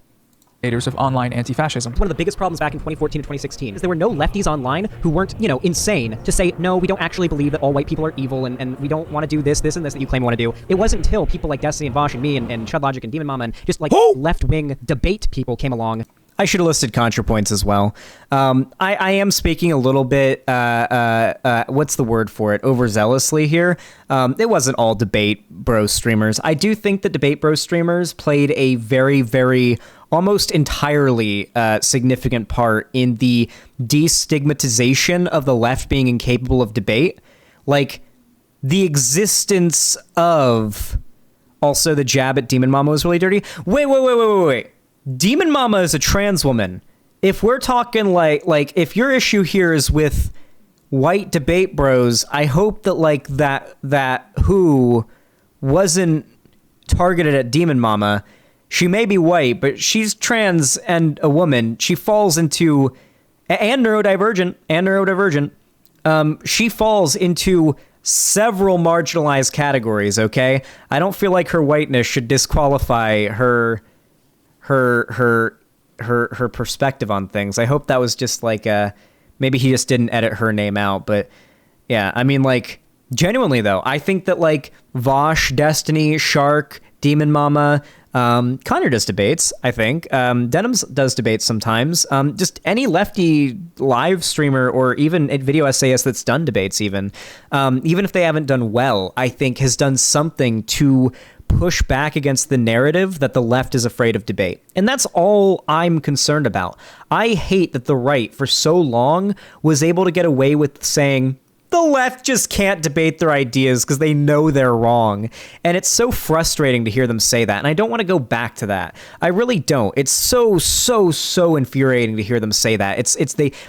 Of online anti-fascism. One of the biggest problems back in 2014 and 2016 is there were no lefties online who weren't, insane to say, no, we don't actually believe that all white people are evil and we don't want to do this, and this that you claim you want to do. It wasn't until people like Destiny and Vaush and me and Chudlogic and Demon Mama and just like left-wing debate people came along. I should have listed ContraPoints as well. I am speaking a little bit, what's the word for it, overzealously here. It wasn't all debate bro streamers. I do think that debate bro streamers played a very, very, almost entirely significant part in the destigmatization of the left being incapable of debate. Like, the existence of... Also, the jab at Demon Mama was really dirty. Wait. Demon Mama is a trans woman. If we're talking like if your issue here is with white debate bros, I hope that like that who wasn't targeted at Demon Mama. She may be white, but she's trans and a woman. She falls into and neurodivergent. She falls into several marginalized categories. Okay, I don't feel like her whiteness should disqualify her perspective on things. I hope that was just like maybe he just didn't edit her name out, but yeah, I mean, like, genuinely though, I think that like Vaush, Destiny, Shark, Demon Mama, Connor does debates, I think. Denims does debates sometimes. Just any lefty live streamer or even a video essayist that's done debates even if they haven't done well, I think has done something to push back against the narrative that the left is afraid of debate. And that's all I'm concerned about. I hate that the right for so long was able to get away with saying the left just can't debate their ideas because they know they're wrong. And it's so frustrating to hear them say that. And I don't want to go back to that. I really don't. It's so infuriating to hear them say that.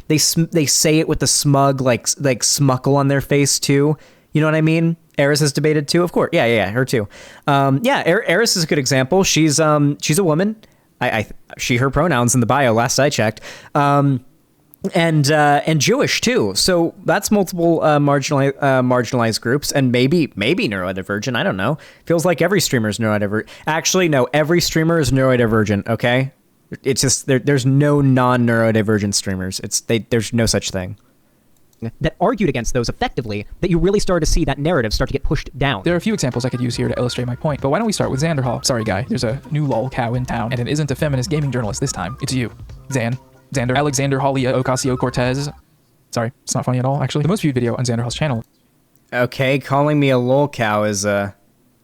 They say it with the smug, like smuckle on their face too. You know what I mean? Eris has debated too, of course. Yeah, her too. Eris is a good example. She's a woman. She, her pronouns in the bio last I checked. And Jewish too. So that's multiple marginalized groups, and maybe neurodivergent. I don't know. Feels like every streamer is neurodivergent. Actually, no, every streamer is neurodivergent. Okay, it's just there's no non-neurodivergent streamers. There's no such thing. That argued against those effectively, that you really started to see that narrative start to get pushed down. There are a few examples I could use here to illustrate my point, but why don't we start with Xanderhal? Sorry, guy, there's a new lol cow in town, and it isn't a feminist gaming journalist this time. It's you, Xander, Alexander Halia Ocasio-Cortez. Sorry, it's not funny at all, actually. The most viewed video on Xanderhal's channel. Okay, calling me a lol cow is a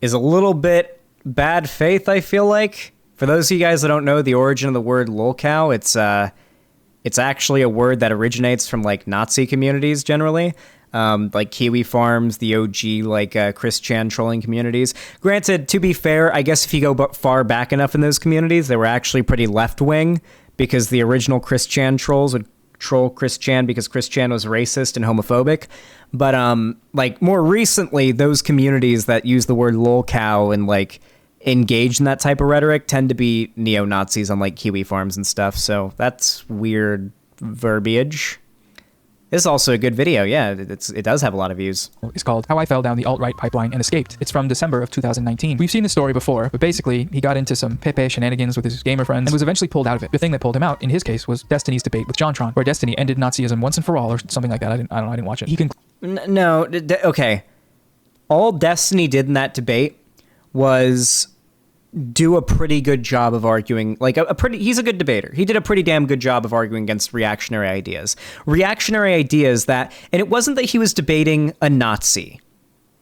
little bit bad faith, I feel like. For those of you guys that don't know the origin of the word lol cow, it's actually a word that originates from like Nazi communities generally, like Kiwi Farms, the OG like Chris Chan trolling communities. Granted, to be fair, I guess if you go far back enough in those communities, they were actually pretty left-wing because the original Chris Chan trolls would troll Chris Chan because Chris Chan was racist and homophobic. But like more recently, those communities that use the word lolcow and like engage in that type of rhetoric tend to be neo-Nazis on like Kiwi farms and stuff. So that's weird verbiage. This is also a good video. Yeah, it does have a lot of views. It's called How I Fell Down the Alt-Right Pipeline and Escaped. It's from December of 2019. We've seen the story before, but basically he got into some Pepe shenanigans with his gamer friends and was eventually pulled out of it. The thing that pulled him out, in his case, was Destiny's debate with JonTron, where Destiny ended Nazism once and for all, or something like that. I didn't watch it. Okay. All Destiny did in that debate was do a pretty good job of arguing, like he's a good debater. He did a pretty damn good job of arguing against reactionary ideas. Reactionary ideas and it wasn't that he was debating a Nazi.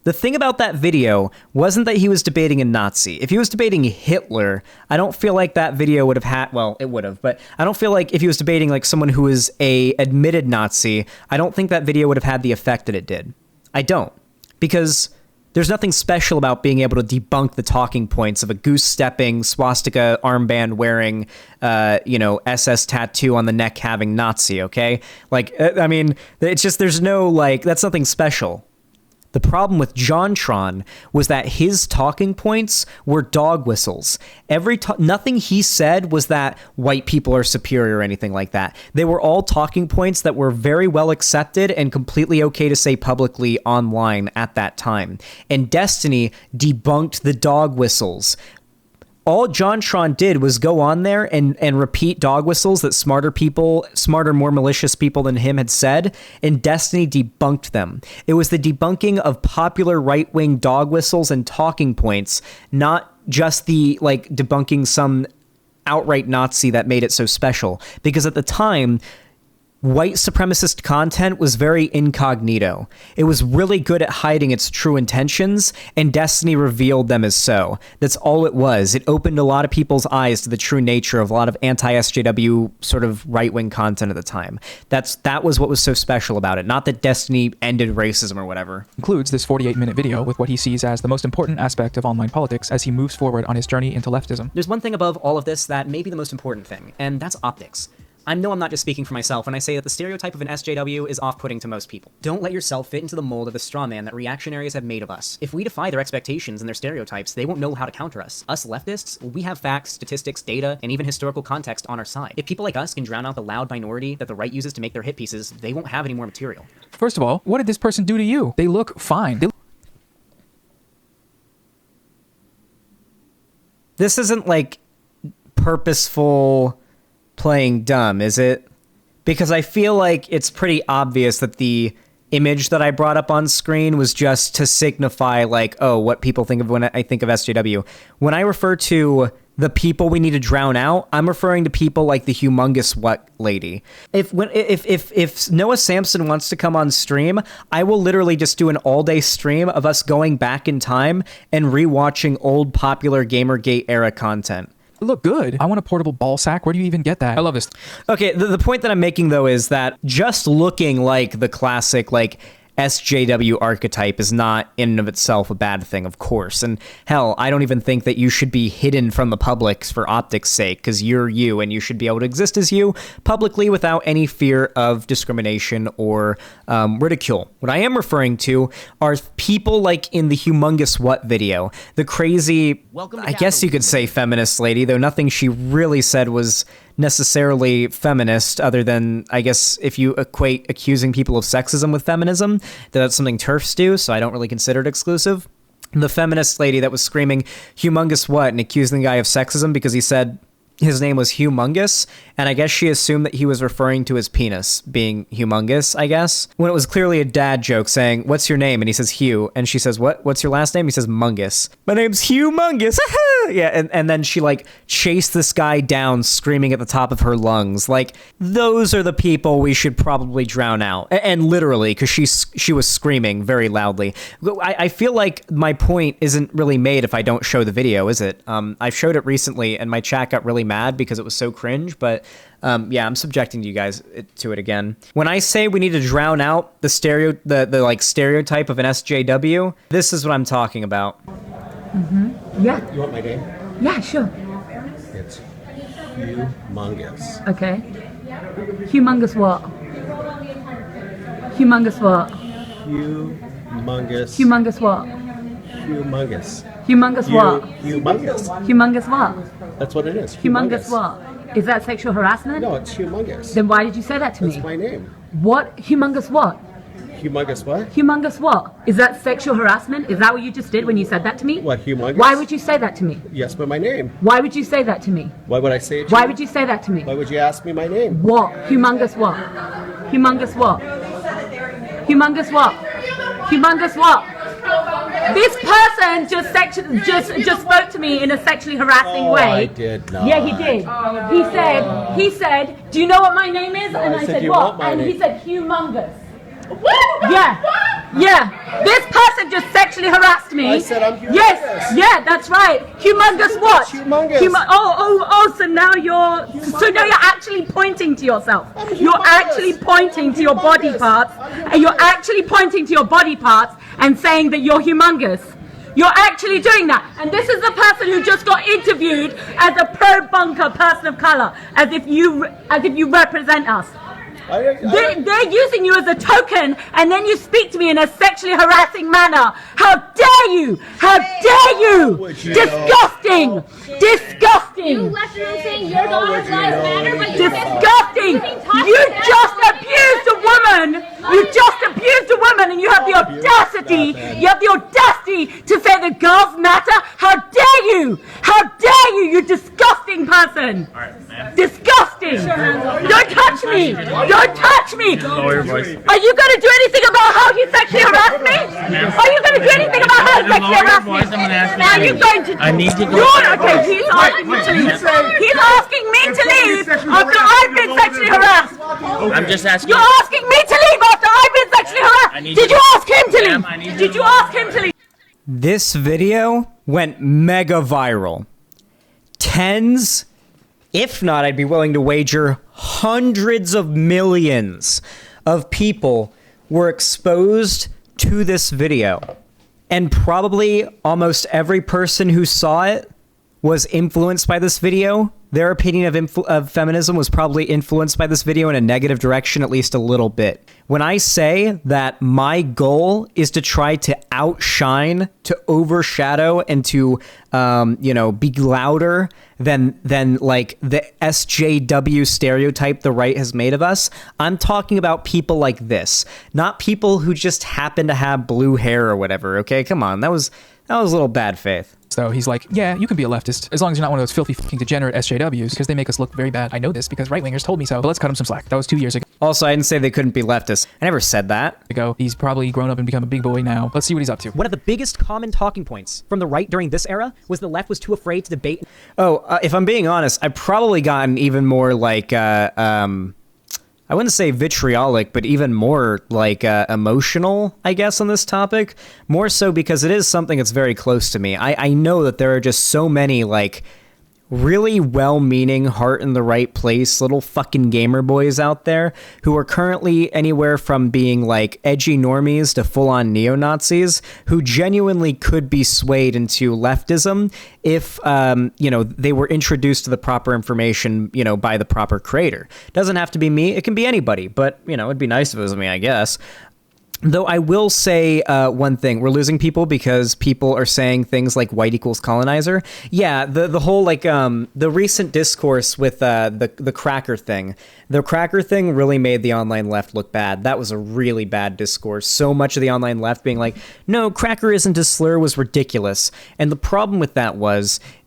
The thing about that video wasn't that he was debating a Nazi. If he was debating Hitler, I don't feel like that video would have had, well, it would have, but I don't feel like if he was debating like someone who is a admitted Nazi, I don't think that video would have had the effect that it did. I don't. Because there's nothing special about being able to debunk the talking points of a goose-stepping, swastika armband wearing, SS tattoo on the neck having Nazi, okay? Like, I mean, it's just, there's no, like, that's nothing special. The problem with JonTron was that his talking points were dog whistles. Nothing he said was that white people are superior or anything like that. They were all talking points that were very well accepted and completely okay to say publicly online at that time. And Destiny debunked the dog whistles. All JonTron did was go on there and repeat dog whistles that smarter, more malicious people than him had said, and Destiny debunked them. It was the debunking of popular right-wing dog whistles and talking points, not just the, like, debunking some outright Nazi that made it so special. Because at the time, white supremacist content was very incognito. It was really good at hiding its true intentions, and Destiny revealed them as so. That's all it was. It opened a lot of people's eyes to the true nature of a lot of anti-SJW sort of right-wing content at the time. That was what was so special about it, not that Destiny ended racism or whatever. Includes this 48-minute video with what he sees as the most important aspect of online politics as he moves forward on his journey into leftism. There's one thing above all of this that may be the most important thing, and that's optics. I know I'm not just speaking for myself when I say that the stereotype of an SJW is off-putting to most people. Don't let yourself fit into the mold of the straw man that reactionaries have made of us. If we defy their expectations and their stereotypes, they won't know how to counter us. Us leftists, we have facts, statistics, data, and even historical context on our side. If people like us can drown out the loud minority that the right uses to make their hit pieces, they won't have any more material. First of all, what did this person do to you? They look fine. This isn't like purposeful playing dumb, is it? Because I feel like it's pretty obvious that the image that I brought up on screen was just to signify, like, oh, what people think of when I think of SJW. When I refer to the people we need to drown out, I'm referring to people like the humongous what lady. If Noah Samsen wants to come on stream, I will literally just do an all-day stream of us going back in time and rewatching old popular Gamergate era content. Look good. I want a portable ball sack. Where do you even get that? I love this. Okay, the point that I'm making, though, is that just looking like the classic, like, SJW archetype is not in and of itself a bad thing, of course. And hell, I don't even think that you should be hidden from the public for optics' sake, because you're you, and you should be able to exist as you publicly without any fear of discrimination or ridicule. What I am referring to are people like in the Humongous What video, the crazy, I guess you could say feminist lady, though nothing she really said was necessarily feminist, other than, I guess, if you equate accusing people of sexism with feminism, that's something TERFs do, so I don't really consider it exclusive. The feminist lady that was screaming humongous what and accusing the guy of sexism because he said his name was Humongous, and I guess she assumed that he was referring to his penis being humongous, I guess, when it was clearly a dad joke saying, "What's your name?" And he says, Hugh, and she says, "What's your last name?" He says, "Mungus." "My name's Humongous." Yeah, and then she, like, chased this guy down screaming at the top of her lungs. Like, those are the people we should probably drown out. And literally, because she was screaming very loudly. I feel like my point isn't really made if I don't show the video, is it? I showed it recently, and my chat got really mad because it was so cringe, but yeah, I'm subjecting you guys to it again. When I say we need to drown out the stereotype of an SJW, this is what I'm talking about. Yeah. You want my name? Yeah, sure. It's Humongous. Okay. Humongous what? Humongous what? Humongous. Humongous what? Humongous. Humongous what? Humongous. Humongous what? That's what it is. Humongous what? Is that sexual harassment? No, it's humongous. Then why did you say that to me? That's my name. What? Humongous what? Humongous what? Humongous what? Is that sexual harassment? Is that what you just did when you said that to me? What, humongous? Why would you say that to me? Yes, but my name. Why would you say that to me? Why would I say it to Why you? would you say that to me? Why would you ask me my name? What? Humongous what? Humongous what? Humongous what? Humongous what? This person just spoke to me in a sexually harassing way. I did not. Yeah, he did. He said, do you know what my name is? And I said, you what? want my And name. he said, humongous. Yeah. This person just sexually harassed me. I said I'm humongous. Yes, yeah, that's right. Humongous what? Humongous. So now you're actually pointing to yourself. You're actually pointing to your body parts, and you're actually pointing to your body parts and saying that you're humongous. You're actually doing that. And this is the person who just got interviewed as a pro-bunker person of color, as if you represent us. They're using you as a token, and then you speak to me in a sexually harassing manner. How dare you? How dare you? Disgusting! Disgusting! You left the room saying your daughter's lives matter, but you disgusting! You just abused a woman! You just abused a woman, and you have the audacity! You have the audacity to say that girls matter? How dare you? How dare you? You disgusting person! Disgusting! Don't touch me! Don't touch me! Lower your voice. Are you going to do anything about how he sexually harassed me? Are you going to do anything about how he sexually harassed me? Are you going to? I need to go. Okay, he's asking me to leave. He's asking me to leave after I've been sexually harassed. I'm just asking. You're asking me to leave after I've been sexually harassed. Did you ask him to leave? Did you ask him to leave? This video went mega viral. Tens, if not, I'd be willing to wager hundreds of millions of people were exposed to this video. And probably almost every person who saw it was influenced by this video. Their opinion of feminism was probably influenced by this video in a negative direction, at least a little bit. When I say that my goal is to try to outshine, to overshadow, and to, be louder than like the SJW stereotype the right has made of us, I'm talking about people like this, not people who just happen to have blue hair or whatever. Okay, come on, that was a little bad faith. So he's like, yeah, you can be a leftist as long as you're not one of those filthy fucking degenerate SJWs, because they make us look very bad. I know this because right-wingers told me so, but let's cut him some slack. That was 2 years ago. Also, I didn't say they couldn't be leftists. I never said that. He's probably grown up and become a big boy now. Let's see what he's up to. One of the biggest common talking points from the right during this era was the left was too afraid to debate. If I'm being honest, I've probably gotten even more like, I wouldn't say vitriolic, but even more like emotional, I guess, on this topic. More so because it is something that's very close to me. I know that there are just so many like really well-meaning, heart in the right place, little fucking gamer boys out there who are currently anywhere from being like edgy normies to full-on neo-Nazis who genuinely could be swayed into leftism if, they were introduced to the proper information, by the proper creator. Doesn't have to be me. It can be anybody, but, it'd be nice if it was me, I guess. Though I will say one thing, we're losing people because people are saying things like white equals colonizer. Yeah, the whole like the recent discourse with the cracker thing. The cracker thing really made the online left look bad. That was a really bad discourse. So much of the online left being like, no, cracker isn't a slur was ridiculous. And the problem with that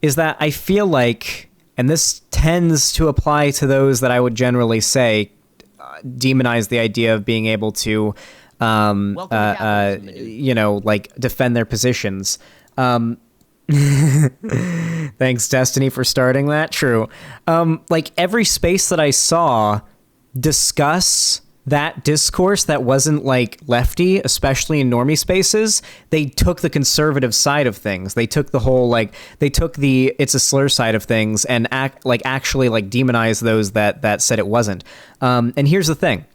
is that I feel like, and this tends to apply to those that I would generally say demonize the idea of being able to defend their positions. Thanks, Destiny, for starting that. True. Like every space that I saw discuss that discourse that wasn't like lefty, especially in normie spaces, they took the conservative side of things. They took the whole it's a slur side of things and actually demonize those that said it wasn't. And here's the thing.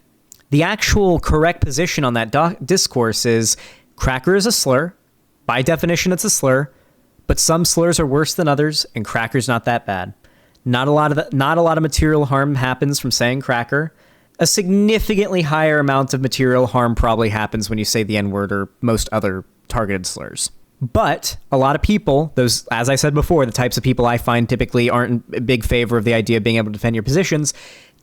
The actual correct position on that discourse is cracker is a slur. By definition, it's a slur, but some slurs are worse than others, and cracker's not that bad. Not a lot of material harm happens from saying cracker. A significantly higher amount of material harm probably happens when you say the N-word or most other targeted slurs. But a lot of people, those, as I said before, the types of people I find typically aren't in big favor of the idea of being able to defend your positions,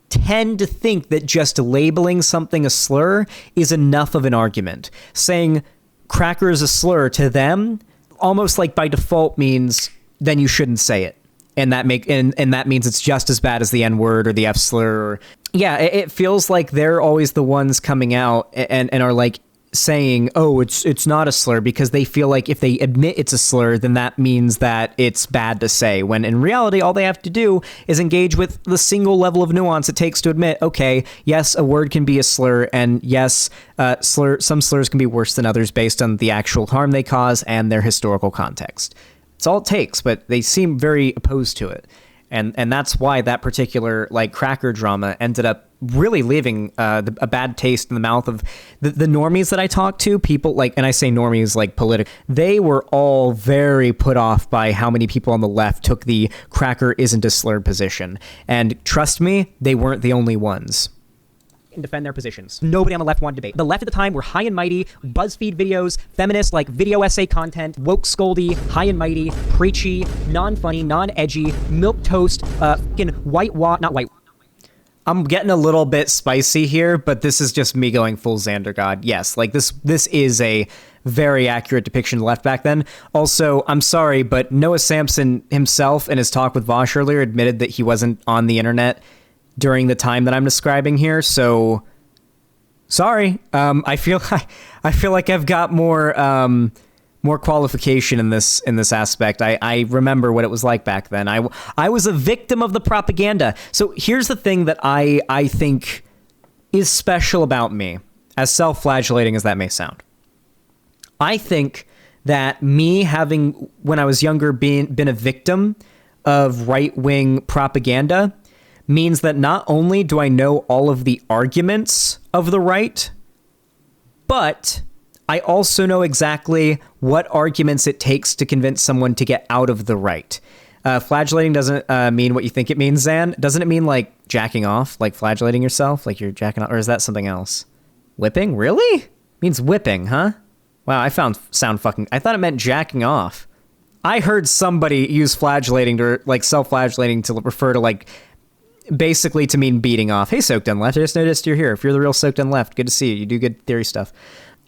tend to think that just labeling something a slur is enough of an argument. Saying cracker is a slur to them, almost like by default means then you shouldn't say it. And that means it's just as bad as the N-word or the F slur. Or, yeah, it feels like they're always the ones coming out and are like saying, oh, it's not a slur, because they feel like if they admit it's a slur, then that means that it's bad to say. When in reality, all they have to do is engage with the single level of nuance it takes to admit, okay, yes, a word can be a slur, and yes, some slurs can be worse than others based on the actual harm they cause and their historical context. It's all it takes, but they seem very opposed to it. And that's why that particular like cracker drama ended up really leaving a bad taste in the mouth of the normies that I talked to. People like, and I say normies like political, they were all very put off by how many people on the left took the cracker isn't a slurred position. And trust me, they weren't the only ones. And defend their positions. Nobody on the left wanted debate. The left at the time were high and mighty, BuzzFeed videos, feminist like video essay content, woke scoldy, high and mighty, preachy, non-funny, non-edgy, milquetoast, not white. I'm getting a little bit spicy here, but this is just me going full Xander God. Yes, like this is a very accurate depiction of the left back then. Also, I'm sorry, but Noah Samsen himself in his talk with Vaush earlier admitted that he wasn't on the internet during the time that I'm describing here, so sorry. I feel like I've got more qualification in this aspect. I remember what it was like back then. I was a victim of the propaganda. So here's the thing that I think is special about me, as self-flagellating as that may sound. I think that me having, when I was younger, been a victim of right-wing propaganda means that not only do I know all of the arguments of the right, but I also know exactly what arguments it takes to convince someone to get out of the right. Flagellating doesn't mean what you think it means, Xan. Doesn't it mean like jacking off, like flagellating yourself, like you're jacking off, or is that something else? Whipping? Really? It means whipping, huh? Wow, I thought it meant jacking off. I heard somebody use flagellating to like self-flagellating to refer to like basically to mean beating off. Hey, Soaked on Left, I just noticed you're here. If you're the real Soaked on Left, good to see you. You do good theory stuff.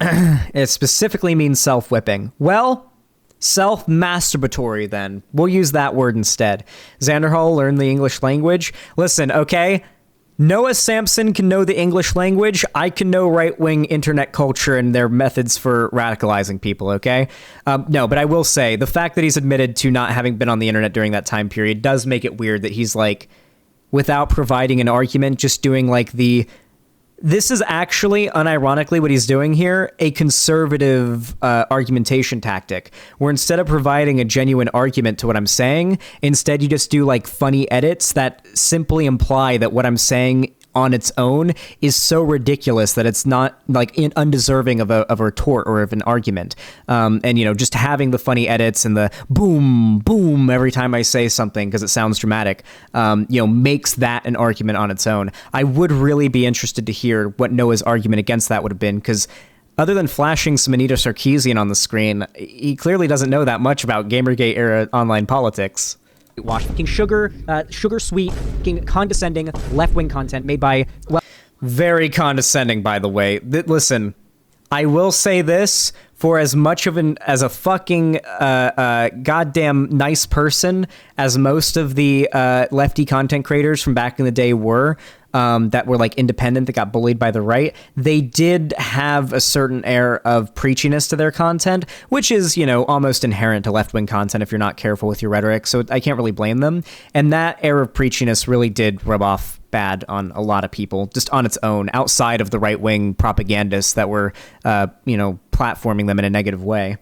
It specifically means self-whipping. Well, self-masturbatory then. We'll use that word instead. Xanderhal learned the English language. Listen, okay? Noah Samsen can know the English language. I can know right-wing internet culture and their methods for radicalizing people, okay? No, but I will say, the fact that he's admitted to not having been on the internet during that time period does make it weird that he's like, without providing an argument, just doing like this is actually, unironically, what he's doing here, a conservative argumentation tactic, where instead of providing a genuine argument to what I'm saying, instead you just do like funny edits that simply imply that what I'm saying on its own is so ridiculous that it's not like undeserving of a retort or of an argument. And, you know, just having the funny edits and the boom, boom every time I say something because it sounds dramatic, you know, makes that an argument on its own. I would really be interested to hear what Noah's argument against that would have been, because other than flashing some Anita Sarkeesian on the screen, he clearly doesn't know that much about Gamergate era online politics. Wash fucking sugar sweet, fucking condescending left-wing content made by, well, very condescending, by the way. Listen, I will say this, for as much of as a fucking goddamn nice person as most of the lefty content creators from back in the day were, that were like independent, that got bullied by the right, they did have a certain air of preachiness to their content, which is, you know, almost inherent to left-wing content if you're not careful with your rhetoric, so I can't really blame them. And that air of preachiness really did rub off bad on a lot of people, just on its own, outside of the right-wing propagandists that were, you know, platforming them in a negative way.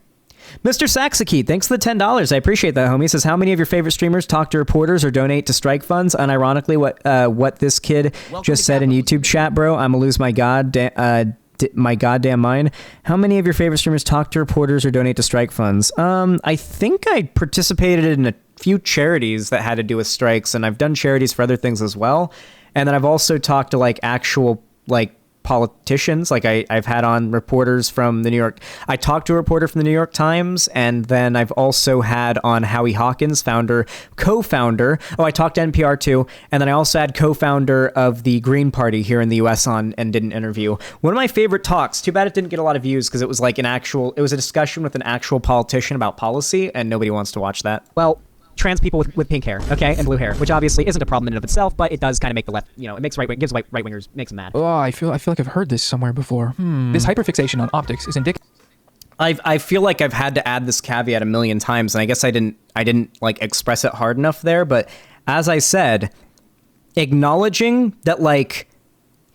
Mr. Saxakey, thanks for the $10. I appreciate that, homie. Says, how many of your favorite streamers talk to reporters or donate to strike funds? Unironically, what this kid just said in YouTube chat, bro. I'm gonna lose my goddamn mind. How many of your favorite streamers talk to reporters or donate to strike funds? I think I participated in a few charities that had to do with strikes, and I've done charities for other things as well. And then I've also talked to like actual like politicians. Like I've had on reporters from the New York. I talked to a reporter from the New York Times, and then I've also had on Howie Hawkins, co-founder. Oh, I talked to NPR too, and then I also had co-founder of the Green Party here in the U.S. on and did an interview. One of my favorite talks. Too bad it didn't get a lot of views because it was like it was a discussion with an actual politician about policy, and nobody wants to watch that. Well, trans people with pink hair, okay, and blue hair, which obviously isn't a problem in and of itself, but it does kind of make the left, it makes gives right-wingers, makes them mad. Oh, I feel like I've heard this somewhere before. This hyperfixation on optics is indicative. I feel like I've had to add this caveat a million times, and I guess I didn't like express it hard enough there, but as I said, acknowledging that like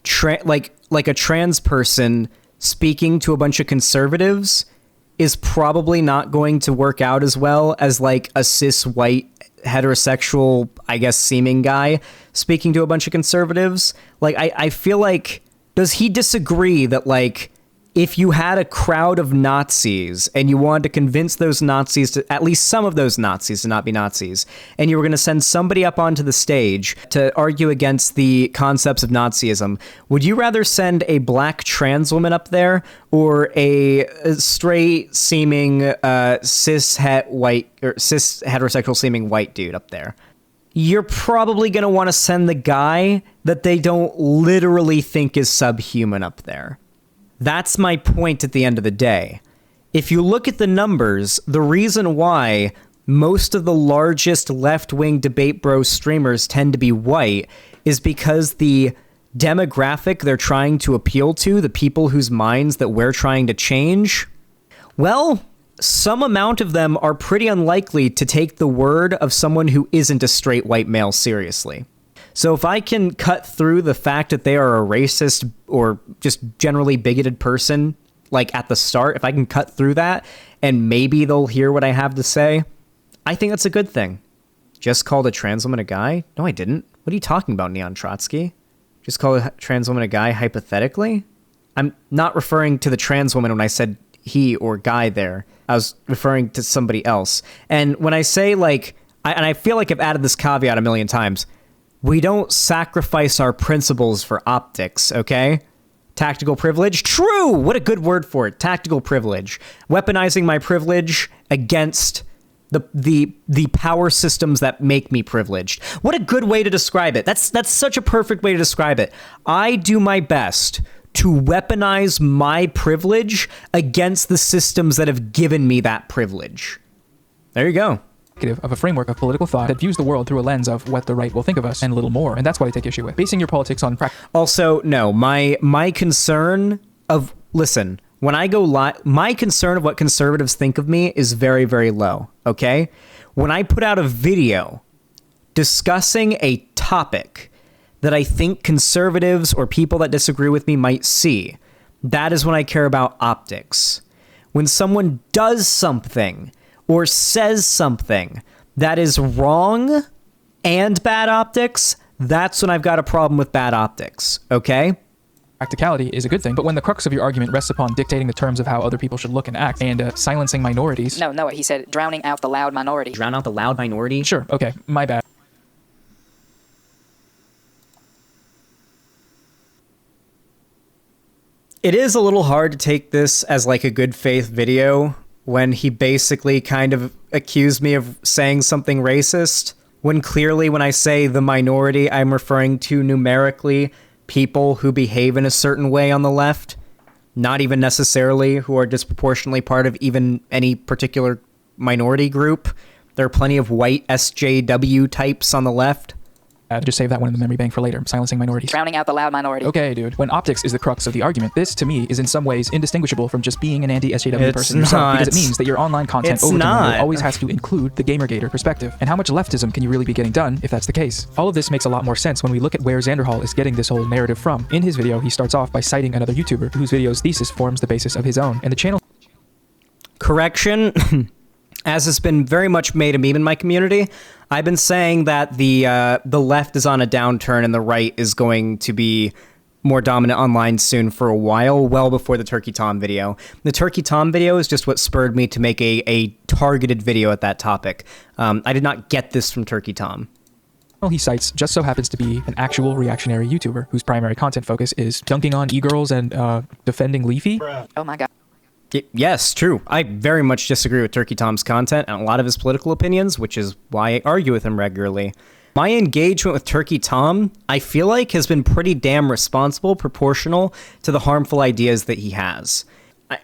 a trans person speaking to a bunch of conservatives is probably not going to work out as well as like a cis white heterosexual, I guess, seeming guy speaking to a bunch of conservatives. Like, I feel like, does he disagree that like, if you had a crowd of Nazis and you wanted to convince those Nazis to, at least some of those Nazis to not be Nazis, and you were going to send somebody up onto the stage to argue against the concepts of Nazism, would you rather send a black trans woman up there or a straight seeming cis heterosexual seeming white dude up there? You're probably going to want to send the guy that they don't literally think is subhuman up there. That's my point at the end of the day. If you look at the numbers, the reason why most of the largest left-wing debate bro streamers tend to be white is because the demographic they're trying to appeal to, the people whose minds that we're trying to change, well, some amount of them are pretty unlikely to take the word of someone who isn't a straight white male seriously. So if I can cut through the fact that they are a racist or just generally bigoted person, like at the start, if I can cut through that and maybe they'll hear what I have to say, I think that's a good thing. Just called a trans woman a guy? No, I didn't. What are you talking about, Neon Trotsky? Just called a trans woman a guy hypothetically? I'm not referring to the trans woman when I said he or guy there. I was referring to somebody else. And when I say like, I feel like I've added this caveat a million times, we don't sacrifice our principles for optics, okay? Tactical privilege? True! What a good word for it. Tactical privilege. Weaponizing my privilege against the power systems that make me privileged. What a good way to describe it. That's such a perfect way to describe it. I do my best to weaponize my privilege against the systems that have given me that privilege. There you go. Of a framework of political thought that views the world through a lens of what the right will think of us and a little more. And that's what I take issue with. Basing your politics on practice. Also, no, my concern of, listen, when I go live, my concern of what conservatives think of me is very, very low, okay? When I put out a video discussing a topic that I think conservatives or people that disagree with me might see, that is when I care about optics. When someone does something or says something that is wrong and bad optics, that's when I've got a problem with bad optics, okay? Practicality is a good thing, but when the crux of your argument rests upon dictating the terms of how other people should look and act and silencing minorities... No, he said drowning out the loud minority. Drown out the loud minority? Sure, okay, my bad. It is a little hard to take this as like a good faith video when he basically kind of accused me of saying something racist, when clearly when I say the minority, I'm referring to numerically people who behave in a certain way on the left, not even necessarily who are disproportionately part of even any particular minority group. There are plenty of white SJW types on the left. Just save that one in the memory bank for later. Silencing minorities. Drowning out the loud minority. Okay, dude. When optics is the crux of the argument, this, to me, is in some ways indistinguishable from just being an anti-SJW person yourself, because it means that your online content over time always has to include the Gamergator perspective. And how much leftism can you really be getting done if that's the case? All of this makes a lot more sense when we look at where Xanderhal is getting this whole narrative from. In his video, he starts off by citing another YouTuber whose video's thesis forms the basis of his own, and the channel... Correction. As has been very much made a meme in my community, I've been saying that the left is on a downturn and the right is going to be more dominant online soon for a while, well before the Turkey Tom video. The Turkey Tom video is just what spurred me to make a targeted video at that topic. I did not get this from Turkey Tom. He cites just so happens to be an actual reactionary YouTuber whose primary content focus is dunking on e-girls and defending Leafy. Oh my god. Yes, true. I very much disagree with Turkey Tom's content and a lot of his political opinions, which is why I argue with him regularly. My engagement with Turkey Tom, I feel like, has been pretty damn responsible, proportional to the harmful ideas that he has.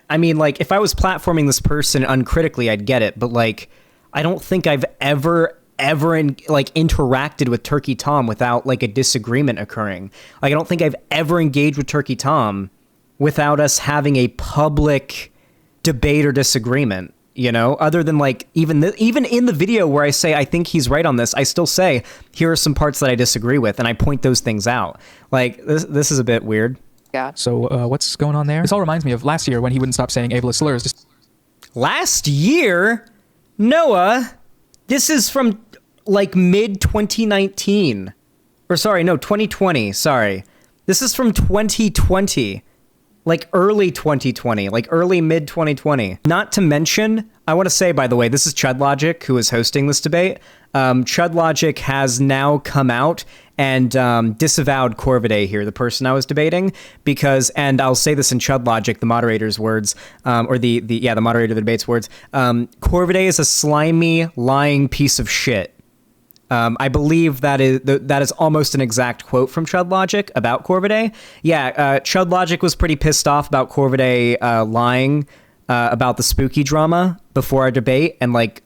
I mean, like, if I was platforming this person uncritically, I'd get it, but, like, I don't think I've ever interacted with Turkey Tom without, like, a disagreement occurring. Like, I don't think I've ever engaged with Turkey Tom without us having a public debate or disagreement. You know, other than like even in the video where I say I think he's right on this, I still say here are some parts that I disagree with, and I point those things out. Like this is a bit weird. Yeah. So what's going on there? This all reminds me of last year when he wouldn't stop saying ableist slurs. Last year, Noah, this is from like mid 2019, or sorry, no 2020. Sorry, this is from 2020. Like early 2020, like early mid 2020. Not to mention, I want to say, by the way, this is ChudLogic who is hosting this debate. ChudLogic has now come out and disavowed KORVIDAY here, the person I was debating, because, and I'll say this in ChudLogic, the moderator's words, or the moderator of the debate's words, KORVIDAY is a slimy, lying piece of shit. I believe that is almost an exact quote from ChudLogic about KORVIDAY. Yeah, ChudLogic was pretty pissed off about KORVIDAY lying about the spooky drama before our debate, and like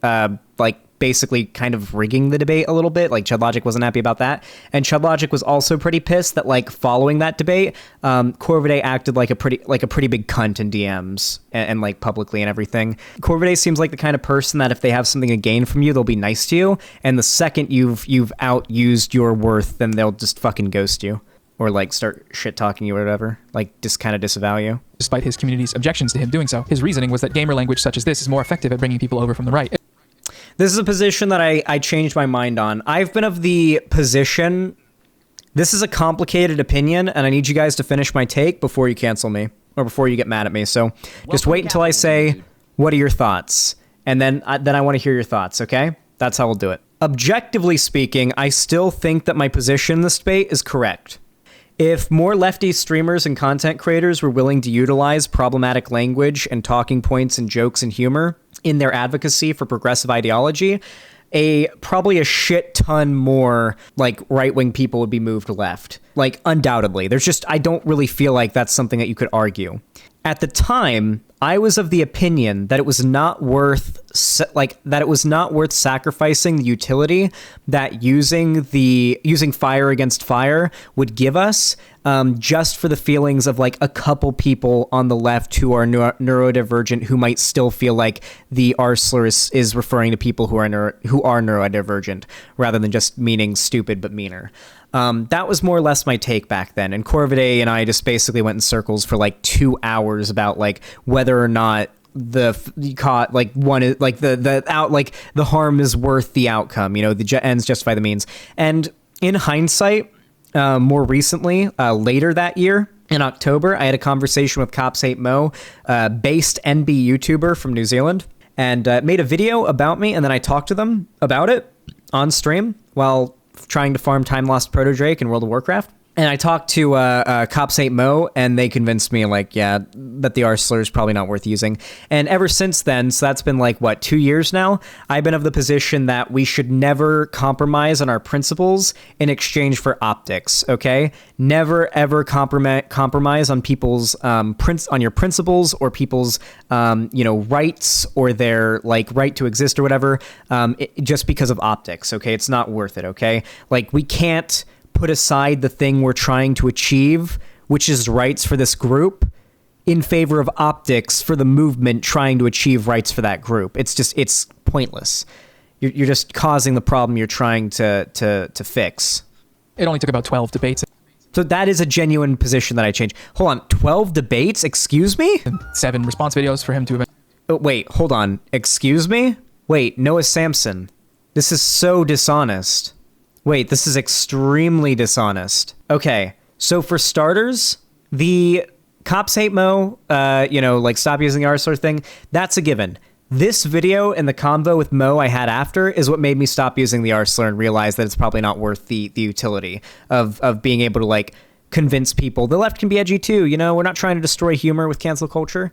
basically kind of rigging the debate a little bit. Like ChudLogic wasn't happy about that, and ChudLogic was also pretty pissed that like following that debate, KORVIDAY acted like a pretty big cunt in DMs and like publicly and everything. KORVIDAY seems like the kind of person that if they have something to gain from you, they'll be nice to you, and the second you've outused your worth, then they'll just fucking ghost you or like start shit talking you or whatever, like just kind of disavow you. Despite his community's objections to him doing so, his reasoning was that gamer language such as this is more effective at bringing people over from the right. This is a position that I changed my mind on. I've been of the position, this is a complicated opinion, and I need you guys to finish my take before you cancel me, or before you get mad at me. So just wait until I say, what are your thoughts? And then I want to hear your thoughts, okay? That's how we'll do it. Objectively speaking, I still think that my position in this debate is correct. If more lefty streamers and content creators were willing to utilize problematic language and talking points and jokes and humor in their advocacy for progressive ideology, probably a shit ton more like right-wing people would be moved left. Like undoubtedly. I don't really feel like that's something that you could argue. At the time, I was of the opinion that it was not worth sacrificing the utility that using fire against fire would give us, just for the feelings of like a couple people on the left who are neurodivergent who might still feel like the R slur is referring to people who are neurodivergent rather than just meaning stupid but meaner. That was more or less my take back then, and KORVIDAY and I just basically went in circles for like 2 hours about like whether or not the harm is worth the outcome. You know, the ends justify the means. And in hindsight, more recently, later that year in October, I had a conversation with Cops Hate Mo, based NB YouTuber from New Zealand, and made a video about me, and then I talked to them about it on stream while trying to farm Time Lost Proto Drake in World of Warcraft. And I talked to Cops Hate Mo, and they convinced me, like, yeah, that the R slur is probably not worth using. And ever since then, so that's been like, what, 2 years now? I've been of the position that we should never compromise on our principles in exchange for optics, okay? Never, ever compromise on people's on your principles or people's, rights or their, like, right to exist or whatever, just because of optics, okay? It's not worth it, okay? Like, we can't put aside the thing we're trying to achieve, which is rights for this group, in favor of optics for the movement trying to achieve rights for that group. It's pointless. You're just causing the problem you're trying to fix. It only took about 12 debates. So that is a genuine position that I changed. Hold on, 12 debates? Excuse me? 7 response videos for him to... Oh, wait, hold on. Excuse me? Wait, Noah Samsen. This is so dishonest. Wait, this is extremely dishonest. Okay, So for starters, the cops hate Mo, like stop using the R slur thing, that's a given. This video and the convo with Mo I had after is what made me stop using the R slur and realize that it's probably not worth the utility of being able to like convince people the left can be edgy too. We're not trying to destroy humor with cancel culture.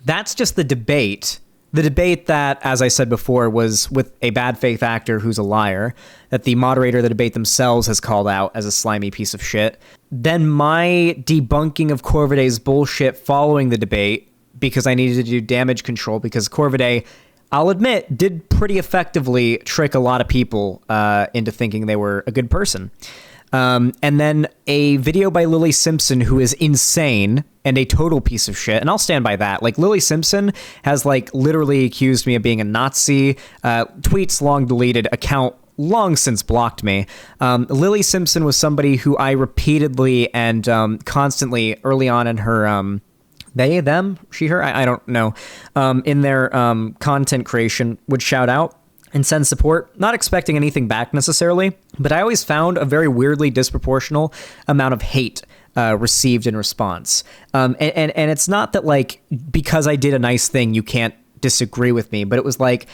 That's just the debate. The debate that, as I said before, was with a bad faith actor who's a liar, that the moderator of the debate themselves has called out as a slimy piece of shit. Then my debunking of KORVIDAY's bullshit following the debate, because I needed to do damage control, because KORVIDAY, I'll admit, did pretty effectively trick a lot of people into thinking they were a good person. And then a video by Lily Simpson, who is insane and a total piece of shit. And I'll stand by that. Like, Lily Simpson has like literally accused me of being a Nazi, tweets long deleted, account long since blocked me. Lily Simpson was somebody who I repeatedly and constantly early on in her they, them, she, her, I don't know, in their content creation would shout out and send support, not expecting anything back necessarily, but I always found a very weirdly disproportional amount of hate received in response. And it's not that like, because I did a nice thing, you can't disagree with me, but it was like,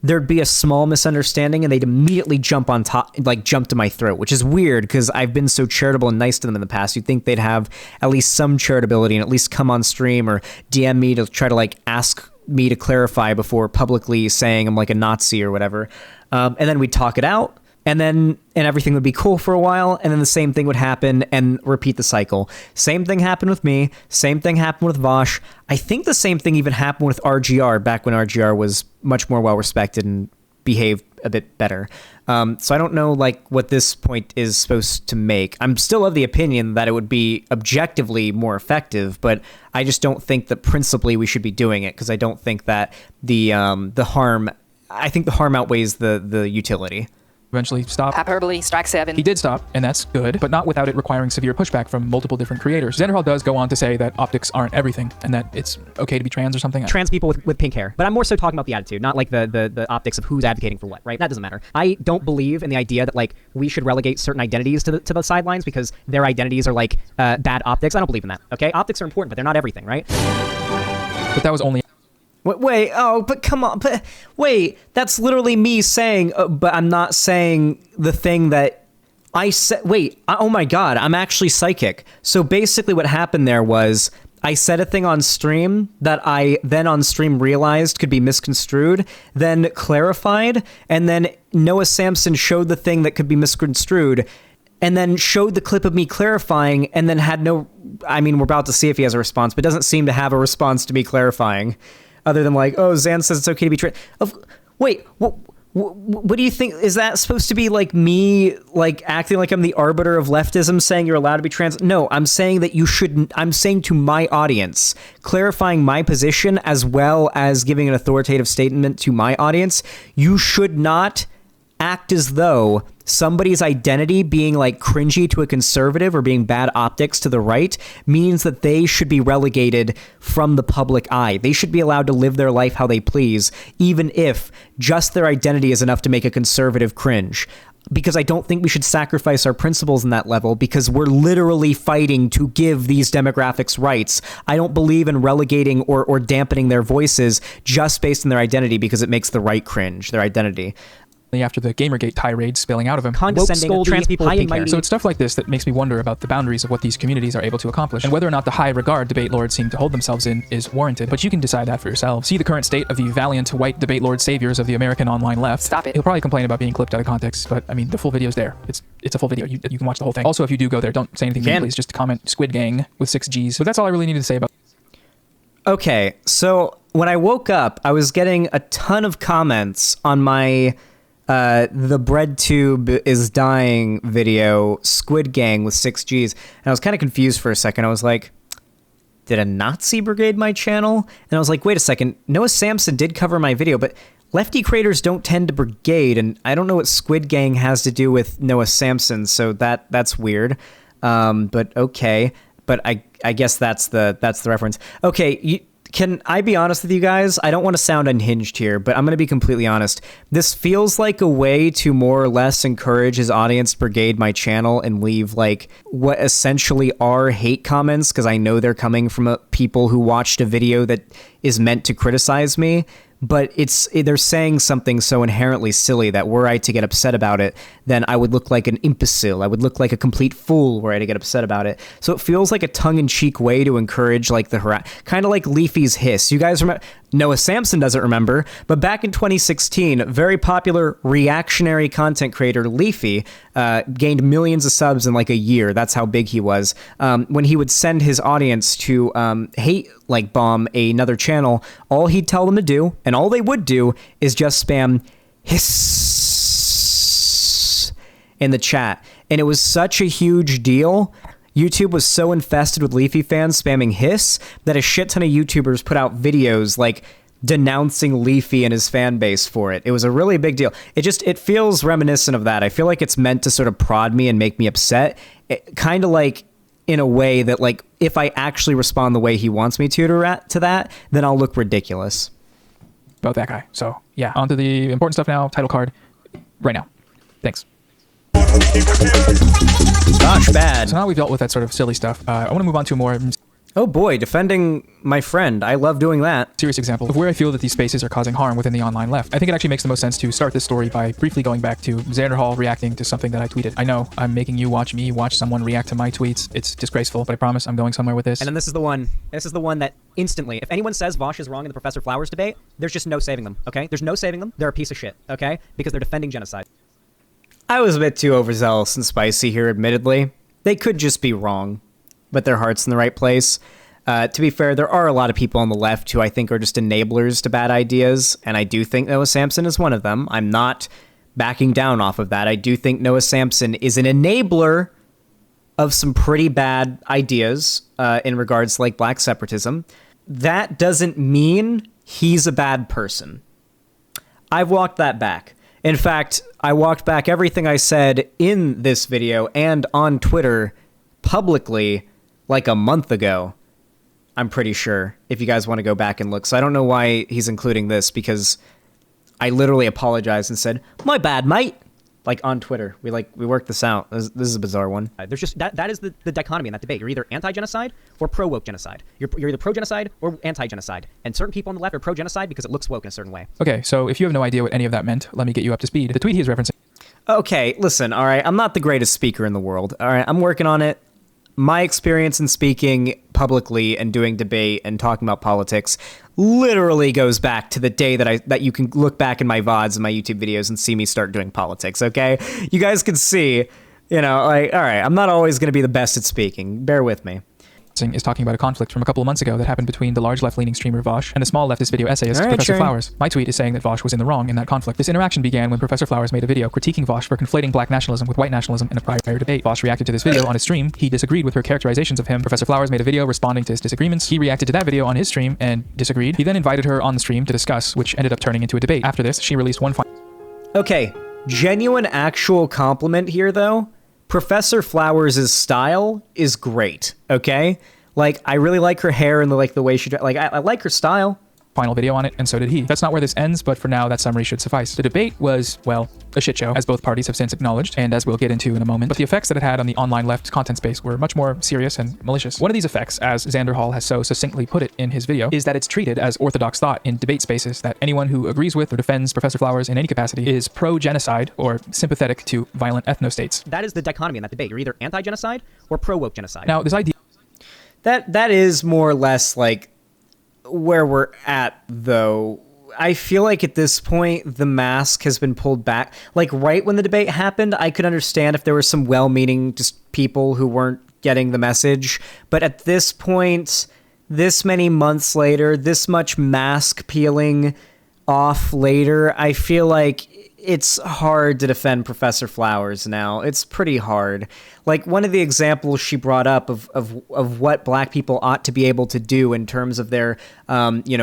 there'd be a small misunderstanding and they'd immediately jump on top, like jump to my throat, which is weird because I've been so charitable and nice to them in the past. You'd think they'd have at least some charitability and at least come on stream or DM me to try to like ask me to clarify before publicly saying I'm like a Nazi or whatever. And then we'd talk it out and everything would be cool for a while. And then the same thing would happen and repeat the cycle. Same thing happened with me. Same thing happened with Vaush. I think the same thing even happened with RGR back when RGR was much more well-respected and behaved a bit better. So I don't know like what this point is supposed to make. I'm still of the opinion that it would be objectively more effective, but I just don't think that principally we should be doing it because I don't think that the harm, I think the harm outweighs the utility. Eventually stop. Hyperbole, strike 7. He did stop, and that's good, but not without it requiring severe pushback from multiple different creators. Xanderhal does go on to say that optics aren't everything, and that it's okay to be trans or something. Trans people with pink hair. But I'm more so talking about the attitude, not like the optics of who's advocating for what, right? That doesn't matter. I don't believe in the idea that like we should relegate certain identities to the sidelines because their identities are like bad optics. I don't believe in that, okay? Optics are important, but they're not everything, right? But that was only... Wait, but come on, but wait, that's literally me saying, but I'm not saying the thing that I said. Wait, oh my God, I'm actually psychic. So basically what happened there was I said a thing on stream that I then on stream realized could be misconstrued, then clarified, and then Noah Samsen showed the thing that could be misconstrued, and then showed the clip of me clarifying, and then had no, I mean, we're about to see if he has a response, but doesn't seem to have a response to me clarifying. Other than like, oh, Xan says it's okay to be trans. Wait, what do you think? Is that supposed to be like me, like acting like I'm the arbiter of leftism, saying you're allowed to be trans? No, I'm saying that you shouldn't. I'm saying to my audience, clarifying my position as well as giving an authoritative statement to my audience. You should not act as though somebody's identity being like cringy to a conservative or being bad optics to the right means that they should be relegated from the public eye. They should be allowed to live their life how they please, even if just their identity is enough to make a conservative cringe. Because I don't think we should sacrifice our principles in that level because we're literally fighting to give these demographics rights. I don't believe in relegating or dampening their voices just based on their identity because it makes the right cringe, their identity. After the Gamergate tirade spilling out of him. Condescending trans people with pink hair. So it's stuff like this that makes me wonder about the boundaries of what these communities are able to accomplish and whether or not the high regard debate lords seem to hold themselves in is warranted. But you can decide that for yourself. See the current state of the valiant white debate lord saviors of the American online left. Stop it. He'll probably complain about being clipped out of context, but I mean, the full video's there. It's a full video. You can watch the whole thing. Also, if you do go there, don't say anything mean, please. Just comment Squid Gang with 6 Gs. But that's all I really needed to say about. Okay, so when I woke up, I was getting a ton of comments on my the bread tube is dying video, Squid Gang with 6 Gs. And I was kind of confused for a second. I was like, did a Nazi brigade my channel? And I was like, wait a second. Noah Samsen did cover my video, but lefty creators don't tend to brigade. And I don't know what Squid Gang has to do with Noah Samsen. So that's weird. But okay. But I guess that's the reference. Okay. Can I be honest with you guys? I don't want to sound unhinged here, but I'm going to be completely honest. This feels like a way to more or less encourage his audience to brigade my channel and leave like what essentially are hate comments, because I know they're coming from people who watched a video that is meant to criticize me. But they're saying something so inherently silly that were I to get upset about it, then I would look like an imbecile. I would look like a complete fool were I to get upset about it. So it feels like a tongue-in-cheek way to encourage like the kind of like Leafy's hiss. You guys remember? Noah Samsen doesn't remember, but back in 2016, very popular reactionary content creator Leafy gained millions of subs in like a year. That's how big he was. When he would send his audience to hate like bomb another channel, all he'd tell them to do, and all they would do, is just spam hiss in the chat. And it was such a huge deal. YouTube was so infested with Leafy fans spamming hiss that a shit ton of YouTubers put out videos like denouncing Leafy and his fan base for it. It was a really big deal. It feels reminiscent of that. I feel like it's meant to sort of prod me and make me upset. Kind of like in a way that like if I actually respond the way he wants me to that, then I'll look ridiculous. About that guy. So yeah, on to the important stuff now. Title card right now. Thanks. Vowsh Bad. So now we've dealt with that sort of silly stuff. I want to move on to a more Oh boy, defending my friend. I love doing that. serious example of where I feel that these spaces are causing harm within the online left. I think it actually makes the most sense to start this story by briefly going back to Xanderhal reacting to something that I tweeted. I know I'm making you watch me watch someone react to my tweets. It's disgraceful, but I promise I'm going somewhere with this. And then this is the one that instantly, if anyone says Vaush is wrong in the Professor Flowers debate, there's just no saving them, okay? There's no saving them. They're a piece of shit, okay? Because they're defending genocide. I was a bit too overzealous and spicy here, admittedly. They could just be wrong, but their heart's in the right place. To be fair, there are a lot of people on the left who I think are just enablers to bad ideas, and I do think Noah Samsen is one of them. I'm not backing down off of that. I do think Noah Samsen is an enabler of some pretty bad ideas in regards to like black separatism. That doesn't mean he's a bad person. I've walked that back. In fact, I walked back everything I said in this video and on Twitter publicly like a month ago. I'm pretty sure, if you guys want to go back and look. So I don't know why he's including this, because I literally apologized and said, "My bad, mate." Like on Twitter. We worked this out. This is a bizarre one. There's just that is the dichotomy in that debate. You're either anti-genocide or pro-woke genocide. You're either pro-genocide or anti-genocide. And certain people on the left are pro-genocide because it looks woke in a certain way. Okay, so if you have no idea what any of that meant, let me get you up to speed. The tweet he is referencing. Okay, listen, all right. I'm not the greatest speaker in the world. All right, I'm working on it. My experience in speaking publicly and doing debate and talking about politics literally goes back to the day that you can look back in my VODs and my YouTube videos and see me start doing politics, okay? You guys can see, like, all right, I'm not always going to be the best at speaking. Bear with me. Is talking about a conflict from a couple of months ago that happened between the large left-leaning streamer Vaush and the small leftist video essayist Professor Flowers. My tweet is saying that Vaush was in the wrong in that conflict. This interaction began when Professor Flowers made a video critiquing Vaush for conflating black nationalism with white nationalism in a prior debate. Vaush reacted to this video on his stream. He disagreed with her characterizations of him. Professor Flowers made a video responding to his disagreements. He reacted to that video on his stream and disagreed. He then invited her on the stream to discuss, which ended up turning into a debate. After this, she released one final... Okay, genuine actual compliment here, though. Professor Flowers' style is great, okay? Like, I really like her hair and the way she... Like, I like her style. Final video on it, and so did he. That's not where this ends, but for now, that summary should suffice. The debate was, well, a shit show, as both parties have since acknowledged, and as we'll get into in a moment. But the effects that it had on the online left content space were much more serious and malicious. One of these effects, as Xanderhal has so succinctly put it in his video, is that it's treated as orthodox thought in debate spaces that anyone who agrees with or defends Professor Flowers in any capacity is pro-genocide or sympathetic to violent ethnostates. That is the dichotomy in that debate. You're either anti-genocide or pro-woke genocide. Now, this idea... That is more or less like where we're at, though. I feel like at this point, the mask has been pulled back. Like right when the debate happened, I could understand if there were some well-meaning just people who weren't getting the message. But at this point, this many months later, this much mask peeling off later, I feel like it's hard to defend Professor Flowers now. It's pretty hard. Like one of the examples she brought up of what black people ought to be able to do in terms of their,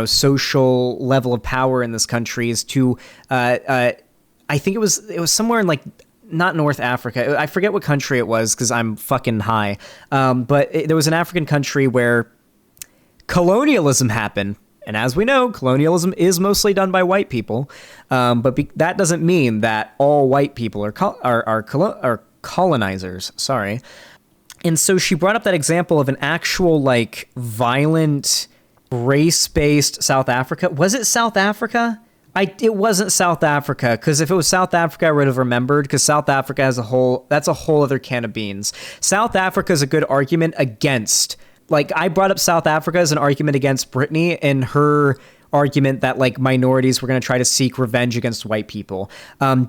social level of power in this country is to, I think it was somewhere in like, not North Africa. I forget what country it was because I'm fucking high. But there was an African country where colonialism happened. And as we know, colonialism is mostly done by white people, but that doesn't mean that all white people are colonizers. Sorry. And so she brought up that example of an actual like violent race-based South Africa. Was it South Africa? It wasn't South Africa, because if it was South Africa, I would have remembered, because South Africa as a whole, that's a whole other can of beans. South Africa is a good argument against, like, I brought up South Africa as an argument against Brittany in her argument that, like, minorities were going to try to seek revenge against white people,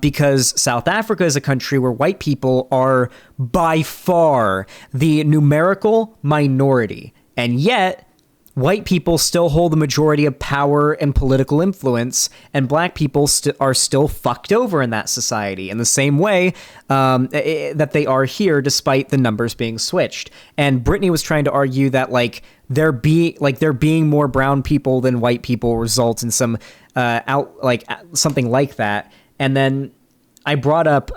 because South Africa is a country where white people are by far the numerical minority, and yet white people still hold the majority of power and political influence, and black people are still fucked over in that society in the same way that they are here, despite the numbers being switched. And Brittany was trying to argue that like there being more brown people than white people results in some something like that. And then I brought up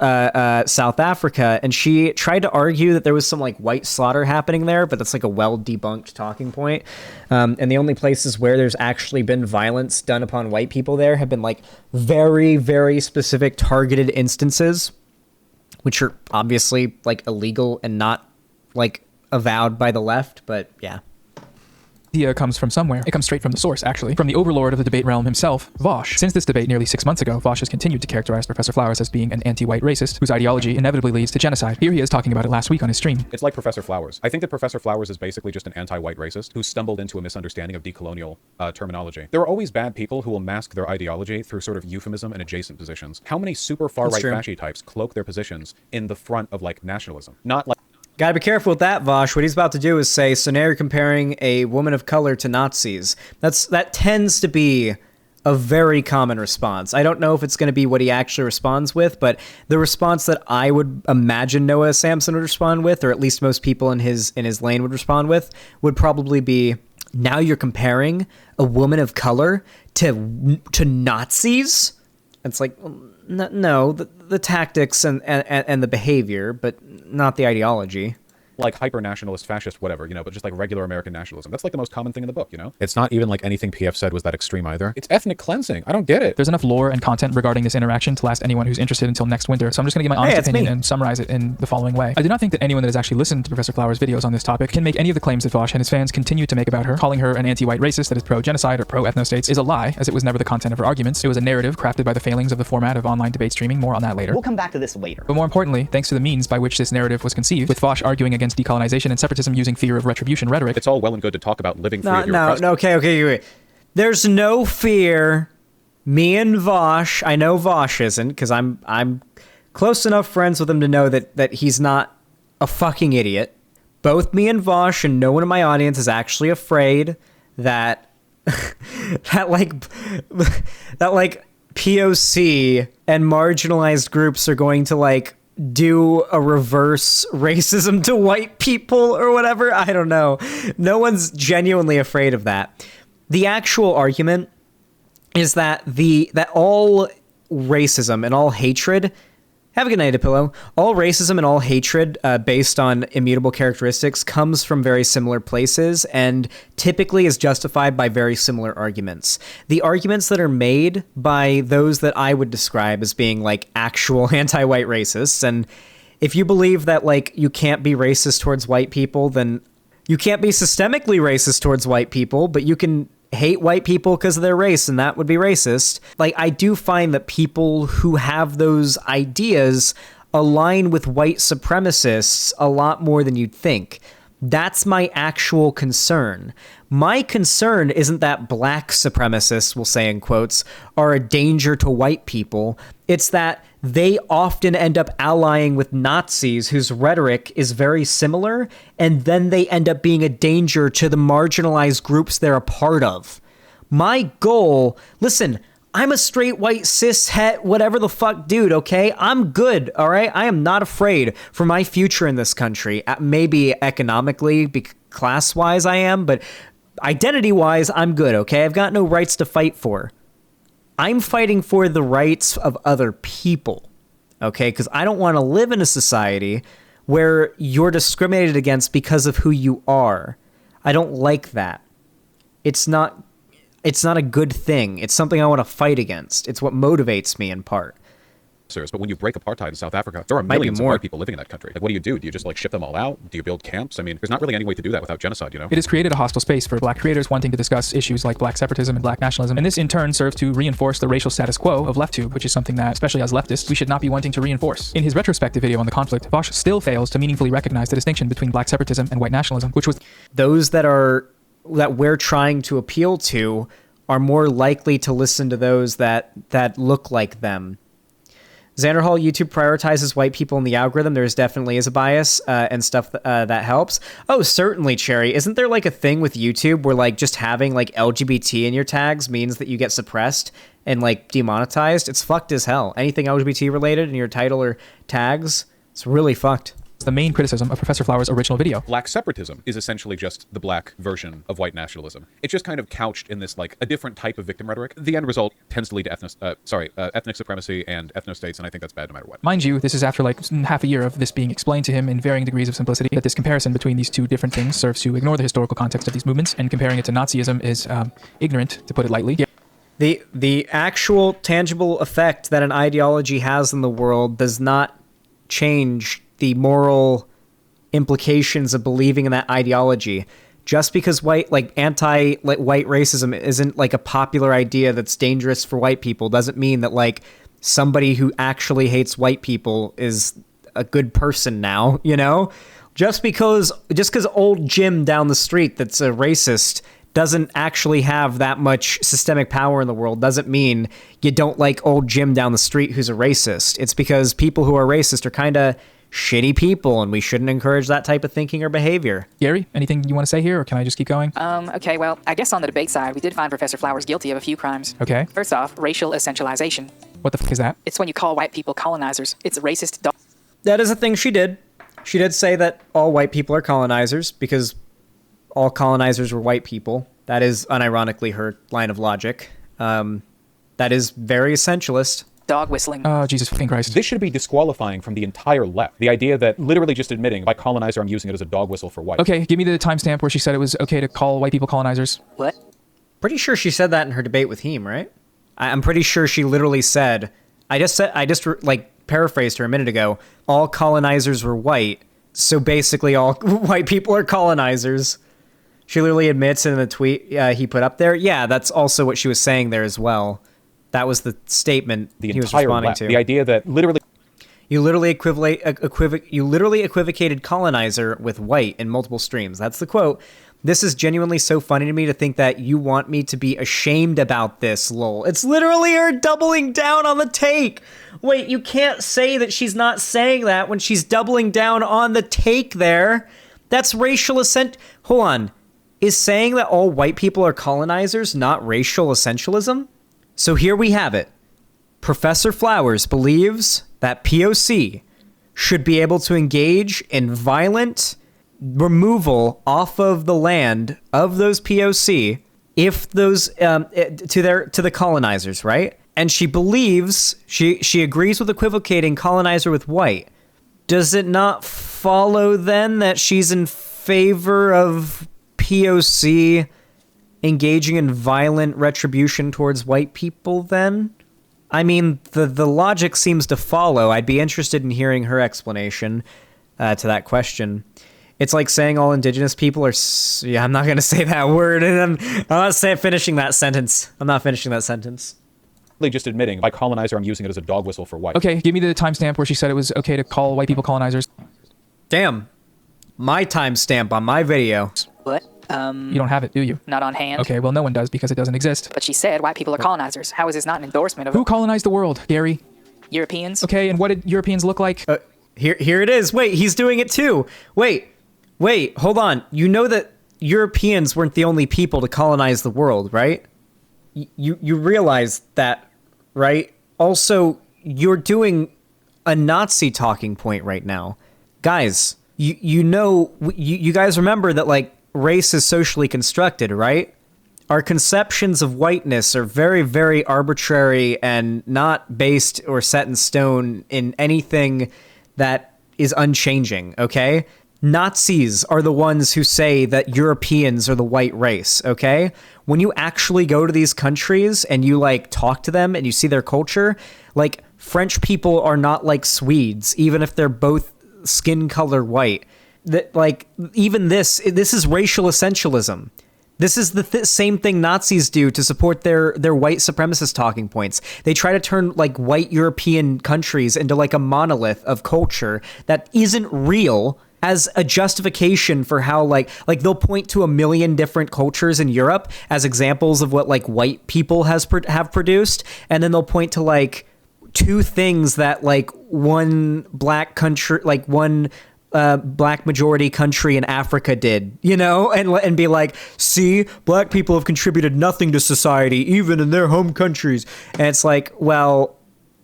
South Africa, and she tried to argue that there was some like white slaughter happening there, but that's like a well-debunked talking point. And the only places where there's actually been violence done upon white people there have been like very, very specific targeted instances, which are obviously like illegal and not like avowed by the left, but yeah. Idea comes from somewhere. It comes straight from the source, actually. From the overlord of the debate realm himself, Vaush. Since this debate nearly 6 months ago, Vaush has continued to characterize Professor Flowers as being an anti-white racist whose ideology inevitably leads to genocide. Here he is talking about it last week on his stream. It's like Professor Flowers. I think that Professor Flowers is basically just an anti-white racist who stumbled into a misunderstanding of decolonial terminology. There are always bad people who will mask their ideology through sort of euphemism and adjacent positions. How many super far-right fasci types cloak their positions in the front of like nationalism? Not like... Gotta be careful with that, Vaush. What he's about to do is say, so now you're comparing a woman of color to Nazis. That tends to be a very common response. I don't know if it's going to be what he actually responds with, but the response that I would imagine Noah Samsen would respond with, or at least most people in his lane would respond with, would probably be, now you're comparing a woman of color to Nazis? It's like, no, the tactics and the behavior, but not the ideology. Like hyper-nationalist, fascist, whatever, you know, but just like regular American nationalism. That's like the most common thing in the book, you know? It's not even like anything PF said was that extreme either. It's ethnic cleansing. I don't get it. There's enough lore and content regarding this interaction to last anyone who's interested until next winter, so I'm just going to give my honest opinion and summarize it in the following way. I do not think that anyone that has actually listened to Professor Flowers' videos on this topic can make any of the claims that Vaush and his fans continue to make about her. Calling her an anti-white racist that is pro-genocide or pro-ethnostates is a lie, as it was never the content of her arguments. It was a narrative crafted by the failings of the format of online debate streaming. More on that later. We'll come back to this later. But more importantly, thanks to the means by which this narrative was conceived, with Vaush arguing against decolonization and separatism using fear of retribution rhetoric. It's all well and good to talk about living free of your oppressed. Okay, wait. There's no fear. Me and Vaush, I know Vaush isn't, because I'm close enough friends with him to know that he's not a fucking idiot. Both me and Vaush and no one in my audience is actually afraid that that POC and marginalized groups are going to like do a reverse racism to white people or whatever. I don't know. No one's genuinely afraid of that. The actual argument is that all racism and all hatred, have a good night, Pillow. All racism and all hatred based on immutable characteristics comes from very similar places and typically is justified by very similar arguments. The arguments that are made by those that I would describe as being like actual anti-white racists, and if you believe that like you can't be racist towards white people, then you can't be systemically racist towards white people, but you can hate white people because of their race, and that would be racist. Like, I do find that people who have those ideas align with white supremacists a lot more than you'd think. That's my actual concern. My concern isn't that black supremacists, we'll say in quotes, are a danger to white people. It's that they often end up allying with Nazis whose rhetoric is very similar, and then they end up being a danger to the marginalized groups they're a part of. My goal, listen, I'm a straight white cis het whatever the fuck dude, okay? I'm good, all right? I am not afraid for my future in this country. Maybe economically, class-wise I am, but identity-wise I'm good, okay? I've got no rights to fight for. I'm fighting for the rights of other people, okay? Because I don't want to live in a society where you're discriminated against because of who you are. I don't like that. it's not a good thing. It's something I want to fight against. It's what motivates me in part. But when you break apartheid in South Africa, there are millions of white people living in that country. Like, what do? Do you just like ship them all out? Do you build camps? I mean, there's not really any way to do that without genocide, you know? It has created a hostile space for black creators wanting to discuss issues like black separatism and black nationalism, and this in turn serves to reinforce the racial status quo of LeftTube, which is something that, especially as leftists, we should not be wanting to reinforce. In his retrospective video on the conflict, Vaush still fails to meaningfully recognize the distinction between black separatism and white nationalism, which was those that we're trying to appeal to are more likely to listen to those that look like them. Xanderhal, YouTube prioritizes white people in the algorithm. There definitely is a bias and stuff that helps. Oh, certainly, Cherry. Isn't there like a thing with YouTube where like just having like LGBT in your tags means that you get suppressed and like demonetized? It's fucked as hell. Anything LGBT related in your title or tags, it's really fucked. The main criticism of Professor Flower's original video. Black separatism is essentially just the black version of white nationalism. It's just kind of couched in this like a different type of victim rhetoric. The end result tends to lead to ethnic supremacy and ethno-states, and I think that's bad no matter what. Mind you, this is after like half a year of this being explained to him in varying degrees of simplicity, that this comparison between these two different things serves to ignore the historical context of these movements, and comparing it to Nazism is ignorant, to put it lightly. Yeah. The actual tangible effect that an ideology has in the world does not change the moral implications of believing in that ideology. Just because anti-white racism isn't like a popular idea that's dangerous for white people doesn't mean that like somebody who actually hates white people is a good person now, you know? Just because old Jim down the street that's a racist doesn't actually have that much systemic power in the world doesn't mean you don't like old Jim down the street who's a racist. It's because people who are racist are kind of shitty people, and we shouldn't encourage that type of thinking or behavior. Gary, anything you want to say here, or can I just keep going? Okay, well, I guess on the debate side, we did find Professor Flowers guilty of a few crimes. Okay. First off, racial essentialization. What the fuck is that? It's when you call white people colonizers. It's a racist dog. That is a thing she did. She did say that all white people are colonizers because all colonizers were white people. That is unironically her line of logic. That is very essentialist. Dog whistling. Oh, Jesus fucking Christ. This should be disqualifying from the entire left. The idea that literally just admitting, by colonizer, I'm using it as a dog whistle for white. Okay, give me the timestamp where she said it was okay to call white people colonizers. What? Pretty sure she said that in her debate with Heem, right? I'm pretty sure she literally said, I just paraphrased her a minute ago, all colonizers were white, so basically all white people are colonizers. She literally admits in the tweet he put up there. Yeah, that's also what she was saying there as well. That was the statement he was responding to. The idea that literally... You literally equivocated colonizer with white in multiple streams. That's the quote. This is genuinely so funny to me to think that you want me to be ashamed about this, lol. It's literally her doubling down on the take. Wait, you can't say that she's not saying that when she's doubling down on the take there. That's racial assent. Hold on. Is saying that all white people are colonizers not racial essentialism? So here we have it. Professor Flowers believes that POC should be able to engage in violent removal off of the land of those POC if those to the colonizers, right? And she believes she agrees with equivocating colonizer with white. Does it not follow then that she's in favor of POC engaging in violent retribution towards white people then? I mean, the logic seems to follow. I'd be interested in hearing her explanation to that question. It's like saying all indigenous people are... Yeah, I'm not going to say that word. And I'm not finishing that sentence. I'm not finishing that sentence. Just admitting, by colonizer, I'm using it as a dog whistle for white. Okay, give me the timestamp where she said it was okay to call white people colonizers. Damn. My timestamp on my video. What? You don't have it, do you? Not on hand. Okay, well, no one does because it doesn't exist. But she said white people are colonizers. How is this not an endorsement of... Who colonized the world, Gary? Europeans. Okay, and what did Europeans look like? Here it is. Wait, he's doing it too. Wait, hold on. You know that Europeans weren't the only people to colonize the world, right? You realize that, right? Also, you're doing a Nazi talking point right now. Guys, you know, you guys remember that, like, race is socially constructed, right? Our conceptions of whiteness are very, very arbitrary and not based or set in stone in anything that is unchanging, okay? Nazis are the ones who say that Europeans are the white race, okay? When you actually go to these countries and you like talk to them and you see their culture, like French people are not like Swedes, even if they're both skin color white. That like even this is racial essentialism. This is the same thing Nazis do to support their white supremacist talking points. They try to turn like white European countries into like a monolith of culture that isn't real as a justification for how like they'll point to a million different cultures in Europe as examples of what like white people have produced, and then they'll point to like two things that like one black country, like one black majority country in Africa did, you know, and be like, see, black people have contributed nothing to society, even in their home countries. And it's like, well,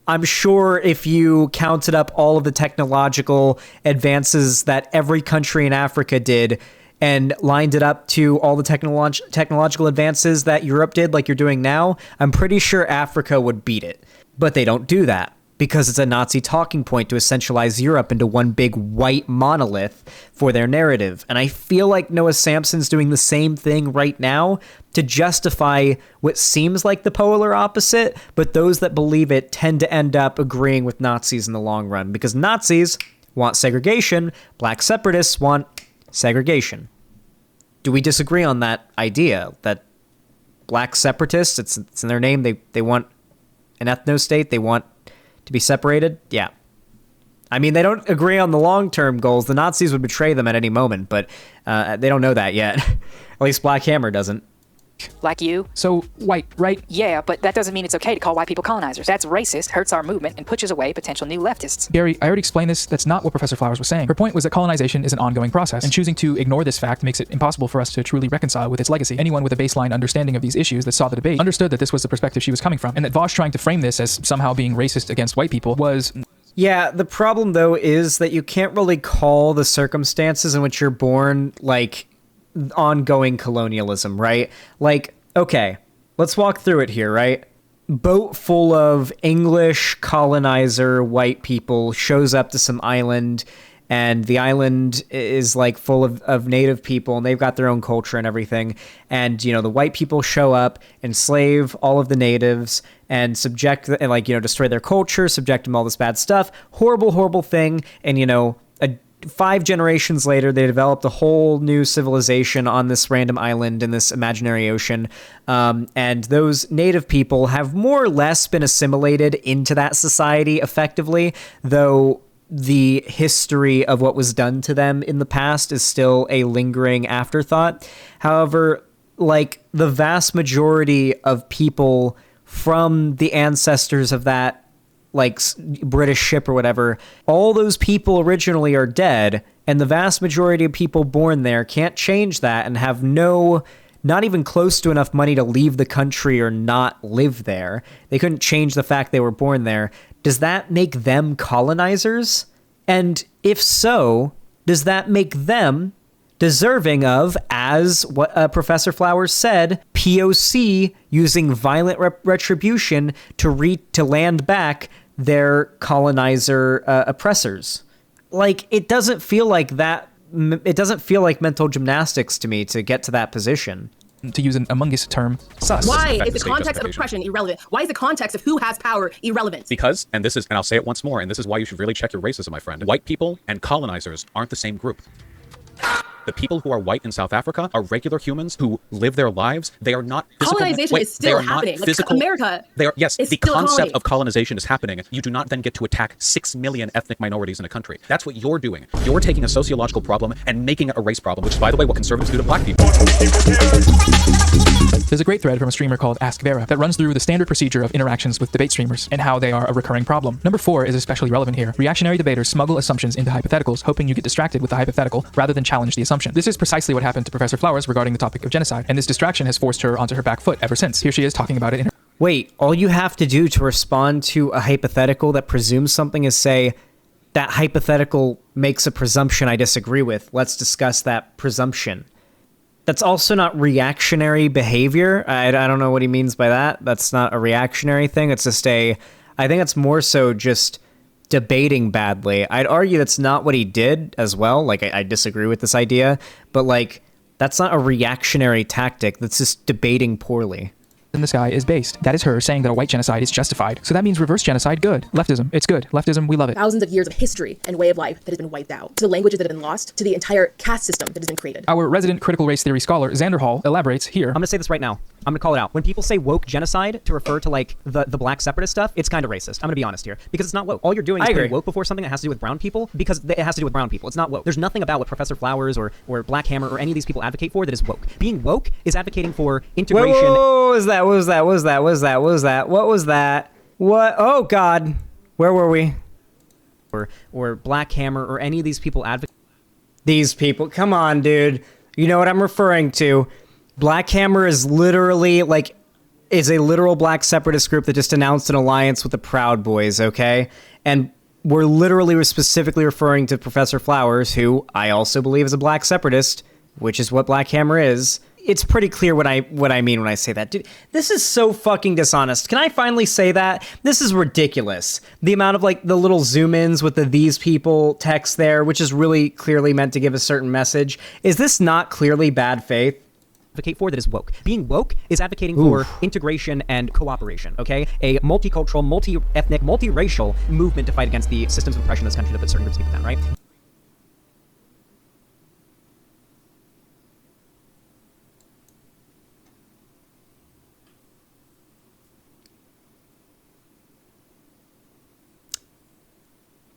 I'm sure if you counted up all of the technological advances that every country in Africa did and lined it up to all the technological advances that Europe did, like you're doing now, I'm pretty sure Africa would beat it. But they don't do that because it's a Nazi talking point to essentialize Europe into one big white monolith for their narrative. And I feel like Noah Samsen's doing the same thing right now to justify what seems like the polar opposite, but those that believe it tend to end up agreeing with Nazis in the long run, because Nazis want segregation, black separatists want segregation. Do we disagree on that idea that black separatists, it's in their name, they want an ethno-state, they want to be separated? Yeah. I mean, they don't agree on the long-term goals. The Nazis would betray them at any moment, but they don't know that yet. At least Black Hammer doesn't. Like you. So, white, right? Yeah, but that doesn't mean it's okay to call white people colonizers. That's racist, hurts our movement, and pushes away potential new leftists. Gary, I already explained this. That's not what Professor Flowers was saying. Her point was that colonization is an ongoing process, and choosing to ignore this fact makes it impossible for us to truly reconcile with its legacy. Anyone with a baseline understanding of these issues that saw the debate understood that this was the perspective she was coming from, and that Vaush trying to frame this as somehow being racist against white people was... Yeah, the problem, though, is that you can't really call the circumstances in which you're born, like, ongoing colonialism, right? Like, okay, let's walk through it here, right? Boat full of English colonizer white people shows up to some island, and the island is like full of native people, and they've got their own culture and everything. And, you know, the white people show up, enslave all of the natives, and subject, and like, you know, destroy their culture, subject them to all this bad stuff. Horrible, horrible thing. And, you know, 5 generations later, they developed a whole new civilization on this random island in this imaginary ocean. And those native people have more or less been assimilated into that society effectively, though the history of what was done to them in the past is still a lingering afterthought. However, like the vast majority of people from the ancestors of that like British ship or whatever, all those people originally are dead, and the vast majority of people born there can't change that and have not even close to enough money to leave the country or not live there. They couldn't change the fact they were born there. Does that make them colonizers? And if so, does that make them deserving of, as what Professor Flowers said, POC using violent retribution to land back their colonizer oppressors? Like, it doesn't feel like that. It doesn't feel like mental gymnastics to me to get to that position. To use an Among Us term, sus. Why is the context of oppression irrelevant? Why is the context of who has power irrelevant? Because, and I'll say it once more, and this is why you should really check your racism, my friend. White people and colonizers aren't the same group. The people who are white in South Africa are regular humans who live their lives. They are not physical. Colonization is still happening. Physical, like America. They are, yes, is the still concept of colonization is happening. You do not then get to attack 6 million ethnic minorities in a country. That's what you're doing. You're taking a sociological problem and making it a race problem, which is, by the way, what conservatives do to black people. There's a great thread from a streamer called Ask Vera that runs through the standard procedure of interactions with debate streamers and how they are a recurring problem. Number 4 is especially relevant here. Reactionary debaters smuggle assumptions into hypotheticals, hoping you get distracted with the hypothetical rather than challenge the assumption. This is precisely what happened to Professor Flowers regarding the topic of genocide, and this distraction has forced her onto her back foot ever since. Here she is talking about it in her... Wait, all you have to do to respond to a hypothetical that presumes something is say, that hypothetical makes a presumption I disagree with. Let's discuss that presumption. That's also not reactionary behavior. I don't know what he means by that. That's not a reactionary thing. It's just I think it's more so just debating badly. I'd argue that's not what he did as well. Like, I disagree with this idea, but like, that's not a reactionary tactic. That's just debating poorly. In the sky is based. That is her saying that a white genocide is justified. So that means reverse genocide, good. Leftism, it's good. Leftism, we love it. Thousands of years of history and way of life that has been wiped out, to the languages that have been lost, to the entire caste system that has been created. Our resident critical race theory scholar, Xanderhal, elaborates here. I'm gonna say this right now. I'm gonna call it out. When people say woke genocide to refer to like the black separatist stuff, it's kind of racist. I'm gonna be honest here, because it's not woke. All you're doing is putting woke before something that has to do with brown people, because it has to do with brown people. It's not woke. There's nothing about what Professor Flowers or Black Hammer or any of these people advocate for that is woke. Being woke is advocating for integration. What was that? What was that? What was that? What was that? What was that? What was that? What? Oh God, where were we? Or Black Hammer or any of these people advocate. These people, come on, dude. You know what I'm referring to. Black Hammer is literally like, is a literal black separatist group that just announced an alliance with the Proud Boys, okay? And we're specifically referring to Professor Flowers, who I also believe is a black separatist, which is what Black Hammer is. It's pretty clear what I mean when I say that. Dude, this is so fucking dishonest. Can I finally say that? This is ridiculous. The amount of like the little zoom ins with the these people text there, which is really clearly meant to give a certain message. Is this not clearly bad faith? Advocate for that is woke. Being woke is advocating for integration and cooperation, okay? A multicultural, multi-ethnic, multiracial movement to fight against the systems of oppression in this country that put certain groups of people down, right?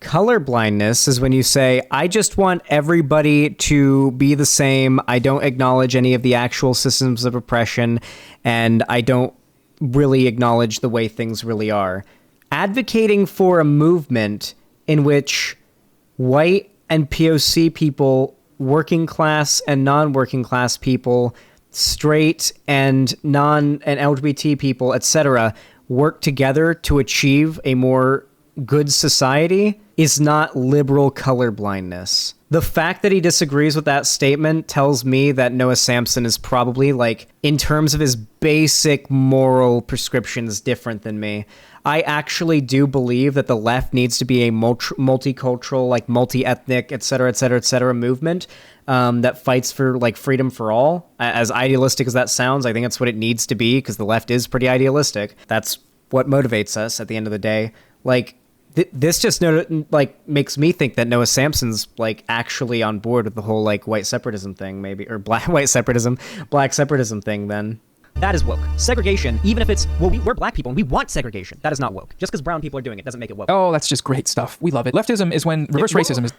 Color blindness is when you say, I just want everybody to be the same. I don't acknowledge any of the actual systems of oppression, and I don't really acknowledge the way things really are. Advocating for a movement in which white and POC people, working class and non-working class people, straight and LGBT people, etc., work together to achieve a more good society is not liberal colorblindness. The fact that he disagrees with that statement tells me that Noah Samsen is probably, like, in terms of his basic moral prescriptions, different than me. I actually do believe that the left needs to be a multicultural, like, multi-ethnic, et cetera, movement that fights for, like, freedom for all. As idealistic as that sounds, I think that's what it needs to be, because the left is pretty idealistic. That's what motivates us at the end of the day. Like, this just makes me think that Noah Samsen's like actually on board with the whole like white separatism thing, maybe, or black separatism thing. Then that is woke. Segregation, even if it's we're black people and we want segregation, that is not woke. Just because brown people are doing it doesn't make it woke. Oh, that's just great stuff. We love it. Leftism is when reverse racism is.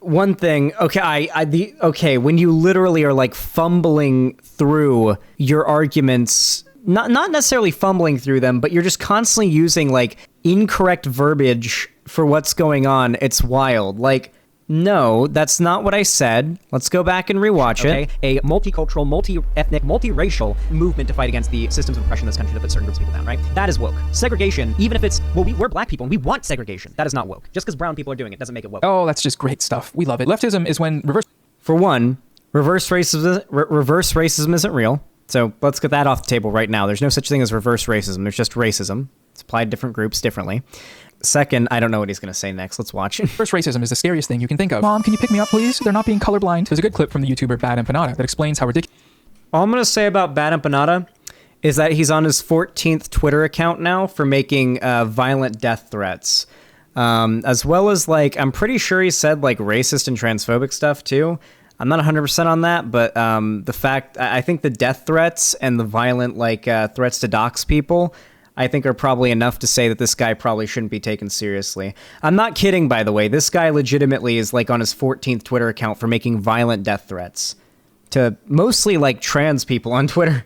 One thing, okay, when you literally are like fumbling through your arguments. Not necessarily fumbling through them, but you're just constantly using like incorrect verbiage for what's going on. It's wild. Like, no, that's not what I said. Let's go back and rewatch it. A multicultural, multi-ethnic, multiracial movement to fight against the systems of oppression in this country that put certain groups of people down, right? That is woke. Segregation, even if it's, we're black people and we want segregation, that is not woke. Just because brown people are doing it doesn't make it woke. Oh, that's just great stuff. We love it. Leftism is when reverse... For one, reverse racism isn't real. So let's get that off the table right now. There's no such thing as reverse racism. There's just racism. It's applied to different groups differently. Second, I don't know what he's going to say next. Let's watch it. Reverse racism is the scariest thing you can think of. Mom, can you pick me up, please? They're not being colorblind. There's a good clip from the YouTuber BadEmpanada that explains how ridiculous... All I'm going to say about BadEmpanada is that he's on his 14th Twitter account now for making violent death threats. As well as, like, I'm pretty sure he said, like, racist and transphobic stuff, too. I'm not 100% on that, but the fact, I think the death threats and the violent, like, threats to dox people, I think are probably enough to say that this guy probably shouldn't be taken seriously. I'm not kidding, by the way. This guy legitimately is, like, on his 14th Twitter account for making violent death threats to mostly, like, trans people on Twitter.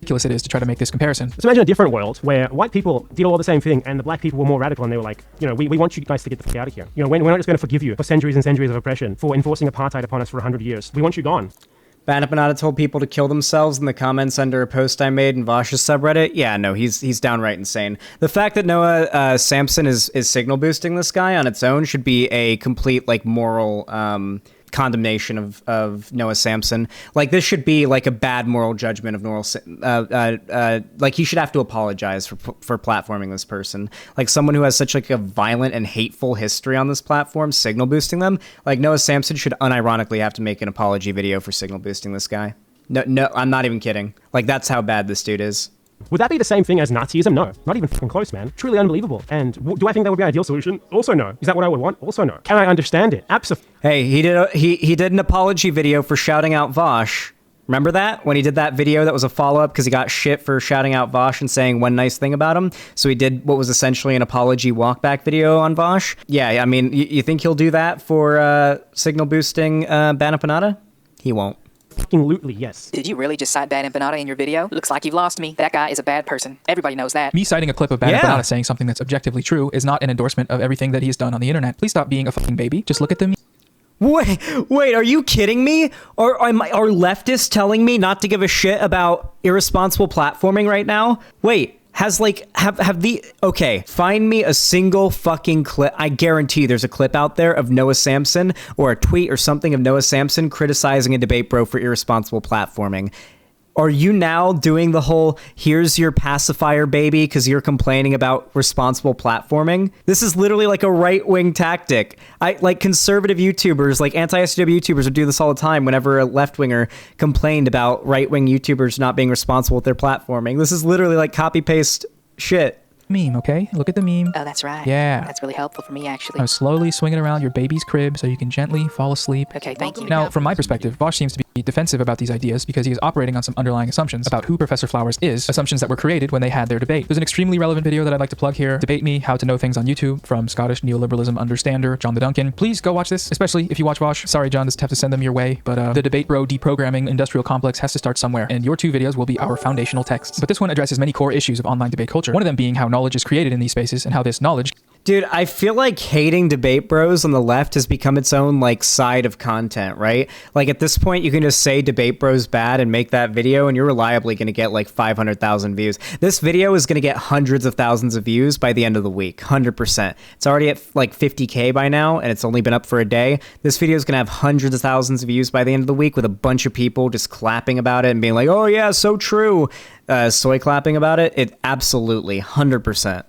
Ridiculous it is to try to make this comparison. Let's imagine a different world where white people did all the same thing and the black people were more radical and they were like, you know, we want you guys to get the fuck out of here. You know, we're not just going to forgive you for centuries and centuries of oppression, for enforcing apartheid upon us for 100 years. We want you gone. BadEmpanada told people to kill themselves in the comments under a post I made in Vaush's subreddit. Yeah, no, he's downright insane. The fact that Noah Samsen is signal boosting this guy on its own should be a complete, like, moral condemnation of Noah Samsen. Like, this should be like a bad moral judgment of like he should have to apologize for platforming this person. Like, someone who has such like a violent and hateful history on this platform, signal boosting them. Like, Noah Samsen should unironically have to make an apology video for signal boosting this guy. No, I'm not even kidding. Like, that's how bad this dude is. Would that be the same thing as Nazism? No, not even fucking close, man. Truly unbelievable. And do I think that would be an ideal solution? Also no. Is that what I would want? Also no. Can I understand it? Absolutely. Hey, he did an apology video for shouting out Vaush. Remember that? When he did that video that was a follow-up because he got shit for shouting out Vaush and saying one nice thing about him. So he did what was essentially an apology walkback video on Vaush. Yeah, I mean, you think he'll do that for signal boosting BadEmpanada? He won't. Fucking lootly, yes. Did you really just cite BadEmpanada in your video? Looks like you've lost me. That guy is a bad person. Everybody knows that. Me citing a clip of BadEmpanada saying something that's objectively true is not an endorsement of everything that he has done on the internet. Please stop being a fucking baby. Just look at the Wait, are you kidding me? Or are leftists telling me not to give a shit about irresponsible platforming right now? Wait. Okay, find me a single fucking clip. I guarantee there's a clip out there of Noah Samsen or a tweet or something of Noah Samsen criticizing a debate bro for irresponsible platforming. Are you now doing the whole, here's your pacifier baby because you're complaining about responsible platforming? This is literally like a right-wing tactic. Like conservative YouTubers, like anti-SJW YouTubers would do this all the time whenever a left-winger complained about right-wing YouTubers not being responsible with their platforming. This is literally like copy-paste shit. Meme, okay? Look at the meme. Oh, that's right. Yeah. That's really helpful for me, actually. I'm slowly swinging around your baby's crib so you can gently fall asleep. Okay, thank you. Now, from my perspective, Vaush seems to be defensive about these ideas because he is operating on some underlying assumptions about who Professor Flowers is, assumptions that were created when they had their debate. There's an extremely relevant video that I'd like to plug here, Debate Me, How to Know Things on YouTube, from Scottish neoliberalism understander John the Duncan. Please go watch this, especially if you watch Vaush. Sorry, John, just have to send them your way, but the debate bro deprogramming industrial complex has to start somewhere, and your two videos will be our foundational texts. But this one addresses many core issues of online debate culture, one of them being how knowledge is created in these spaces and how this knowledge... Dude, I feel like hating debate bros on the left has become its own like side of content, right? Like at this point, you can just say debate bros bad and make that video and you're reliably going to get like 500,000 views. This video is going to get hundreds of thousands of views by the end of the week, 100%. It's already at like 50K by now and it's only been up for a day. This video is going to have hundreds of thousands of views by the end of the week with a bunch of people just clapping about it and being like, oh yeah, so true. Soy clapping about it. It absolutely, 100%.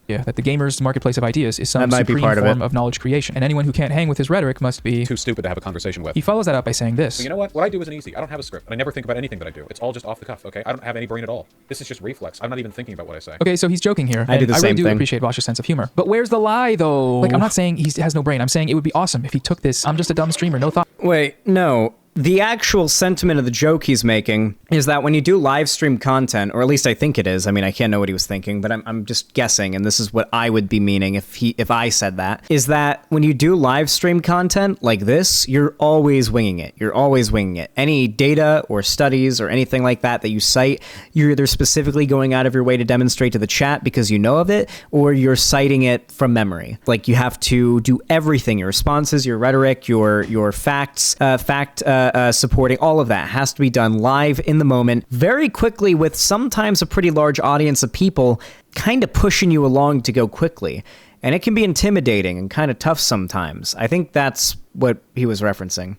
That the gamer's marketplace of ideas is some supreme form of knowledge creation, and anyone who can't hang with his rhetoric must be too stupid to have a conversation with. He follows that up by saying this. Well, you know what? What I do isn't easy. I don't have a script. I never think about anything that I do. It's all just off the cuff, okay? I don't have any brain at all. This is just reflex. I'm not even thinking about what I say. Okay, so he's joking here. I really do appreciate Vaush's sense of humor. But where's the lie, though? Like, I'm not saying he has no brain. I'm saying it would be awesome if he took this, I'm just a dumb streamer, no thought. Wait, no. The actual sentiment of the joke he's making is that when you do live stream content, or at least I think it is, I mean, I can't know what he was thinking, but I'm just guessing, and this is what I would be meaning if I said that, is that when you do live stream content like this, you're always winging it. You're always winging it. Any data or studies or anything like that you cite, you're either specifically going out of your way to demonstrate to the chat because you know of it, or you're citing it from memory. Like, you have to do everything, your responses, your rhetoric, your facts, supporting, all of that has to be done live in the moment, very quickly, with sometimes a pretty large audience of people kind of pushing you along to go quickly. And it can be intimidating and kind of tough sometimes. I think that's what he was referencing.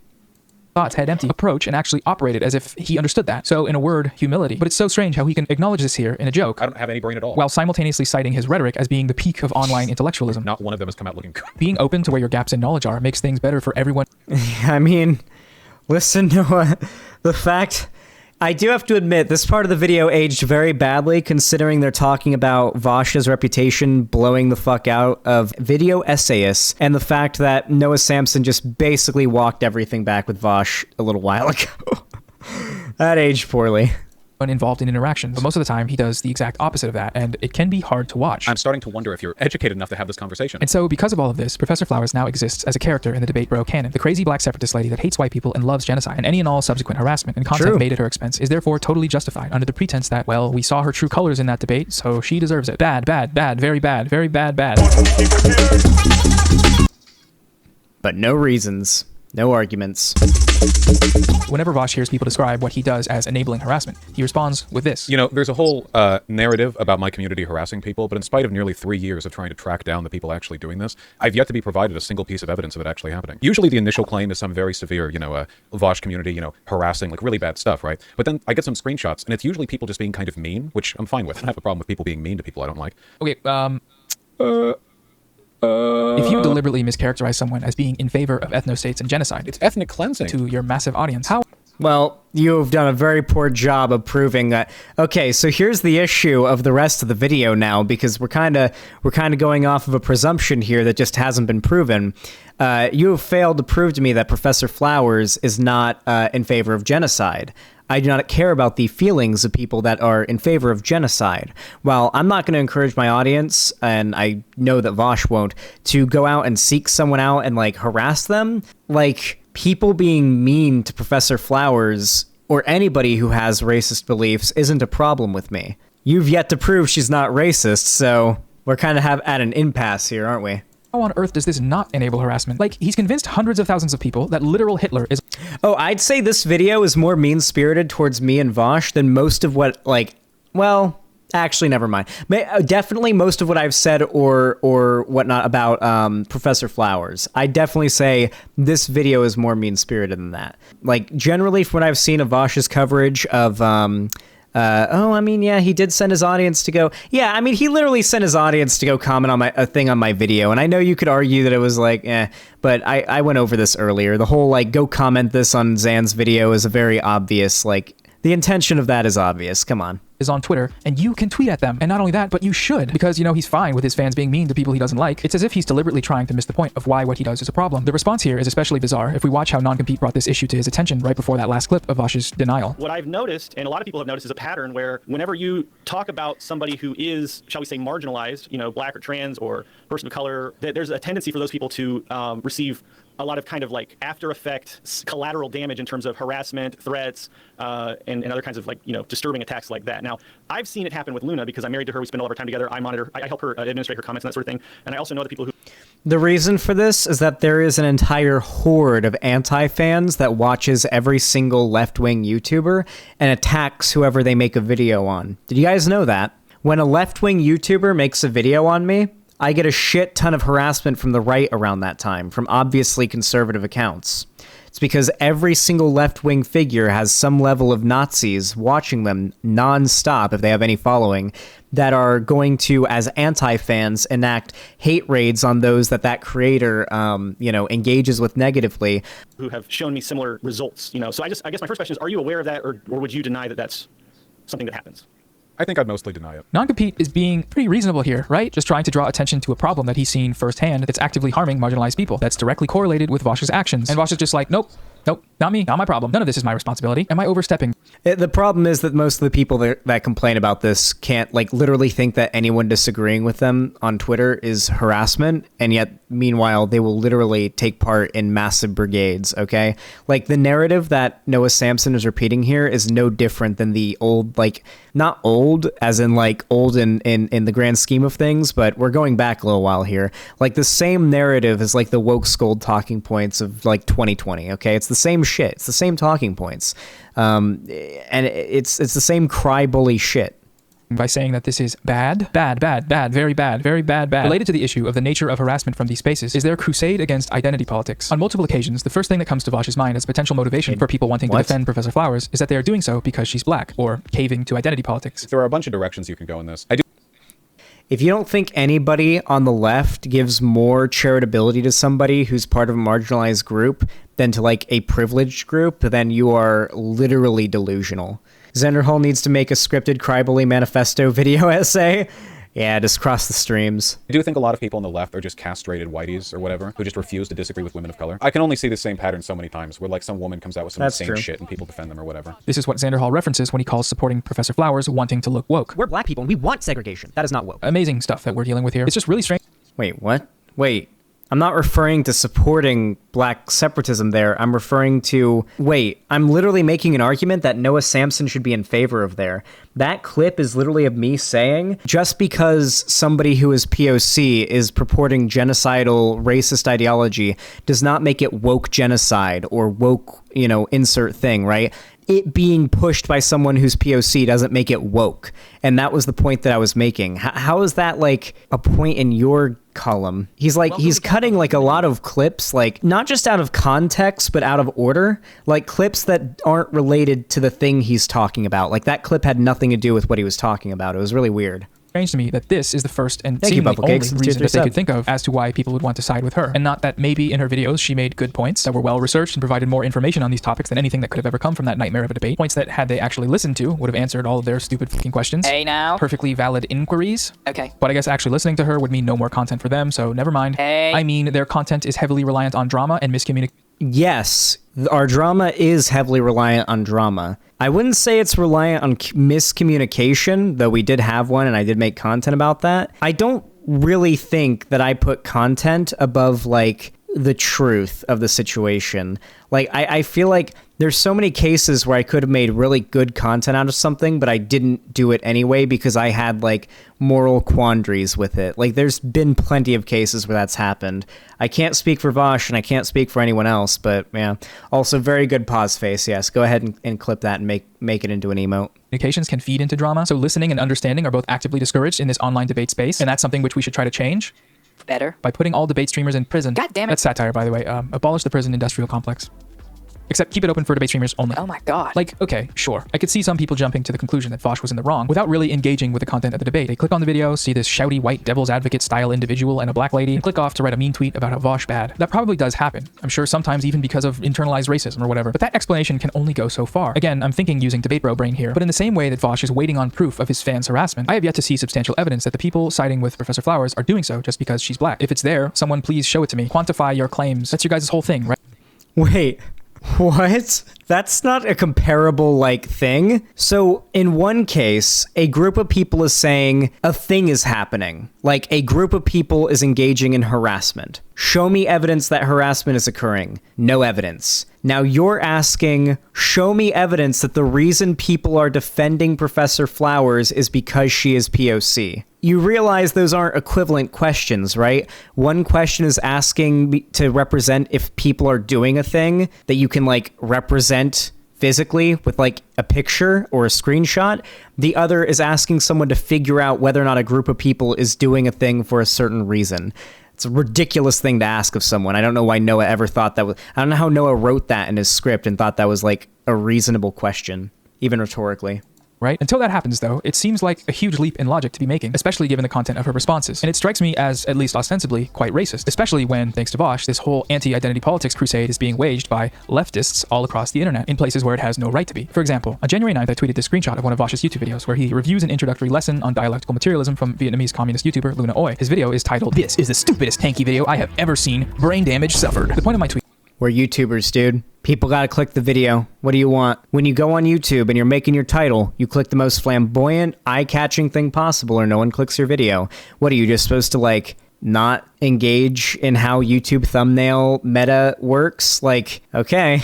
Thoughts, head empty approach, and actually operated as if he understood that. So, in a word, humility. But it's so strange how he can acknowledge this here in a joke. I don't have any brain at all. While simultaneously citing his rhetoric as being the peak of online intellectualism. Not one of them has come out looking good. Being open to where your gaps in knowledge are makes things better for everyone. I mean, listen to the fact... I do have to admit, this part of the video aged very badly, considering they're talking about Vaush's reputation blowing the fuck out of video essayists, and the fact that Noah Samsen just basically walked everything back with Vaush a little while ago. That aged poorly. Involved in interactions, but most of the time he does the exact opposite of that, and it can be hard to watch. I'm starting to wonder if you're educated enough to have this conversation. And so, because of all of this, Professor Flowers now exists as a character in the debate bro canon. The crazy black separatist lady that hates white people and loves genocide, and any and all subsequent harassment and content made at her expense is therefore totally justified under the pretense that, well, we saw her true colors in that debate, so she deserves it. Bad, bad, bad, very bad, very bad, bad. But no reasons, no arguments. Whenever Vaush hears people describe what he does as enabling harassment, he responds with this. You know, there's a whole narrative about my community harassing people, but in spite of nearly 3 years of trying to track down the people actually doing this, I've yet to be provided a single piece of evidence of it actually happening. Usually the initial claim is some very severe, Vaush community, harassing, like really bad stuff, right? But then I get some screenshots, and it's usually people just being kind of mean, which I'm fine with. I don't have a problem with people being mean to people I don't like. Okay, if you deliberately mischaracterize someone as being in favor of ethnostates and genocide, it's ethnic cleansing to your massive audience. How? Well, you've done a very poor job of proving that. Okay, so here's the issue of the rest of the video now, because we're kind of going off of a presumption here that just hasn't been proven. You have failed to prove to me that Professor Flowers is not in favor of genocide. I do not care about the feelings of people that are in favor of genocide. While I'm not going to encourage my audience, and I know that Vaush won't, to go out and seek someone out and harass them, people being mean to Professor Flowers or anybody who has racist beliefs isn't a problem with me. You've yet to prove she's not racist, so we're kind of at an impasse here, aren't we? How on earth does this not enable harassment? He's convinced hundreds of thousands of people that literal Hitler is... Oh, I'd say this video is more mean-spirited towards me and Vaush than most of what, well... Actually, never mind. Definitely most of what I've said or whatnot about Professor Flowers. I definitely say this video is more mean-spirited than that. Generally, from what I've seen of Vaush's coverage of... he did send his audience to go... Yeah, he literally sent his audience to go comment on a thing on my video, and I know you could argue that it was but I went over this earlier. The whole, go comment this on Xan's video is a very obvious, the intention of that is obvious. Come on. Is on Twitter, and you can tweet at them. And not only that, but you should, because, he's fine with his fans being mean to people he doesn't like. It's as if he's deliberately trying to miss the point of why what he does is a problem. The response here is especially bizarre if we watch how Non-Compete brought this issue to his attention right before that last clip of Vaush's denial. What I've noticed, and a lot of people have noticed, is a pattern where whenever you talk about somebody who is, shall we say, marginalized, black or trans or person of color, there's a tendency for those people to receive a lot of after effect collateral damage in terms of harassment, threats, and other kinds of disturbing attacks like that. Now, I've seen it happen with Luna because I'm married to her. We spend all of our time together. I monitor, I help her administrate her comments and that sort of thing. And I also know the people who... The reason for this is that there is an entire horde of anti-fans that watches every single left-wing YouTuber and attacks whoever they make a video on. Did you guys know that? When a left-wing YouTuber makes a video on me, I get a shit ton of harassment from the right around that time, from obviously conservative accounts. It's because every single left-wing figure has some level of Nazis watching them non-stop, if they have any following, that are going to, as anti-fans, enact hate raids on those that creator, engages with negatively. Who have shown me similar results, So I guess my first question is, are you aware of that, or would you deny that that's something that happens? I think I'd mostly deny it. Non-Compete is being pretty reasonable here, right? Just trying to draw attention to a problem that he's seen firsthand that's actively harming marginalized people. That's directly correlated with Vaush's actions. And Vaush is just nope, not me, not my problem. None of this is my responsibility. Am I overstepping? The problem is that most of the people that complain about this can't literally think that anyone disagreeing with them on Twitter is harassment, and yet meanwhile they will literally take part in massive brigades, okay? The narrative that Noah Samsen is repeating here is no different than the old, not old as in old in the grand scheme of things, but we're going back a little while here. The same narrative is the woke scold talking points of 2020, okay? It's the same shit. It's the same talking points. And it's the same cry bully shit. By saying that this is bad, very bad. Related to the issue of the nature of harassment from these spaces is their crusade against identity politics. On multiple occasions, the first thing that comes to Vaush's mind as potential motivation for people wanting to defend Professor Flowers is that they are doing so because she's black, or caving to identity politics. There are a bunch of directions you can go in this. If you don't think anybody on the left gives more charitability to somebody who's part of a marginalized group than to a privileged group, then you are literally delusional. Xanderhal needs to make a scripted Crybully manifesto video essay. Yeah, just cross the streams. I do think a lot of people on the left are just castrated whiteys or whatever, who just refuse to disagree with women of color. I can only see the same pattern so many times, where some woman comes out with some insane shit and people defend them or whatever. This is what Xanderhal references when he calls supporting Professor Flowers wanting to look woke. We're black people and we want segregation. That is not woke. Amazing stuff that we're dealing with here. It's just really strange. Wait, what? Wait. I'm not referring to supporting black separatism there. I'm referring to, wait, I'm literally making an argument that Noah Samsen should be in favor of there. That clip is literally of me saying, just because somebody who is POC is purporting genocidal racist ideology does not make it woke genocide or woke, insert thing, right? It being pushed by someone who's POC doesn't make it woke. And that was the point that I was making. How is that like a point in your column? He's cutting like a lot of clips, like not just out of context, but out of order, like clips that aren't related to the thing he's talking about. Like that clip had nothing to do with what he was talking about. It was really weird. Strange to me that this is the first and seemingly only reason that they could think of as to why people would want to side with her, and not that maybe in her videos she made good points that were well researched and provided more information on these topics than anything that could have ever come from that nightmare of a debate. Points that, had they actually listened to, would have answered all of their stupid fucking questions. Hey now. Perfectly valid inquiries. Okay. But I guess actually listening to her would mean no more content for them, so never mind. Hey. I mean, their content is heavily reliant on drama and miscommunication. Yes, our drama is heavily reliant on drama. I wouldn't say it's reliant on miscommunication, though we did have one and I did make content about that. I don't really think that I put content above like the truth of the situation. Like I feel like there's so many cases where I could have made really good content out of something, but I didn't do it anyway because I had like moral quandaries with it. Like there's been plenty of cases where that's happened. I can't speak for Vaush and I can't speak for anyone else, but yeah. Also very good pause face. Yes, go ahead and clip that and make it into an emote. Communications can feed into drama, so listening and understanding are both actively discouraged in this online debate space, and that's something which we should try to change. Better. By putting all debate streamers in prison. God damn it. That's satire, by the way. Abolish the prison industrial complex. Except keep it open for debate streamers only. Oh my god. Like, okay, sure. I could see some people jumping to the conclusion that Vaush was in the wrong without really engaging with the content of the debate. They click on the video, see this shouty white devil's advocate style individual and a black lady, and click off to write a mean tweet about how Vaush bad. That probably does happen. I'm sure sometimes even because of internalized racism or whatever. But that explanation can only go so far. Again, I'm thinking using debate bro brain here. But in the same way that Vaush is waiting on proof of his fans' harassment, I have yet to see substantial evidence that the people siding with Professor Flowers are doing so just because she's black. If it's there, someone please show it to me. Quantify your claims. That's your guys' whole thing, right? Wait. What? That's not a comparable, like, thing. So, in one case, a group of people is saying a thing is happening. Like, a group of people is engaging in harassment. Show me evidence that harassment is occurring. No evidence. Now you're asking, show me evidence that the reason people are defending Professor Flowers is because she is POC. You realize those aren't equivalent questions, right? One question is asking to represent if people are doing a thing that you can like represent physically with like a picture or a screenshot. The other is asking someone to figure out whether or not a group of people is doing a thing for a certain reason. It's a ridiculous thing to ask of someone. I don't know why Noah ever thought that was... I don't know how Noah wrote that in his script and thought that was like a reasonable question, even rhetorically. Right? Until that happens, though, it seems like a huge leap in logic to be making, especially given the content of her responses. And it strikes me as, at least ostensibly, quite racist, especially when, thanks to Vaush, this whole anti-identity politics crusade is being waged by leftists all across the internet, in places where it has no right to be. For example, on January 9th, I tweeted this screenshot of one of Vaush's YouTube videos, where he reviews an introductory lesson on dialectical materialism from Vietnamese communist YouTuber Luna Eyyy. His video is titled, "This is the stupidest tanky video I have ever seen. Brain damage suffered." The point of my tweet... We're YouTubers, dude. People gotta click the video. What do you want? When you go on YouTube and you're making your title, you click the most flamboyant, eye-catching thing possible or no one clicks your video. What are you just supposed to, like, not engage in how YouTube thumbnail meta works? Like, okay.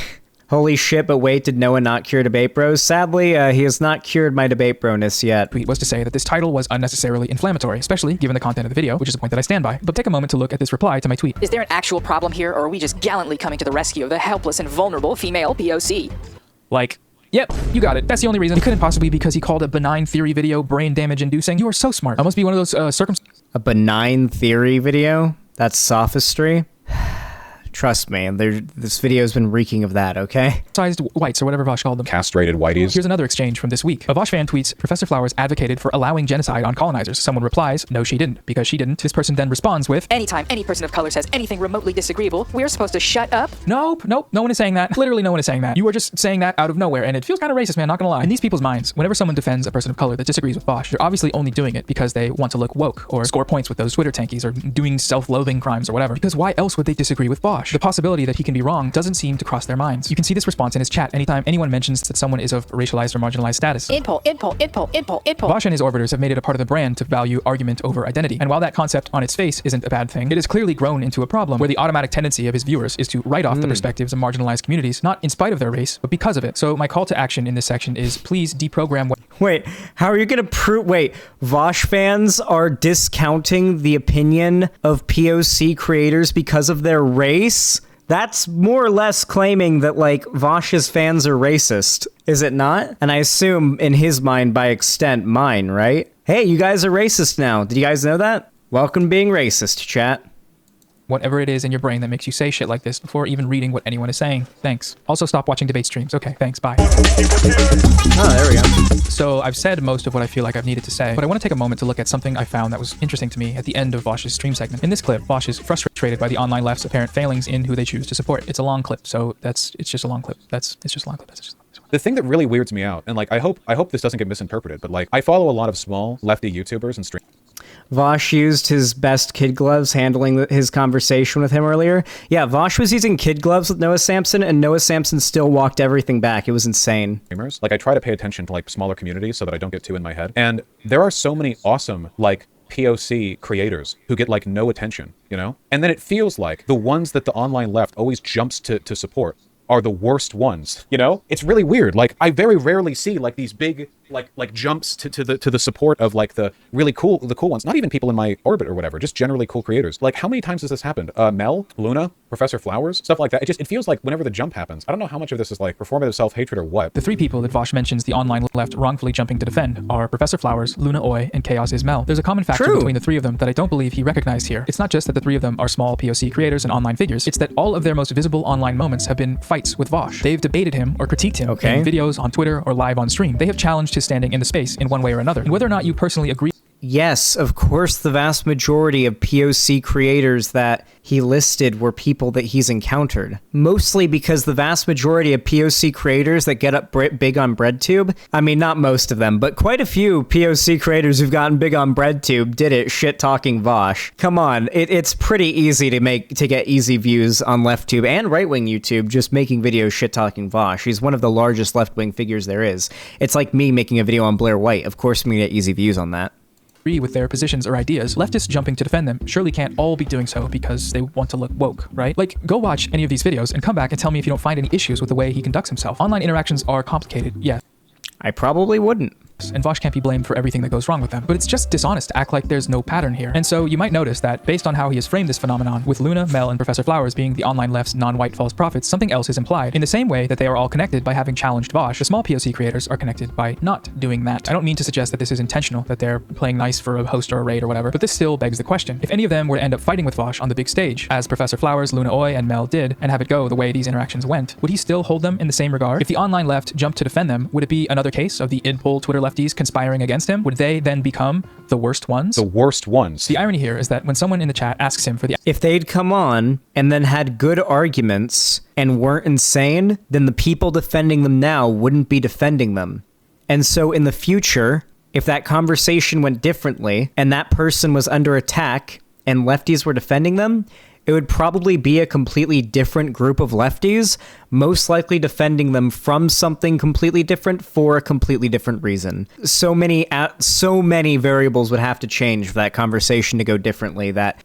Holy shit, but wait, did Noah not cure debate bros? Sadly, he has not cured my debate broness yet. Tweet was to say that this title was unnecessarily inflammatory, especially given the content of the video, which is a point that I stand by. But take a moment to look at this reply to my tweet. Is there an actual problem here, or are we just gallantly coming to the rescue of the helpless and vulnerable female POC? Like, yep, you got it. That's the only reason. It couldn't possibly be because he called a benign theory video brain damage inducing. You are so smart. I must be one of those A benign theory video? That's sophistry? Trust me, this video has been reeking of that, okay? Sized whites, or whatever Vaush called them. Castrated whiteys. Here's another exchange from this week. A Vaush fan tweets, "Professor Flowers advocated for allowing genocide on colonizers." Someone replies, "No, she didn't, because she didn't." This person then responds with, "Anytime any person of color says anything remotely disagreeable, we're supposed to shut up?" Nope, no one is saying that. Literally no one is saying that. You are just saying that out of nowhere, and it feels kind of racist, man, not gonna lie. In these people's minds, whenever someone defends a person of color that disagrees with Vaush, they're obviously only doing it because they want to look woke, or score points with those Twitter tankies, or doing self-loathing crimes or whatever. Because why else would they disagree with Vaush? Vaush. The possibility that he can be wrong doesn't seem to cross their minds. You can see this response in his chat anytime anyone mentions that someone is of racialized or marginalized status. Vaush and his orbiters have made it a part of the brand to value argument over identity. And while that concept on its face isn't a bad thing, it has clearly grown into a problem where the automatic tendency of his viewers is to write off the perspectives of marginalized communities, not in spite of their race, but because of it. So my call to action in this section is please deprogram what— Wait, how are you going to prove— Wait, Vaush fans are discounting the opinion of POC creators because of their race? That's more or less claiming that, like, Vaush's fans are racist, is it not? And I assume, in his mind, by extent, mine, right? Hey, you guys are racist now. Did you guys know that? Welcome to being racist, chat. Whatever it is in your brain that makes you say shit like this before even reading what anyone is saying. Thanks. Also, stop watching debate streams. Okay, thanks. Bye. Oh, there we go. So I've said most of what I feel like I've needed to say, but I want to take a moment to look at something I found that was interesting to me at the end of Vaush's stream segment. In this clip, Vaush is frustrated by the online left's apparent failings in who they choose to support. It's a long clip, so it's just a long clip. It's just a long clip. The thing that really weirds me out, and like I hope this doesn't get misinterpreted, but like I follow a lot of small lefty YouTubers and streamers. Vaush used his best kid gloves handling his conversation with him earlier. Yeah, Vaush was using kid gloves with Noah Samsen, and Noah Samsen still walked everything back. It was insane. Like, I try to pay attention to like smaller communities so that I don't get too in my head. And there are so many awesome like POC creators who get like no attention, you know? And then it feels like the ones that the online left always jumps to support are the worst ones, you know? It's really weird. Like, I very rarely see like these big like jumps to the support of like the really cool ones. Not even people in my orbit or whatever, just generally cool creators. Like, how many times has this happened? Mel, Luna, Professor Flowers, stuff like that. It feels like whenever the jump happens, I don't know how much of this is like performative self-hatred or what. The three people that Vaush mentions the online left wrongfully jumping to defend are Professor Flowers, Luna Eyyy, and Chaos is Mel. There's a common factor between the three of them that I don't believe he recognized here. It's not just that the three of them are small POC creators and online figures. It's that all of their most visible online moments have been fights with Vaush. They've debated him or critiqued him in videos on Twitter or live on stream. They have challenged his standing in the space in one way or another. And whether or not you personally agree— Yes, of course, the vast majority of POC creators that he listed were people that he's encountered. Mostly because the vast majority of POC creators that get up big on BreadTube, I mean, not most of them, but quite a few POC creators who've gotten big on BreadTube did it shit-talking Vaush. Come on, it's pretty easy to get easy views on LeftTube and right-wing YouTube just making videos shit-talking Vaush. He's one of the largest left-wing figures there is. It's like me making a video on Blair White. Of course I'm gonna get easy views on that. With their positions or ideas, leftists jumping to defend them surely can't all be doing so because they want to look woke, right? Like, go watch any of these videos and come back and tell me if you don't find any issues with the way he conducts himself. Online interactions are complicated, yes. I probably wouldn't. And Vaush can't be blamed for everything that goes wrong with them. But it's just dishonest to act like there's no pattern here. And so you might notice that based on how he has framed this phenomenon, with Luna, Mel, and Professor Flowers being the online left's non-white false prophets, something else is implied. In the same way that they are all connected by having challenged Vaush, the small POC creators are connected by not doing that. I don't mean to suggest that this is intentional, that they're playing nice for a host or a raid or whatever, but this still begs the question. If any of them were to end up fighting with Vaush on the big stage, as Professor Flowers, Luna Eyyy, and Mel did, and have it go the way these interactions went, would he still hold them in the same regard? If the online left jumped to defend them, would it be another case of the idpol Twitter lefties conspiring against him? Would they then become the worst ones? The worst ones. The irony here is that when someone in the chat asks him for the— If they'd come on and then had good arguments and weren't insane, then the people defending them now wouldn't be defending them. And so in the future, if that conversation went differently and that person was under attack and lefties were defending them, it would probably be a completely different group of lefties, most likely defending them from something completely different for a completely different reason. So many variables would have to change for that conversation to go differently that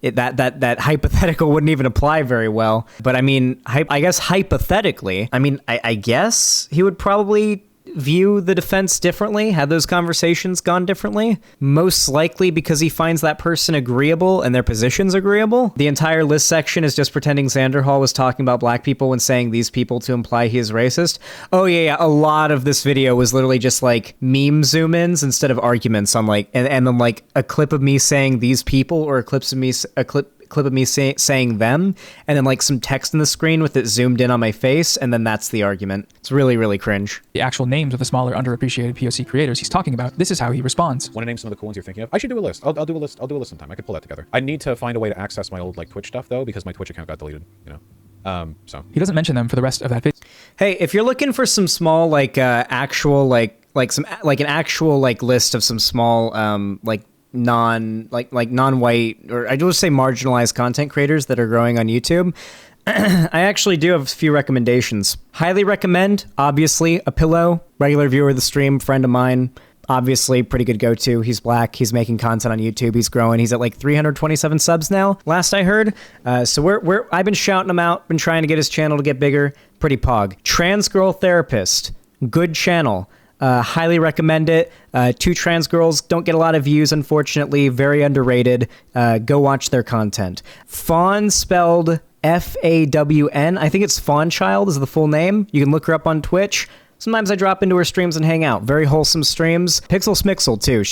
hypothetical wouldn't even apply very well. But I mean, I guess hypothetically, I guess he would probably view the defense differently, had those conversations gone differently, most likely because he finds that person agreeable and their positions agreeable. The entire list section is just pretending Xanderhal was talking about black people when saying these people to imply he is racist. Oh yeah, a lot of this video was literally just like meme zoom-ins instead of arguments on like, and then like a clip of me saying these people or a clip of me saying them, and then like some text in the screen with it zoomed in on my face, and then that's the argument. It's really, really cringe. The actual names of the smaller, underappreciated POC creators he's talking about, this is how he responds. Want to name some of the cool ones you're thinking of? I should do a list. I'll do a list sometime. I could pull that together. I need to find a way to access my old like Twitch stuff though, because my Twitch account got deleted, you know. So he doesn't mention them for the rest of that video. Hey, if you're looking for some small like actual like an actual like list of some small non-white, or I just say marginalized content creators that are growing on YouTube, I actually do have a few recommendations. Highly recommend, obviously, A Pillow, regular viewer of the stream, friend of mine. Obviously, pretty good go-to. He's black. He's making content on YouTube. He's growing. He's at like 327 subs now, last I heard. So I've been shouting him out, been trying to get his channel to get bigger. Pretty pog. Trans Girl Therapist. Good channel. Highly recommend it. 2 trans girls don't get a lot of views, unfortunately. Very underrated. Go watch their content. Fawn, spelled Fawn. I think it's Fawn Child is the full name. You can look her up on Twitch. Sometimes I drop into her streams and hang out. Very wholesome streams. Pixel Smixel, too.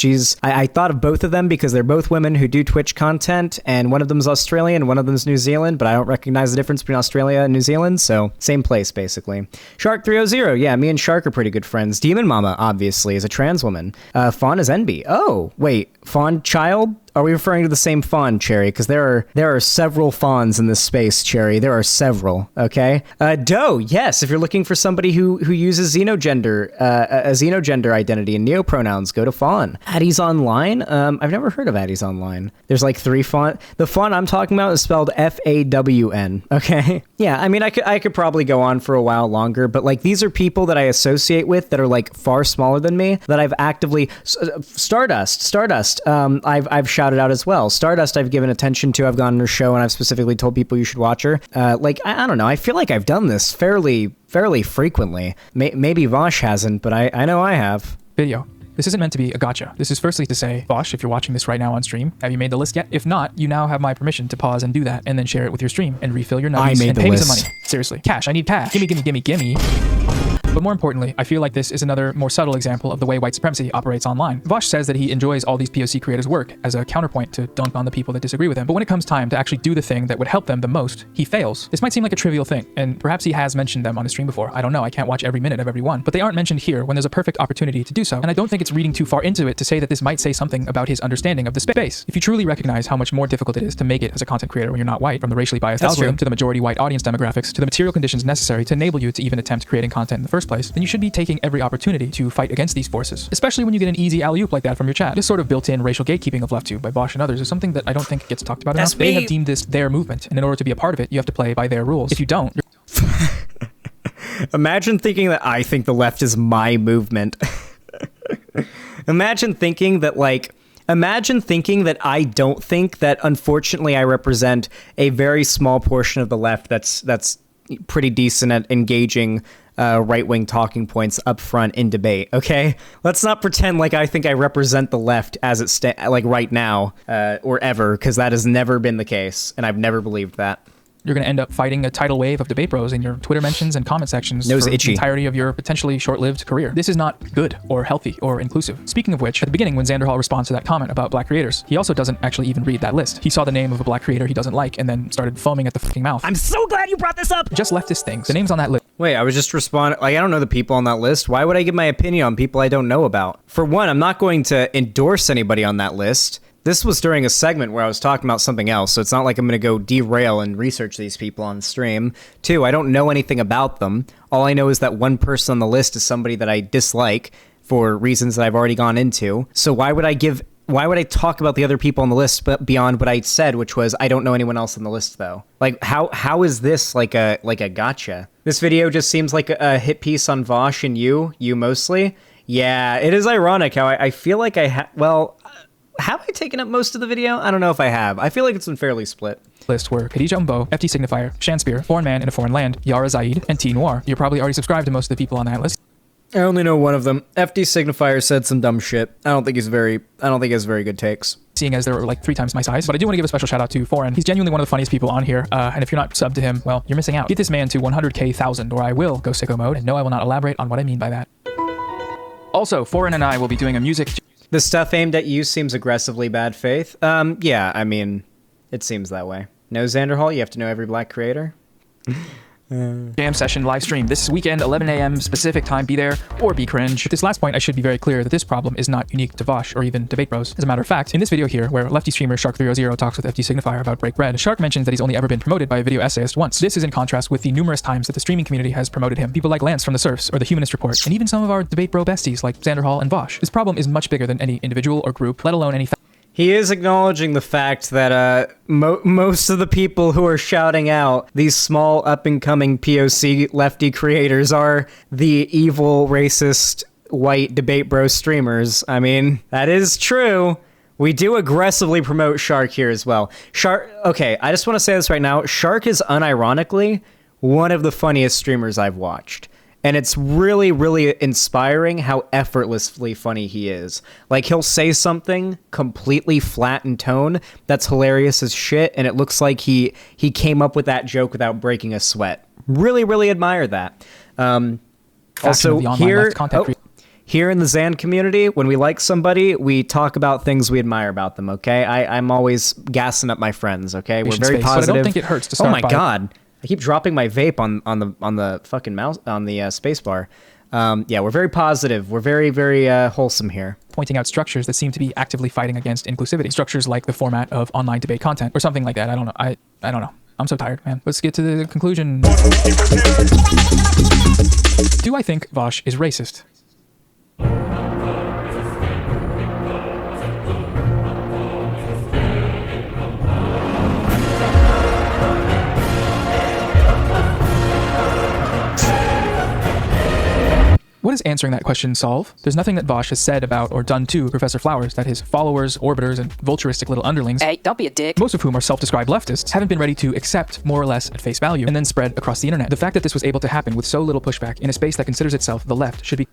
I thought of both of them because they're both women who do Twitch content, and one of them is Australian, one of them is New Zealand, but I don't recognize the difference between Australia and New Zealand, so same place, basically. Shark300, yeah, me and Shark are pretty good friends. Demon Mama, obviously, is a trans woman. Fawn is Envy. Oh, wait, Fawn Child? Are we referring to the same fawn, Cherry? Because there are several fawns in this space, Cherry. There are several, okay? Doe, yes, if you're looking for somebody who uses xenogender, a xenogender identity and neopronouns, go to Fawn. Addie's Online? I've never heard of Addie's Online. There's like 3 fawn. The fawn I'm talking about is spelled Fawn, okay? Yeah, I mean, I could probably go on for a while longer, but like these are people that I associate with that are like far smaller than me that I've actively... Stardust, I've shouted out as well. Stardust I've given attention to. I've gone on her show and I've specifically told people you should watch her. I don't know. I feel like I've done this fairly frequently. Maybe Vaush hasn't, but I know I have. Video. This isn't meant to be a gotcha. This is firstly to say, Vaush, if you're watching this right now on stream, have you made the list yet? If not, you now have my permission to pause and do that, and then share it with your stream, and refill your nuggets, and pay me some money. Seriously. Cash. I need cash. Gimme. But more importantly, I feel like this is another more subtle example of the way white supremacy operates online. Vaush says that he enjoys all these POC creators' work as a counterpoint to dunk on the people that disagree with him. But when it comes time to actually do the thing that would help them the most, he fails. This might seem like a trivial thing, and perhaps he has mentioned them on his stream before. I don't know, I can't watch every minute of every one. But they aren't mentioned here when there's a perfect opportunity to do so. And I don't think it's reading too far into it to say that this might say something about his understanding of the space. If you truly recognize how much more difficult it is to make it as a content creator when you're not white, from the racially biased algorithm to the majority white audience demographics to the material conditions necessary to enable you to even attempt creating content in the first place, then you should be taking every opportunity to fight against these forces, especially when you get an easy alley-oop like that from your chat. This sort of built-in racial gatekeeping of LeftTube by Vaush and others is something that I don't think gets talked about enough. They have deemed this their movement, and in order to be a part of it, you have to play by their rules. If you don't, Imagine thinking that I think the left is my movement. Imagine thinking that I don't think that, unfortunately, I represent a very small portion of the left that's pretty decent at engaging right-wing talking points up front in debate, okay? Let's not pretend like I think I represent the left as it right now or ever, because that has never been the case, and I've never believed that. You're going to end up fighting a tidal wave of debate bros in your Twitter mentions and comment sections for the entirety of your potentially short-lived career. This is not good or healthy or inclusive. Speaking of which, at the beginning when Xanderhal responds to that comment about black creators, he also doesn't actually even read that list. He saw the name of a black creator he doesn't like and then started foaming at the fucking mouth. I'm so glad you brought this up! Just leftist things. The names on that list. Wait, I was just responding. I don't know the people on that list. Why would I give my opinion on people I don't know about? For one, I'm not going to endorse anybody on that list. This was during a segment where I was talking about something else, so it's not like I'm going to go derail and research these people on stream. 2, I don't know anything about them. All I know is that one person on the list is somebody that I dislike for reasons that I've already gone into. So why would I talk about the other people on the list but beyond what I said, which was I don't know anyone else on the list though? Like how is this like a gotcha? This video just seems like a hit piece on Vaush and you mostly. Yeah, it is ironic how I feel like have I taken up most of the video? I don't know if I have. I feel like it's been fairly split. List were Khadija Umbo, FT Signifier, Shanspear, Foreign Man in a Foreign Land, Yara Zaid, and T Noir. You're probably already subscribed to most of the people on that list. I only know one of them. FT Signifier said some dumb shit. I don't think he has very good takes. Seeing as they were like 3 times my size, but I do want to give a special shout out to Foreign. He's genuinely one of the funniest people on here, and if you're not subbed to him, well, you're missing out. Get this man to 100k 1,000, or I will go sicko mode, and no, I will not elaborate on what I mean by that. Also, Foreign and I will be doing a music... The stuff aimed at you seems aggressively bad faith. Yeah, I mean, it seems that way. No Xanderhal, you have to know every black creator. Jam session live stream this weekend, 11 a.m. specific time. Be there or be cringe. At this last point, I should be very clear that this problem is not unique to Vaush or even Debate Bros. As a matter of fact, in this video here, where lefty streamer Shark300 talks with FT Signifier about Break Bread, Shark mentions that he's only ever been promoted by a video essayist once. This is in contrast with the numerous times that the streaming community has promoted him. People like Lance from the Surfs or the Humanist Report, and even some of our Debate Bro besties like Xanderhal and Vaush. This problem is much bigger than any individual or group, let alone any He is acknowledging the fact that most of the people who are shouting out these small up-and-coming POC lefty creators are the evil, racist, white debate bro streamers. I mean, that is true. We do aggressively promote Shark here as well. Shark, okay, I just want to say this right now. Shark is unironically one of the funniest streamers I've watched. And it's really, really inspiring how effortlessly funny he is. Like, he'll say something completely flat in tone that's hilarious as shit, and it looks like he came up with that joke without breaking a sweat. Really, really admire that. Also, here in the Xan community, when we like somebody, we talk about things we admire about them, okay? I'm always gassing up my friends, okay? We're very positive. But I don't think it hurts to start. Oh my god. I keep dropping my vape on the fucking mouse on the space bar. Yeah, we're very positive. We're very, very wholesome here. Pointing out structures that seem to be actively fighting against inclusivity. Structures like the format of online debate content or something like that. I don't know. I don't know. I'm so tired, man. Let's get to the conclusion. Do I think Vaush is racist? What does answering that question solve? There's nothing that Vaush has said about or done to Professor Flowers that his followers, orbiters, and vulturistic little underlings, hey, don't be a dick, most of whom are self-described leftists, haven't been ready to accept more or less at face value and then spread across the internet. The fact that this was able to happen with so little pushback in a space that considers itself the left should be...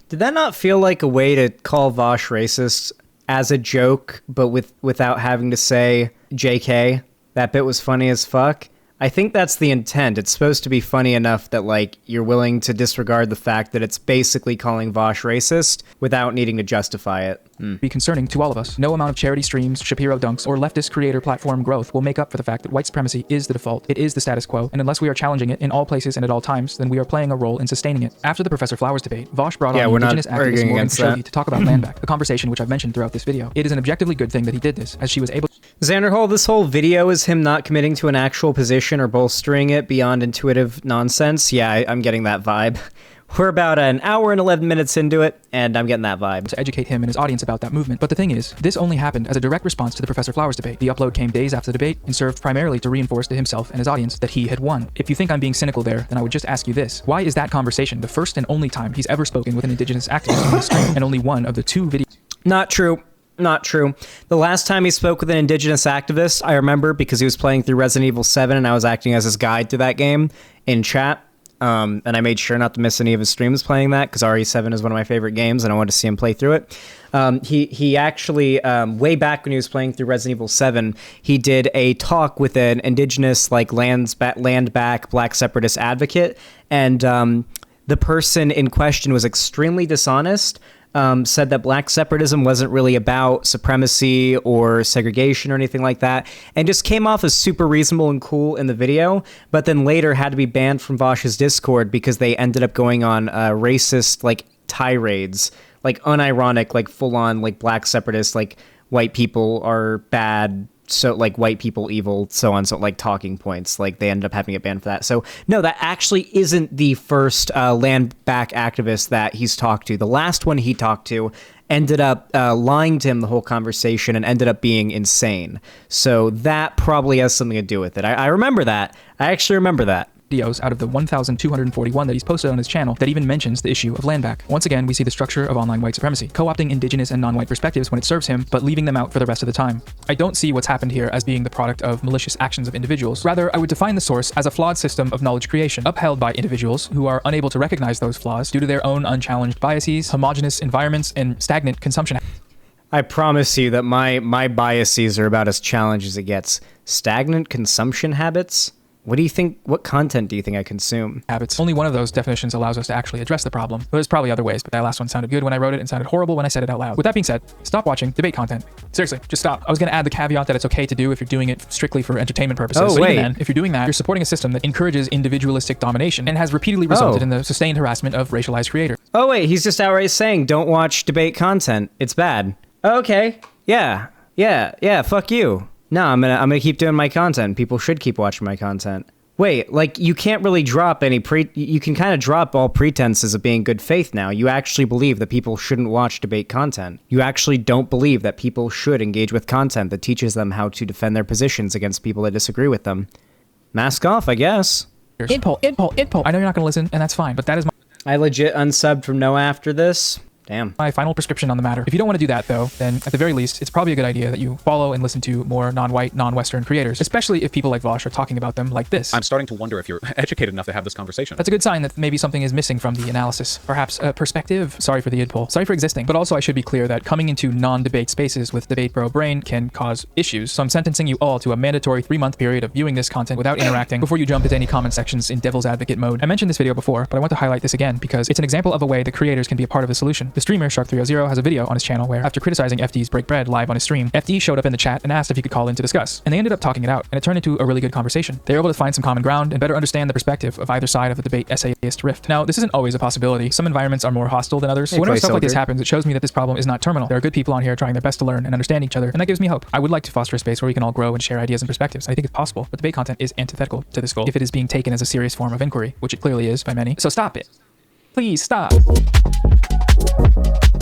Did that not feel like a way to call Vaush racist as a joke, but without having to say JK? That bit was funny as fuck. I think that's the intent. It's supposed to be funny enough that, like, you're willing to disregard the fact that it's basically calling Vaush racist without needing to justify it. Be concerning to all of us. No amount of charity streams, Shapiro dunks, or leftist creator platform growth will make up for the fact that white supremacy is the default. It is the status quo, and unless we are challenging it in all places and at all times, then we are playing a role in sustaining it. After the Professor Flowers debate, Vaush brought on the indigenous activist Morgan Khashoggi to talk about land back, a conversation which I've mentioned throughout this video. It is an objectively good thing that he did this, as she was able... Xanderhal, this whole video is him not committing to an actual position or bolstering it beyond intuitive nonsense. Yeah, I'm getting that vibe. We're about an hour and 11 minutes into it, and I'm getting that vibe. To educate him and his audience about that movement. But the thing is, this only happened as a direct response to the Professor Flowers debate. The upload came days after the debate and served primarily to reinforce to himself and his audience that he had won. If you think I'm being cynical there, then I would just ask you this. Why is that conversation the first and only time he's ever spoken with an indigenous activist on the stream, and only one of the two videos? Not true. Not true. The last time he spoke with an indigenous activist, I remember because he was playing through Resident Evil 7 and I was acting as his guide through that game in chat. And I made sure not to miss any of his streams playing that because RE7 is one of my favorite games and I wanted to see him play through it. He actually, way back when he was playing through Resident Evil 7, he did a talk with an indigenous, like, land back black separatist advocate. And the person in question was extremely dishonest. Said that black separatism wasn't really about supremacy or segregation or anything like that, and just came off as super reasonable and cool in the video, but then later had to be banned from Vaush's Discord because they ended up going on racist, like, tirades, like, unironic, like, full-on, like, black separatists, like, white people are bad, so, like, white people evil, so on, so, like, talking points. Like, they ended up having it banned for that. So, no, that actually isn't the first land back activist that he's talked to. The last one he talked to ended up lying to him the whole conversation and ended up being insane. So that probably has something to do with it. I remember that. I actually remember that. Videos out of the 1,241 that he's posted on his channel that even mentions the issue of land back. Once again, we see the structure of online white supremacy, co-opting indigenous and non-white perspectives when it serves him, but leaving them out for the rest of the time. I don't see what's happened here as being the product of malicious actions of individuals. Rather, I would define the source as a flawed system of knowledge creation, upheld by individuals who are unable to recognize those flaws due to their own unchallenged biases, homogenous environments, and stagnant consumption. I promise you that my biases are about as challenged as it gets. Stagnant consumption habits? What do you think? What content do you think I consume? Habits. Only one of those definitions allows us to actually address the problem. But there's probably other ways, but that last one sounded good when I wrote it and sounded horrible when I said it out loud. With that being said, stop watching debate content. Seriously, just stop. I was going to add the caveat that it's okay to do if you're doing it strictly for entertainment purposes. Oh, wait. Even then, if you're doing that, you're supporting a system that encourages individualistic domination and has repeatedly resulted in the sustained harassment of racialized creators. Oh, wait, he's just outright saying, don't watch debate content. It's bad. Okay. Yeah, fuck you. No, I'm gonna keep doing my content. People should keep watching my content. Wait, like you can't really drop any you can kind of drop all pretenses of being good faith now. You actually believe that people shouldn't watch debate content. You actually don't believe that people should engage with content that teaches them how to defend their positions against people that disagree with them. Mask off, I guess. Inpol. I know you're not going to listen, and that's fine, but that is I legit unsubbed from Noah after this. Damn. my final prescription on the matter. If you don't want to do that, though, then at the very least, it's probably a good idea that you follow and listen to more non-white, non-Western creators, especially if people like Vaush are talking about them like this. I'm starting to wonder if you're educated enough to have this conversation. That's a good sign that maybe something is missing from the analysis. Perhaps a perspective. Sorry for the id poll. Sorry for existing. But also I should be clear that coming into non-debate spaces with Debate Bro Brain can cause issues. So I'm sentencing you all to a mandatory 3-month period of viewing this content without interacting before you jump into any comment sections in devil's advocate mode. I mentioned this video before, but I want to highlight this again because it's an example of a way that creators can be a part of the solution. The streamer Shark300 has a video on his channel where, after criticizing FD's Break Bread live on his stream, FD showed up in the chat and asked if he could call in to discuss. And they ended up talking it out, and it turned into a really good conversation. They were able to find some common ground and better understand the perspective of either side of the debate essayist rift. Now, this isn't always a possibility. Some environments are more hostile than others. But whenever stuff like this happens, it shows me that this problem is not terminal. There are good people on here trying their best to learn and understand each other, and that gives me hope. I would like to foster a space where we can all grow and share ideas and perspectives. I think it's possible, but debate content is antithetical to this goal if it is being taken as a serious form of inquiry, which it clearly is by many. So stop it. Please stop.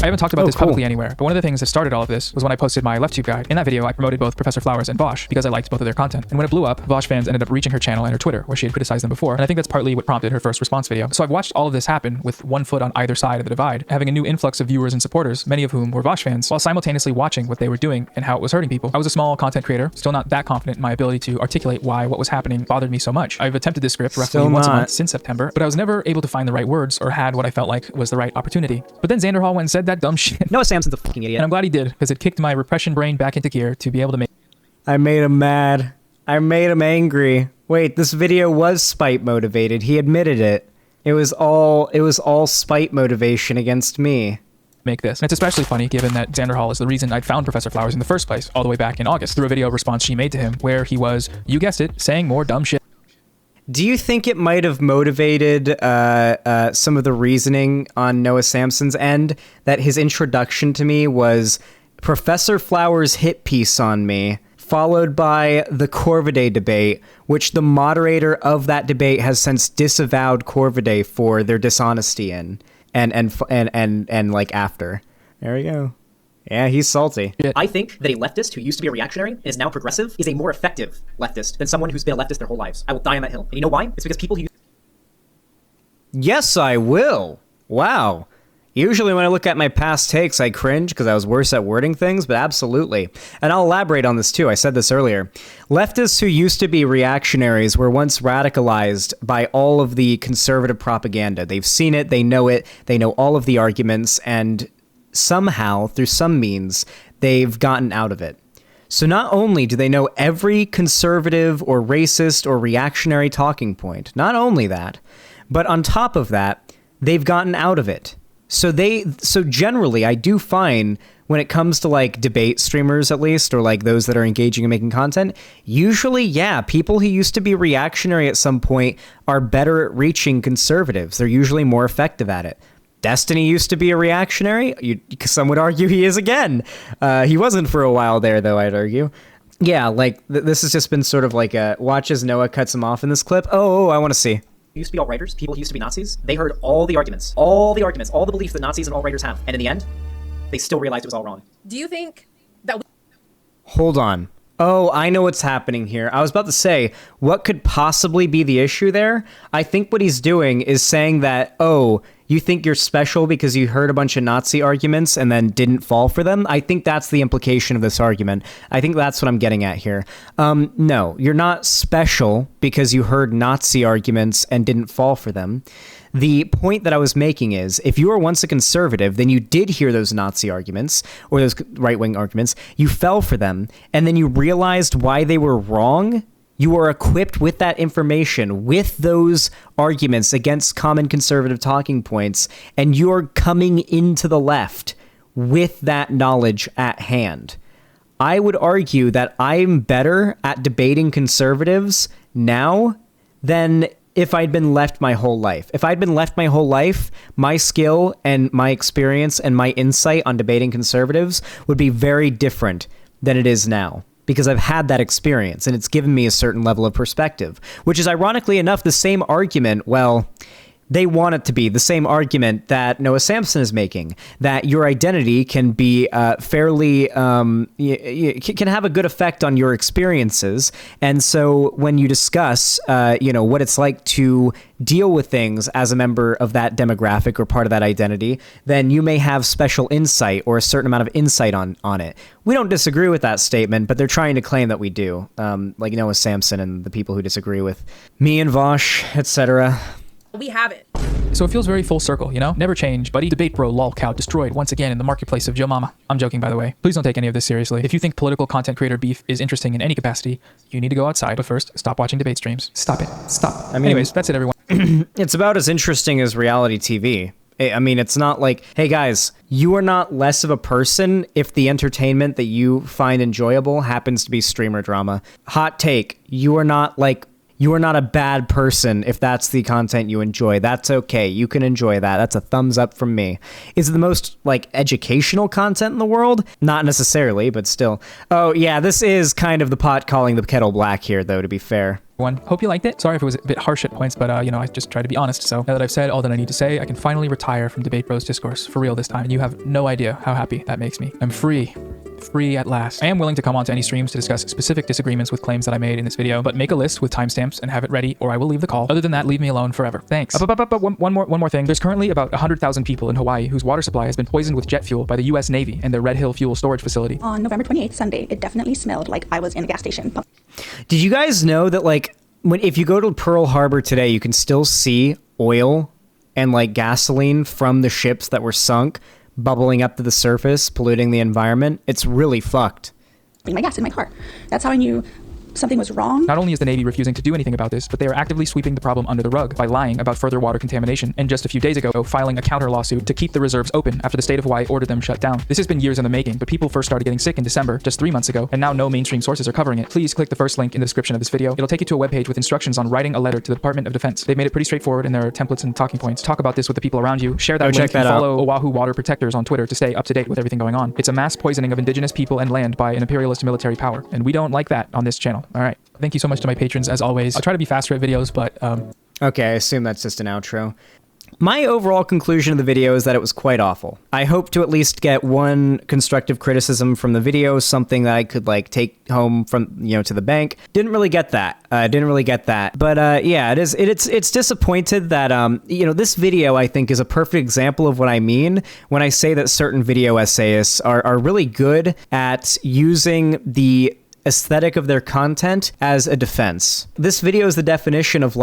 I haven't talked about this publicly anywhere, but one of the things that started all of this was when I posted my LeftTube guide. In that video, I promoted both Professor Flowers and Vaush because I liked both of their content. And when it blew up, Vaush fans ended up reaching her channel and her Twitter, where she had criticized them before. And I think that's partly what prompted her first response video. So I've watched all of this happen with one foot on either side of the divide, having a new influx of viewers and supporters, many of whom were Vaush fans, while simultaneously watching what they were doing and how it was hurting people. I was a small content creator, still not that confident in my ability to articulate why what was happening bothered me so much. I've attempted this script roughly once a month since September, but I was never able to find the right words or had what I felt like was the right opportunity. But then Xanderhal went and said that dumb shit. Noah Samsen's a fucking idiot. And I'm glad he did, because it kicked my repression brain back into gear to be able to make... I made him mad. I made him angry. Wait, this video was spite motivated. He admitted it. It was all spite motivation against me. Make this. And it's especially funny given that Xanderhal is the reason I'd found Professor Flowers in the first place, all the way back in August, through a video response she made to him, where he was, you guessed it, saying more dumb shit. Do you think it might have motivated some of the reasoning on Noah Samsen's end that his introduction to me was Professor Flowers' hit piece on me, followed by the KORVIDAY debate, which the moderator of that debate has since disavowed KORVIDAY for their dishonesty in, and like after. There we go. Yeah, he's salty. I think that a leftist who used to be a reactionary and is now progressive is a more effective leftist than someone who's been a leftist their whole lives. I will die on that hill. And you know why? It's because people who... Yes, I will. Wow. Usually when I look at my past takes, I cringe because I was worse at wording things, but absolutely. And I'll elaborate on this too. I said this earlier. Leftists who used to be reactionaries were once radicalized by all of the conservative propaganda. They've seen it, they know all of the arguments, and somehow, through some means, they've gotten out of it. So not only do they know every conservative or racist or reactionary talking point, not only that, but on top of that, they've gotten out of it. So generally, I do find when it comes to like debate streamers, at least, or like those that are engaging and making content, usually, yeah, people who used to be reactionary at some point are better at reaching conservatives. They're usually more effective at it. Destiny used to be a reactionary. Some would argue he is again. He wasn't for a while there, though, I'd argue. Yeah, like, this has just been sort of like a watch as Noah cuts him off in this clip. Oh, I want to see. Used to be alt-righters, people who used to be Nazis, they heard all the arguments, all the beliefs that Nazis and alt-righters have. And in the end, they still realized it was all wrong. Do you think that... Hold on. Oh, I know what's happening here. I was about to say, what could possibly be the issue there? I think what he's doing is saying that, oh, you think you're special because you heard a bunch of Nazi arguments and then didn't fall for them? I think that's the implication of this argument. I think that's what I'm getting at here. No, you're not special because you heard Nazi arguments and didn't fall for them. The point that I was making is, if you were once a conservative, then you did hear those Nazi arguments, or those right-wing arguments, you fell for them, and then you realized why they were wrong. You are equipped with that information, with those arguments against common conservative talking points, and you're coming into the left with that knowledge at hand. I would argue that I'm better at debating conservatives now than if I'd been left my whole life. If I'd been left my whole life, my skill and my experience and my insight on debating conservatives would be very different than it is now. because I've had that experience and it's given me a certain level of perspective, which is ironically enough the same argument, well, they want it to be the same argument that Noah Samsen is making, that your identity can be fairly, can have a good effect on your experiences. And so when you discuss, what it's like to deal with things as a member of that demographic or part of that identity, then you may have special insight or a certain amount of insight on it. We don't disagree with that statement, but they're trying to claim that we do, like Noah Samsen and the people who disagree with me and Vaush, etc. We have it. So it feels very full circle, you know? Never change, buddy. Debate bro lol cow destroyed once again in the marketplace of Joe Mama. I'm joking, by the way. Please don't take any of this seriously. If you think political content creator beef is interesting in any capacity, you need to go outside. But first, stop watching debate streams. Stop it. Stop. Anyways, that's it, everyone. It's about as interesting as reality TV. I mean, it's not like, hey guys, you are not less of a person if the entertainment that you find enjoyable happens to be streamer drama. Hot take, you are not a bad person if that's the content you enjoy. That's okay. You can enjoy that. That's a thumbs up from me. Is it the most educational content in the world? Not necessarily, but still. Oh yeah, this is kind of the pot calling the kettle black here, though, to be fair. Hope you liked it. Sorry if it was a bit harsh at points, but I just tried to be honest. So now that I've said all that I need to say, I can finally retire from Debate Bros discourse for real this time. And you have no idea how happy that makes me. I'm free at last. I am willing to come onto any streams to discuss specific disagreements with claims that I made in this video, but make a list with timestamps and have it ready, or I will leave the call. Other than that, leave me alone forever. Thanks. But one more thing. There's currently about 100,000 people in Hawaii whose water supply has been poisoned with jet fuel by the U.S. Navy and their Red Hill fuel storage facility. On November 28th, Sunday, it definitely smelled like I was in a gas station. Did you guys know that if you go to Pearl Harbor today, you can still see oil and gasoline from the ships that were sunk bubbling up to the surface, polluting the environment? It's really fucked. My gas in my car. That's how I knew something was wrong. Not only is the Navy refusing to do anything about this, but they are actively sweeping the problem under the rug by lying about further water contamination, and just a few days ago filing a counter lawsuit to keep the reserves open after the state of Hawaii ordered them shut down. This has been years in the making, but people first started getting sick in December, just 3 months ago, and now no mainstream sources are covering it. Please click the first link in the description of this video. It'll take you to a webpage with instructions on writing a letter to the Department of Defense. They've made it pretty straightforward in their templates and talking points. Talk about this with the people around you. Share that link and follow Oahu Water Protectors on Twitter to stay up to date with everything going on. It's a mass poisoning of indigenous people and land by an imperialist military power, and we don't like that on this channel. All right. Thank you so much to my patrons, as always. I'll try to be faster at videos, but... Okay, I assume that's just an outro. My overall conclusion of the video is that it was quite awful. I hope to at least get one constructive criticism from the video, something that I could take home from, to the bank. Didn't really get that. But yeah, it's disappointed that, this video I think is a perfect example of what I mean when I say that certain video essayists are really good at using the aesthetic of their content as a defense. This video is the definition of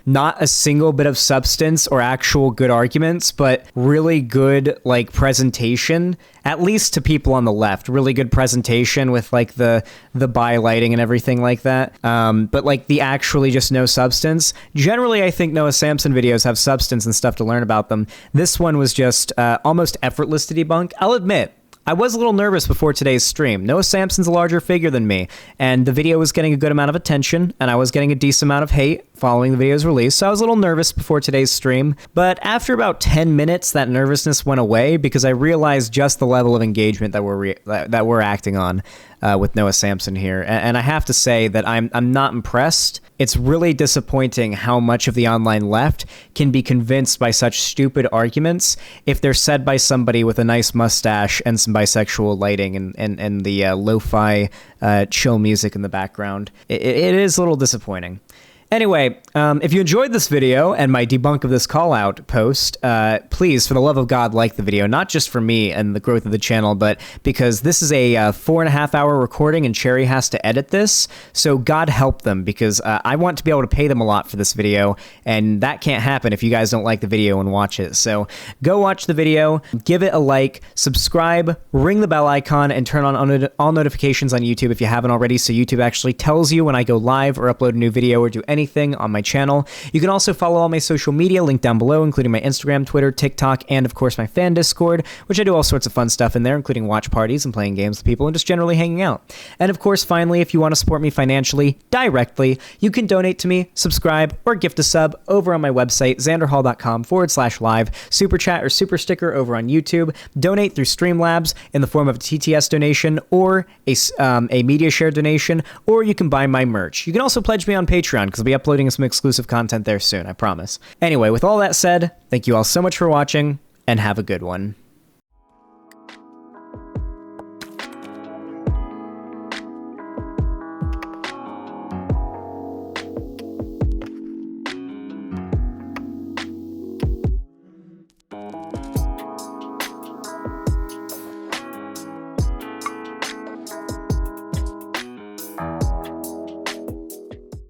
not a single bit of substance or actual good arguments, but really good presentation, at least to people on the left. Really good presentation with the bylighting and everything like that. But the actually just no substance. Generally, I think Noah Samsen videos have substance and stuff to learn about them. This one was just almost effortless to debunk. I'll admit, I was a little nervous before today's stream. Noah Samsen's a larger figure than me, and the video was getting a good amount of attention, and I was getting a decent amount of hate following the video's release, so I was a little nervous before today's stream. But after about 10 minutes, that nervousness went away because I realized just the level of engagement that we're acting on with Noah Samsen here, and I have to say that I'm not impressed. It's really disappointing how much of the online left can be convinced by such stupid arguments if they're said by somebody with a nice mustache and some bisexual lighting and the lo-fi chill music in the background. It is a little disappointing. Anyway, if you enjoyed this video and my debunk of this call-out post, please, for the love of God, like the video, not just for me and the growth of the channel, but because this is a 4.5-hour recording and Cherry has to edit this, so God help them, because I want to be able to pay them a lot for this video, and that can't happen if you guys don't like the video and watch it. So go watch the video, give it a like, subscribe, ring the bell icon, and turn on all notifications on YouTube if you haven't already, so YouTube actually tells you when I go live or upload a new video or do anything on my channel. You can also follow all my social media linked down below, including my Instagram, Twitter, TikTok, and of course my fan Discord, which I do all sorts of fun stuff in there, including watch parties and playing games with people and just generally hanging out. And of course, finally, if you want to support me financially, directly, you can donate to me, subscribe, or gift a sub over on my website, xanderhal.com/live, super chat or super sticker over on YouTube, donate through Streamlabs in the form of a TTS donation or a media share donation, or you can buy my merch. You can also pledge me on Patreon because I'll be uploading some exclusive content there soon, I promise. Anyway, with all that said, thank you all so much for watching, and have a good one.